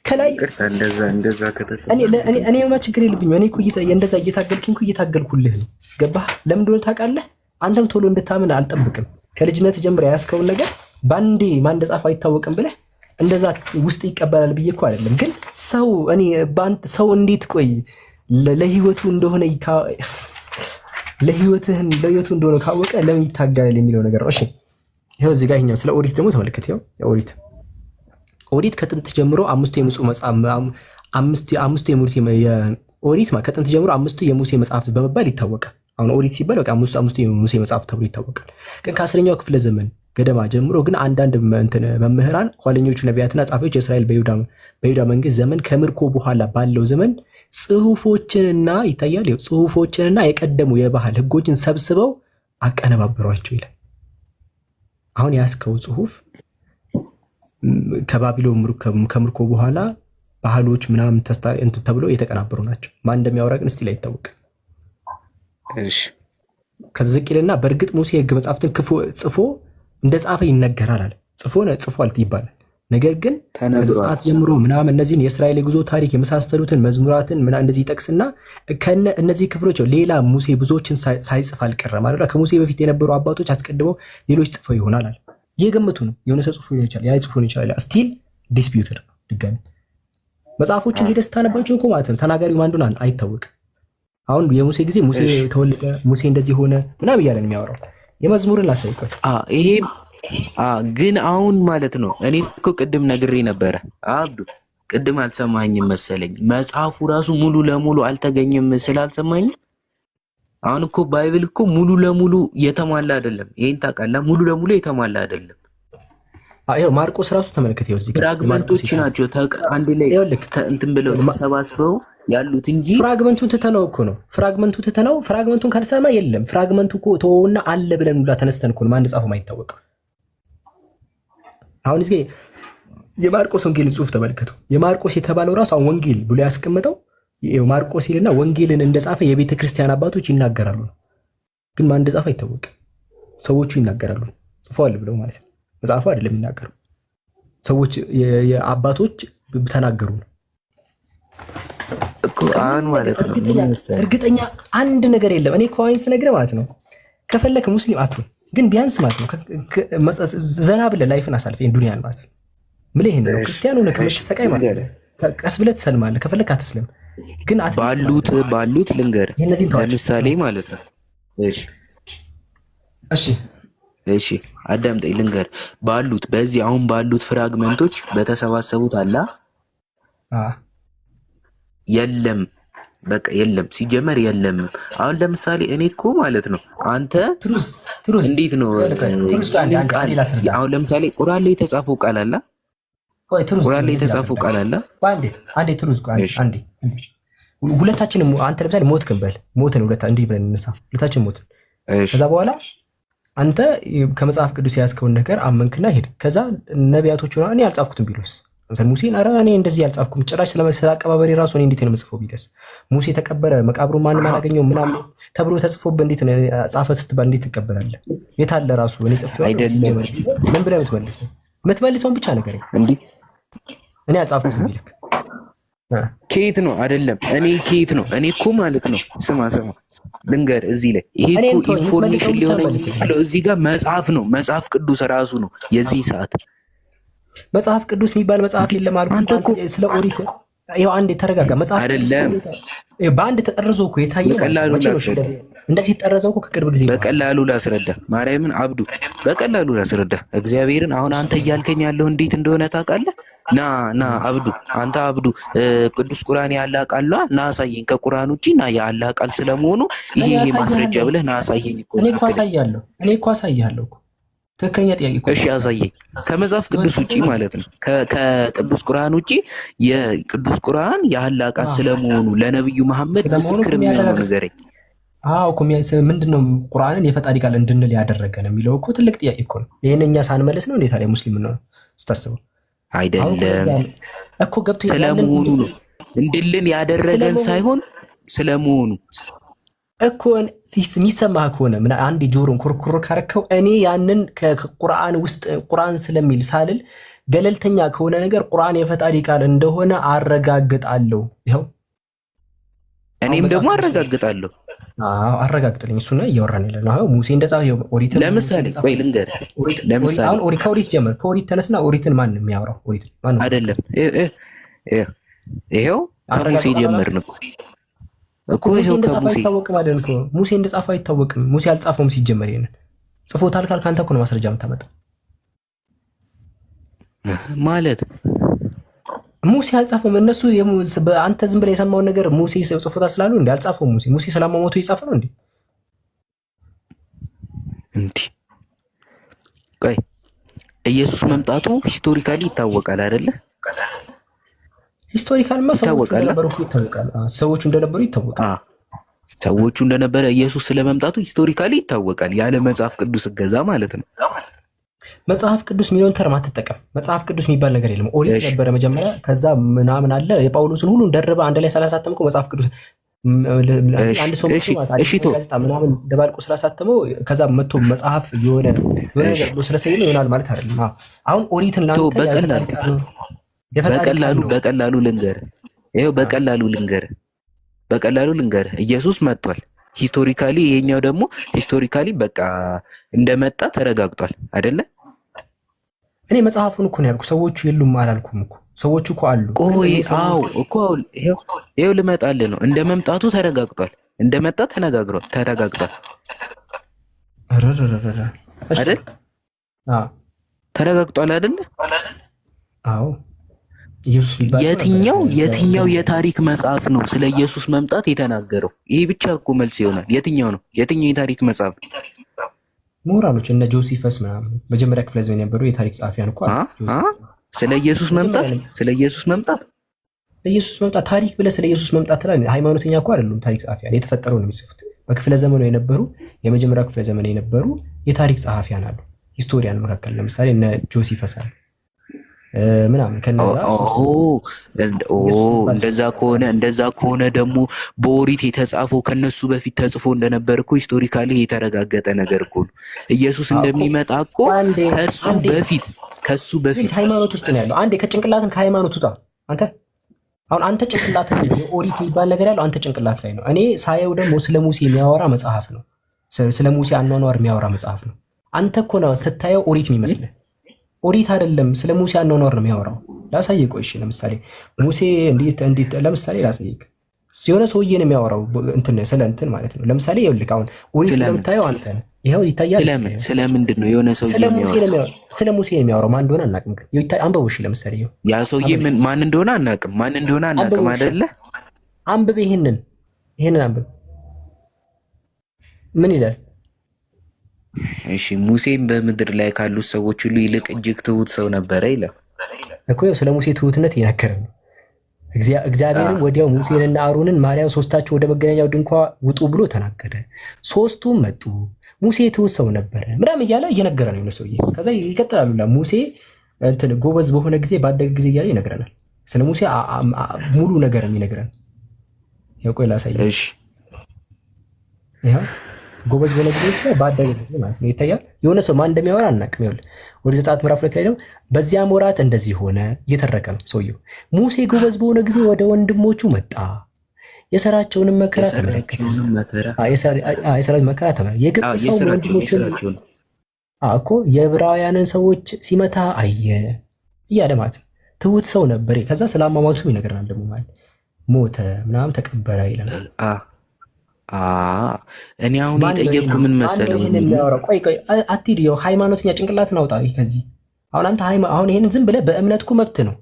ከላይ
እንደዛ ከተፈ
እኔ ማ ችግር የለብኝም። እኔ እኮ እንደዛ እየታገልኩኝ እየታገልኩልህ ነው። ገባህ? ለምን እንደሆነ ታውቃለህ? አንተም ቶሎ እንድታምን አልጠብቅም። ከልጅነት ጀምሮ ያስከውን ነገር ባንዴ ማን እንደጻፈ አይታወቅም ብለህ እንደዛ ውስጥ ይቀበላል ብዬ እኮ አይደለም። ግን ሰው እንዴት ቆይ ለህይወቱ እንደሆነ ለህይወቱ እንደሆነ ካወቀ ለምን ይታገላል የሚለው ነገር ነው። እሺ ይሄው እዚህ ጋር ይሄኛው ስለ ኦሪት ደግሞ ተመልከት። ይሄው ኦሪት ከጥንት ጀምሮ አምስቱ የሙሴ መጽሐፍት በመባል ይታወቃል። አሁን ኦሪት ሲባል በቃ አምስቱ የሙሴ መጽሐፍት ተብሎ ይታወቃል። ግን ከ10ኛው ክፍለ ዘመን ገደማ ጀምሮ ግን አንዳንድ መምህራን ኋለኞቹ ነቢያትና ጻፊዎች የእስራኤል በይሁዳ መንግስት ዘመን ከምርኮ በኋላ ባለው ዘመን ጽሁፎችንና ይታያል ጽሁፎችንና የቀደሙ የባህል ህጎችን ሰብስበው አቀነባበሯቸው ይላል። አሁን ያስከው ጽሁፍ ከባቢሎን ከምርኮ በኋላ ባህሎች ምናምን ተብሎ የተቀናበሩ ናቸው። ማን እንደሚያወራ ግን እስቲ ላይ ይታወቅ።
እሺ
ከዝቅልና በእርግጥ ሙሴ ህግ መጻሕፍትን ጽፎ እንደጻፈ ይነገራል አለ። ጽፏል ይባላል። ነገር ግን ከዘጸአት ጀምሮ ምናምን እነዚህን የእስራኤል የጉዞ ታሪክ የመሳሰሉትን መዝሙራትን ምናምን እንደዚህ ይጠቅስና እነዚህ ክፍሎች ሌላ ሙሴ ብዙዎችን ሳይጽፍ አልቀረም አለ። ከሙሴ በፊት የነበሩ አባቶች አስቀድመው ሌሎች ጽፈው ይሆናል አለ። የገምቱ ነው። የሆነ ሰው ጽፎ ይችላል፣ ያ ጽፎ ይችላል። ስቲል ዲስፒዩትድ ነው። ድጋሚ መጽሐፎችን ሄደህ ስታነባቸው እኮ ማለት ነው ተናጋሪው ማን እንደሆነ አይታወቅም። አሁን የሙሴ ጊዜ ሙሴ ተወለደ፣ ሙሴ እንደዚህ ሆነ ምናምን እያለ ነው የሚያወራው። የመዝሙርን ላሳይቀር
ይሄ ግን አሁን ማለት ነው እኔ እኮ ቅድም ነግሬ ነበረ አብዱ፣ ቅድም አልሰማኝም መሰለኝ። መጽሐፉ ራሱ ሙሉ ለሙሉ አልተገኘም ስላልሰማኝ አሁን እኮ ባይብል እኮ ሙሉ ለሙሉ የተሟላ አይደለም። ይሄን ታውቃለህ? ሙሉ ለሙሉ የተሟላ አይደለም።
አዎ ማርቆስ ራሱ ተመልከተ። ይኸው እዚህ
ፍራግመንቶች ናቸው አንድ ላይ እንትን ብለው ተሰባስበው ያሉት እንጂ
ፍራግመንቱን ትተነው እኮ ነው። ፍራግመንቱን ካልሰማ የለም። ፍራግመንቱ እኮ ተወውና አለ ብለን ሁላ ተነስተን እኮ ነው ማን ጻፈው ማይታወቅ። አሁን እዚህ የማርቆስ ወንጌልን ጽሑፍ ተመልከቱ። የማርቆስ የተባለው ራሱ አሁን ወንጌል ብሎ ያስቀምጠው ማርቆስ ይልና ወንጌልን እንደጻፈ የቤተ ክርስቲያን አባቶች ይናገራሉ። ግን ማን እንደጻፈ አይታወቅም። ሰዎቹ ይናገራሉ ጽፈዋል ብለው ማለት ነው። መጽሐፉ አይደለም የሚናገሩ ሰዎች የአባቶች ተናገሩ ነው
እኮ አሁን ማለት ነው።
እርግጠኛ አንድ ነገር የለም። እኔ ከዋይን ስነግርህ ማለት ነው ከፈለክ ሙስሊም አትሁን፣ ግን ቢያንስ ማለት ነው ዘና ብለህ ላይፍን አሳልፍ ዱንያን ማለት ነው። ምልህ ይሄን ነው ክርስቲያኑ ነው ከመሰቃይ ማለት ነው። ቀስ ብለህ ትሰልማለህ። ከፈለክ አትስለም፣ ግን
ባሉት ልንገር ለምሳሌ ማለት ነው። እሺ አዳምጠኝ ልንገር። በዚህ አሁን ባሉት ፍራግመንቶች በተሰባሰቡት አላ የለም፣ በቃ የለም፣ ሲጀመር የለም። አሁን ለምሳሌ እኔ እኮ ማለት ነው አንተ እንዴት ነው አሁን ለምሳሌ ቁርአን ላይ የተጻፈው ቃል አለ፣
አንዴ ትሩዝ አንዴ ሁለታችንም አንተ ለምሳሌ ሞትን እንዲህ ብለን እንነሳ፣ ሁለታችን ሞትን። ከዛ በኋላ አንተ ከመጽሐፍ ቅዱስ ያዝከውን ነገር አመንክና ሄድ። ከዛ ነቢያቶቹ እኔ ያልጻፍኩትን ቢሉስ ለምሳሌ ሙሴን እኔ እንደዚህ ያልጻፍኩም ጭራሽ ስለ አቀባበሬ ራሱ እኔ እንዴት ነው የምጽፈው ቢለስ፣ ሙሴ ተቀበረ መቃብሩ ማንም አላገኘው ምናምን ተብሎ ተጽፎብህ እንዴት ነው ጻፈት ስትባል እንዴት ትቀበላለህ? የታለ ራሱ እኔ ጽፌው አይደለም። ምን ብለህ የምትመልሰውን ብቻ ነገር እንዴ እኔ ያልጻፍኩት ቢልክ
ከየት ነው አይደለም? እኔ እኮ ማለት ነው ስማ ልንገር፣ እዚህ ላይ ይሄ እኮ ኢንፎርሜሽን ሊሆን ይችላል። እዚህ ጋር መጽሐፍ ቅዱስ ራሱ ነው የዚህ ሰዓት
መጽሐፍ ቅዱስ የሚባል መጽሐፍ የለም አልኩ። አንተ እኮ ስለ ኦሪት ይኸው አንድ የተረጋጋ መጽሐፍ
አይደለም።
በአንድ ተጠርዞ እኮ የታየ እንደዚህ ተጠረዘው እኮ ከቅርብ ጊዜ
በቀላሉ ላስረዳ። ማርያምን አብዱ በቀላሉ ላስረዳ እግዚአብሔርን። አሁን አንተ እያልከኝ ያለው እንዴት እንደሆነ ታውቃለህ? ና አብዱ፣ አንተ አብዱ ቅዱስ ቁርአን ያለ ቃል ና አሳየኝ። ከቁርአን ውጪ ና ያለ ቃል ስለመሆኑ ይሄ ማስረጃ ብለህ ና አሳየኝ እኮ።
እኔ እኮ አሳያለሁ እኮ ትክክለኛ ጥያቄ እኮ።
እሺ አሳየኝ። ከመጽሐፍ ቅዱስ ውጪ ማለት ነው ከቅዱስ ቁርአን ውጪ የቅዱስ ቁርአን ያለ ቃል ስለመሆኑ ለነብዩ መሐመድ ምስክር የሚሆነው ንገረኝ።
እኮ ምንድነው ቁርአንን የፈጣሪ ቃል እንድንል ያደረገን የሚለው እኮ ትልቅ ጥያቄ እኮ ነው። ይሄን እኛ ሳንመልስ ነው እንዴት ታዲያ ሙስሊም ነው ስታስበው?
አይደለም
እኮ ገብቶ
ስለመሆኑ ነው እንድልን ያደረገን ሳይሆን ስለመሆኑ
እኮ የሚሰማህ ከሆነ ምን አንድ ጆሮን ኮርኮር ካረከው እኔ ያንን ከቁርአን ውስጥ ቁርአን ስለሚል ሳልል ገለልተኛ ከሆነ ነገር ቁርአን የፈጣሪ ቃል እንደሆነ አረጋግጣለሁ። ይኸው
እኔም ደግሞ አረጋግጣለሁ።
አረጋግጥልኝ። እሱ ነው እያወራን ያለ ነው። ሙሴ እንደጻፈው ኦሪት
ለምሳሌ ቆይ ልንገር። ለምሳሌ
አሁን ከኦሪት ጀመር። ከኦሪት ተነስና ኦሪትን ማን ነው የሚያወራው? ኦሪትን ማን ነው?
አይደለም ይሄው ከሙሴ ጀመርን እኮ ይሄው ከሙሴ
አይታወቅም አይደል እኮ ሙሴ እንደጻፈው አይታወቅም። ሙሴ አልጻፈውም ሲጀመር። ይሄንን ጽፎታል ካልክ አንተ እኮ ነው ማስረጃ የምታመጣው ማለት ሙሴ አልጻፈውም። እነሱ አንተ ዝም ብለህ የሰማውን ነገር ሙሴ ጽፎታል ስላሉ እንዴ አልጻፈውም። ሙሴ ስላማሞቱ ይጻፈ ነው እንዴ?
ቆይ ኢየሱስ መምጣቱ ሂስቶሪካሊ ይታወቃል አይደለ?
ሂስቶሪካልማ ሰዎቹ እንደነበሩ ይታወቃል። ሰዎቹ እንደነበሩ ይታወቃል።
ሰዎቹ እንደነበረ ኢየሱስ ስለመምጣቱ ሂስቶሪካሊ ይታወቃል፣ ያለ መጽሐፍ ቅዱስ እገዛ ማለት ነው።
መጽሐፍ ቅዱስ የሚለውን ተርም አትጠቀም። መጽሐፍ ቅዱስ የሚባል ነገር የለም። ኦሪት ነበረ መጀመሪያ፣ ከዛ ምናምን አለ። የጳውሎስን ሁሉን ደርባ አንድ ላይ ስላሳተምከው መጽሐፍ ቅዱስ አንድ ሰው ጋዜጣ ምናምን ደባልቆ ስላሳተመው ከዛ መጥቶ መጽሐፍ የሆነ ነገር ብሎ ስለሰየመ ይሆናል ማለት አይደለም። አሁን ኦሪትን
በቀላሉ ልንገር፣ ይኸው በቀላሉ ልንገር ኢየሱስ መጥቷል ሂስቶሪካሊ። ይሄኛው ደግሞ ሂስቶሪካሊ በቃ እንደመጣ ተረጋግጧል አይደለ?
እኔ መጽሐፉን እኮ ነው ያልኩ። ሰዎቹ የሉም አላልኩም እኮ። ሰዎቹ እኮ አሉ።
ቆይ እኮ ይኸው ልመጣልህ ነው። እንደ መምጣቱ ተረጋግጧል፣ እንደመጣ ተረጋግጧል አይደል? ተረጋግጧል አይደለ?
አዎ።
የትኛው የታሪክ መጽሐፍ ነው ስለ ኢየሱስ መምጣት የተናገረው? ይሄ ብቻ እኮ መልስ ይሆናል። የትኛው ነው? የትኛው የታሪክ መጽሐፍ?
ምሁራኖች እነ ጆሲፈስ ምናምን መጀመሪያ ክፍለ ዘመን የነበሩ የታሪክ ጸሐፊያን እኮ
ስለ ኢየሱስ መምጣት
ታሪክ ብለህ ስለ ኢየሱስ መምጣት ትላለህ። ሃይማኖተኛ እኮ አይደሉም ታሪክ ጸሐፊያን፣ የተፈጠረው ነው የሚጽፉት። በክፍለ ዘመኑ የነበሩ የመጀመሪያ ክፍለ ዘመን የነበሩ የታሪክ ጸሐፊያን አሉ። ሂስቶሪያን መካከል ለምሳሌ እነ ጆሲፈስ አሉ ምናምን ከነዛ
እንደዛ ከሆነ ደግሞ በኦሪት የተጻፈው ከነሱ በፊት ተጽፎ እንደነበር እኮ ሂስቶሪካሊ የተረጋገጠ ነገር እኮ ነው። ኢየሱስ እንደሚመጣ እኮ ከሱ በፊት
ሃይማኖት ውስጥ ነው ያለው። አንዴ ከጭንቅላትን ከሃይማኖት ውጣ አንተ። አሁን አንተ ጭንቅላት ላይ ኦሪት የሚባል ነገር ያለው አንተ ጭንቅላት ላይ ነው። እኔ ሳየው ደግሞ ስለ ሙሴ የሚያወራ መጽሐፍ ነው። ስለ ሙሴ አኗኗር የሚያወራ መጽሐፍ ነው። አንተ እኮ ነው ስታየው ኦሪት የሚመስልህ። ኦሪት አይደለም፣ ስለ ሙሴ አኗኗር ነው የሚያወራው። ላሳየህ። ቆይ እሺ፣ ለምሳሌ ሙሴ እንዴት ለምሳሌ ላሳየህ። የሆነ ሰውዬ ነው የሚያወራው ስለ እንትን ማለት ነው። ለምሳሌ ይኸውልህ አሁን ኦሪት ለምታየው አንተ ነህ። ይኸው ይታያል።
ስለምንድን ነው የሆነ ሰውዬ የሚያወራው?
ስለ ሙሴ የሚያወራው ማን እንደሆነ አናውቅም። አንብበው እሺ። ለምሳሌ
ያ ሰውዬ ማን እንደሆነ አናውቅም አይደለ?
አንብብ፣ ይሄንን አንብብ። ምን ይላል?
እሺ ሙሴም በምድር ላይ ካሉት ሰዎች ሁሉ ይልቅ እጅግ ትሁት ሰው ነበረ ይላል
እኮ። ስለ ሙሴ ትሁትነት እየነገረ ነው። እግዚአብሔርም ወዲያው ሙሴንና አሮንን ማርያም ሶስታቸው ወደ መገናኛው ድንኳን ውጡ ብሎ ተናገረ። ሶስቱም መጡ። ሙሴ ትሁት ሰው ነበረ ምናምን እያለ እየነገረ ነው ሰውዬ። ከዛ ይቀጥላሉ። ሙሴ ጎበዝ በሆነ ጊዜ ባደገ ጊዜ እያለ ይነግረናል። ስለ ሙሴ ሙሉ ነገር የሚነግረን ያው ቆይ ላሳየህ።
እሺ
ጎበዝ በሆነ ጊዜ ባደገ ጊዜ ማለት ነው። ይታያል። የሆነ ሰው ማን እንደሚያወራ አናውቅም። ይኸውልህ ወደ ዘጸአት ምዕራፍ 2 ላይ ደግሞ በዚያም ወራት እንደዚህ ሆነ እየተረከ ነው ሰውየው። ሙሴ ጎበዝ በሆነ ጊዜ ወደ ወንድሞቹ መጣ፣ የሰራቸውንም መከራ ተመለከተ። የሰራዊት መከራ ተመለከተ። የግብፅ ሰው ወንድሞቹን እኮ የዕብራውያንን ሰዎች ሲመታ አየ እያለ ማለት ነው። ትሁት ሰው ነበር። ከዛ ስለ አሟሟቱ ይነግረናል። ደግሞ ማለት ሞተ ምናምን ተቀበረ ይለናል።
እኔ አሁን የጠየቅኩ ምን መሰለህ?
ቆይ አትሂድ። ያው ሃይማኖተኛ ጭንቅላትን አውጣ ከዚህ። አሁን አንተ አሁን ይሄንን ዝም ብለህ በእምነትኩ መብት ነው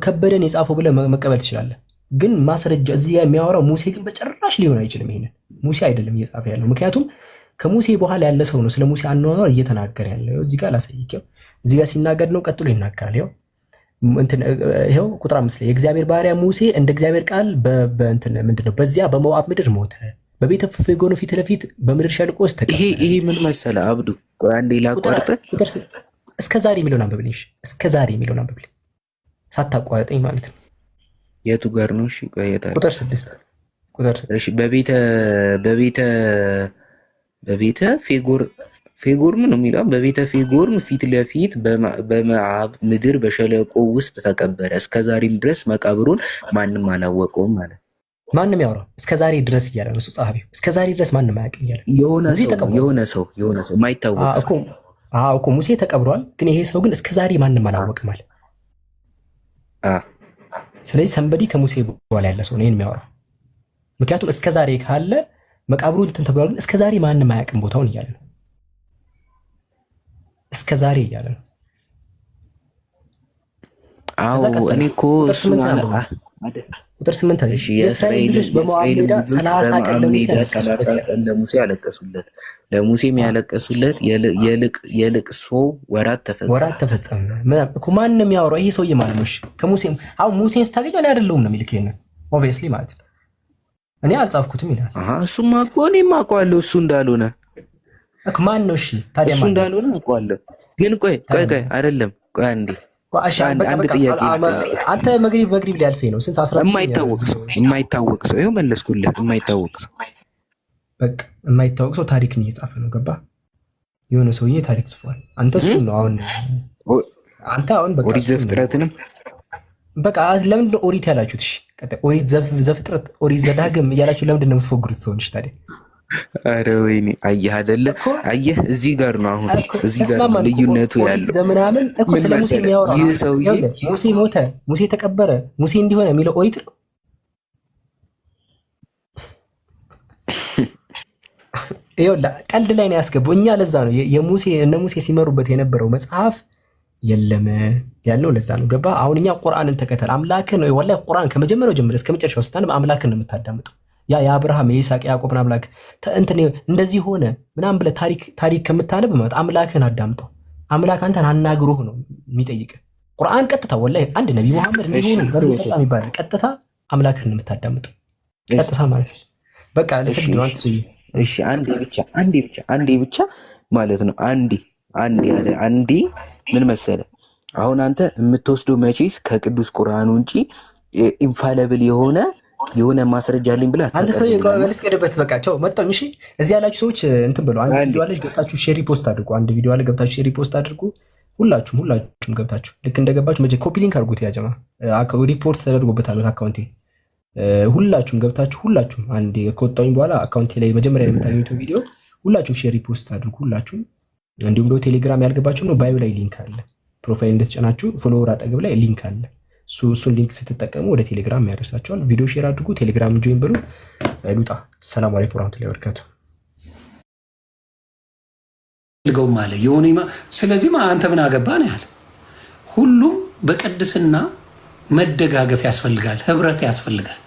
ከበደን የጻፈው ብለህ መቀበል ትችላለህ። ግን ማስረጃ እዚህ የሚያወራው ሙሴ ግን በጭራሽ ሊሆን አይችልም። ይሄንን ሙሴ አይደለም እየጻፈ ያለው፣ ምክንያቱም ከሙሴ በኋላ ያለ ሰው ነው ስለ ሙሴ አኗኗር እየተናገረ ያለው። እዚህ ጋር ላሳይክ። እዚህ ጋር ሲናገር ነው፣ ቀጥሎ ይናገራል። ይኸው ቁጥር 5 ላይ የእግዚአብሔር ባሪያ ሙሴ እንደ እግዚአብሔር ቃል ምንድነው በዚያ በሞዓብ ምድር ሞተ፣ በቤተ ፌጎን ፊት ለፊት በምድር ሸለቆ ውስጥ ተቀበረ።
ይሄ ምን መሰለህ አብዱ፣ አንዴ ላቋርጥ።
እስከ ዛሬ የሚለውን አንብብልኝ። እስከ ዛሬ የሚለውን አንብብልኝ ሳታቋርጠኝ ማለት ነው።
የቱ ጋር ነው? እሺ ቆይታ
ቁጥር 6
እሺ በቤተ ፌጎር ምን ነው የሚለው? በቤተ ፌጎር ፊት ለፊት በሞዓብ ምድር በሸለቆ ውስጥ ተቀበረ። እስከ ዛሬም ድረስ መቃብሩን ማንም አላወቀውም ማለት።
ማንም ያወራው እስከ ዛሬ ድረስ እያለ ነው ጸሐፊው። እስከ ዛሬ ድረስ ማንም አያውቅም እያለ
የሆነ ሰው ማይታወቅ
እኮ ሙሴ ተቀብሯል፣ ግን ይሄ ሰው ግን እስከ ዛሬ ማንም አላወቅም ማለት። ስለዚህ ሰንበዲ ከሙሴ በኋላ ያለ ሰው ነው ይሄን የሚያወራው። ምክንያቱም እስከ ዛሬ ካለ መቃብሩን እንትን ተብሏል፣ ግን እስከ ዛሬ ማንም አያውቅም ቦታውን እያለ ነው። እስከ ዛሬ እያለ ነው።
እኔ እኮ
ቁጥር 8 ላይ የእስራኤል ልጆች በሞዓብ ሜዳ 30 ቀን
ለሙሴ ያለቀሱለት፣ ለሙሴም ያለቀሱለት የልቅሶ ወራት ተፈጸመ።
እኮ ማን ነው የሚያወራው? ይሄ ሰውዬ ማለት ነው። እሺ ከሙሴ አሁን ሙሴን ስታገኘው እኔ አይደለሁም ነው የሚልክ። ይሄን ኦብቪየስሊ ማለት ነው እኔ አልጻፍኩትም ይላል።
እሱማ እኮ እኔም አውቀዋለሁ እሱ እንዳልሆነ
እኮ። ማን ነው? እሺ ታዲያ
እሱ እንዳልሆነ አውቀዋለሁ። ግን ቆይ አይደለም፣ ቆይ አንዴ አንድ ጥያቄ።
አንተ መግሪብ ሊያልፈኝ ነው። ስንት 14
የማይታወቅ ሰው ይኸው መለስኩልህ። የማይታወቅ ሰው
በቃ የማይታወቅ ሰው ታሪክን እየጻፈ ነው። ገባ? የሆነ ሰውዬ ታሪክ ጽፏል። አንተ እሱ ነው አሁን በቃ
ኦሪት ዘፍጥረትንም
በቃ ለምንድን ነው ኦሪት ያላችሁት? እሺ ኦሪት ዘፍጥረት፣ ኦሪት ዘዳግም እያላችሁ ለምንድን ነው የምትፎግሩት ሰዎች ታዲያ?
አረ ወይኔ አየህ አይደለ? አየህ እዚህ ጋር ነው አሁን እዚህ ጋር ልዩነቱ ያለው።
ዘመናምን እኮ ስለ ሙሴ የሚያወራው ይህ ሰውዬ ሙሴ ሞተ፣ ሙሴ ተቀበረ፣ ሙሴ እንዲሆነ የሚለው ኦሪት ነው። ይኸውልህ ቀልድ ላይ ነው ያስገባው። እኛ ለዛ ነው እነ ሙሴ ሲመሩበት የነበረው መጽሐፍ የለም ያለው ለዛ ነው። ገባ? አሁን እኛ ቁርአንን ተከተል አምላክን ወላሂ ቁርአን ከመጀመሪያው ጀምሮ እስከ መጨረሻው ስታነብ አምላክን ነው የምታዳምጠው። ያ የአብርሃም የይስሐቅ ያዕቆብን አምላክ እንደዚህ ሆነ ምናምን ብለህ ታሪክ ከምታነብ ማለት አምላክን አዳምጠው። አምላክ አንተን አናግሮህ ነው የሚጠይቅ። ቁርአን ቀጥታ ወላሂ አንድ ነብይ መሐመድ ሊሆኑ በርቀጣ የሚባል ቀጥታ አምላክን ነው የምታዳምጥ። ቀጥታ ማለት ነው በቃ ለሰግድ ነው።
እሺ አንዴ ብቻ ማለት ነው። አንዴ ምን መሰለ አሁን አንተ የምትወስደው መቼስ ከቅዱስ ቁርአን ውጪ ኢንፋለብል የሆነ ማስረጃ አለኝ ብለህ
አንድ ሰው ልስቀድበት። በቃ ቻው መጣሁ። እሺ እዚህ ያላችሁ ሰዎች እንትን ብለው አንድ ቪዲዮ አለች ገብታችሁ ሼር ሪፖስት አድርጉ። አንድ ቪዲዮ አለ ገብታችሁ ሼር ሪፖስት አድርጉ። ሁላችሁም ገብታችሁ ልክ እንደገባችሁ ኮፒ ሊንክ አድርጉት። ያጀማ ሪፖርት ተደርጎበታል አካውንቴ። ሁላችሁም ገብታችሁ አንዴ ከወጣሁኝ በኋላ አካውንቴ ላይ መጀመሪያ የምታገኙት ቪዲዮ ሁላችሁም ሼር ሪፖስት አድርጉ። ሁላችሁም እንዲሁም ደግሞ ቴሌግራም ያልገባችሁ ነው ባዮ ላይ ሊንክ አለ። ፕሮፋይል እንደተጫናችሁ ፎሎወር አጠገብ ላይ ሊንክ አለ። እሱን ሊንክ ስትጠቀሙ ወደ ቴሌግራም ያደርሳቸዋል። ቪዲዮ ሼር አድርጉ። ቴሌግራም ጆይን በሉ። ሉጣ ሰላም አለይኩም ወራህመቱላሂ ወበረካቱ።
ልገውም አለ የሆነ ስለዚህ አንተ ምን አገባህ ነው ያለ። ሁሉም በቅድስና መደጋገፍ ያስፈልጋል፣ ህብረት ያስፈልጋል።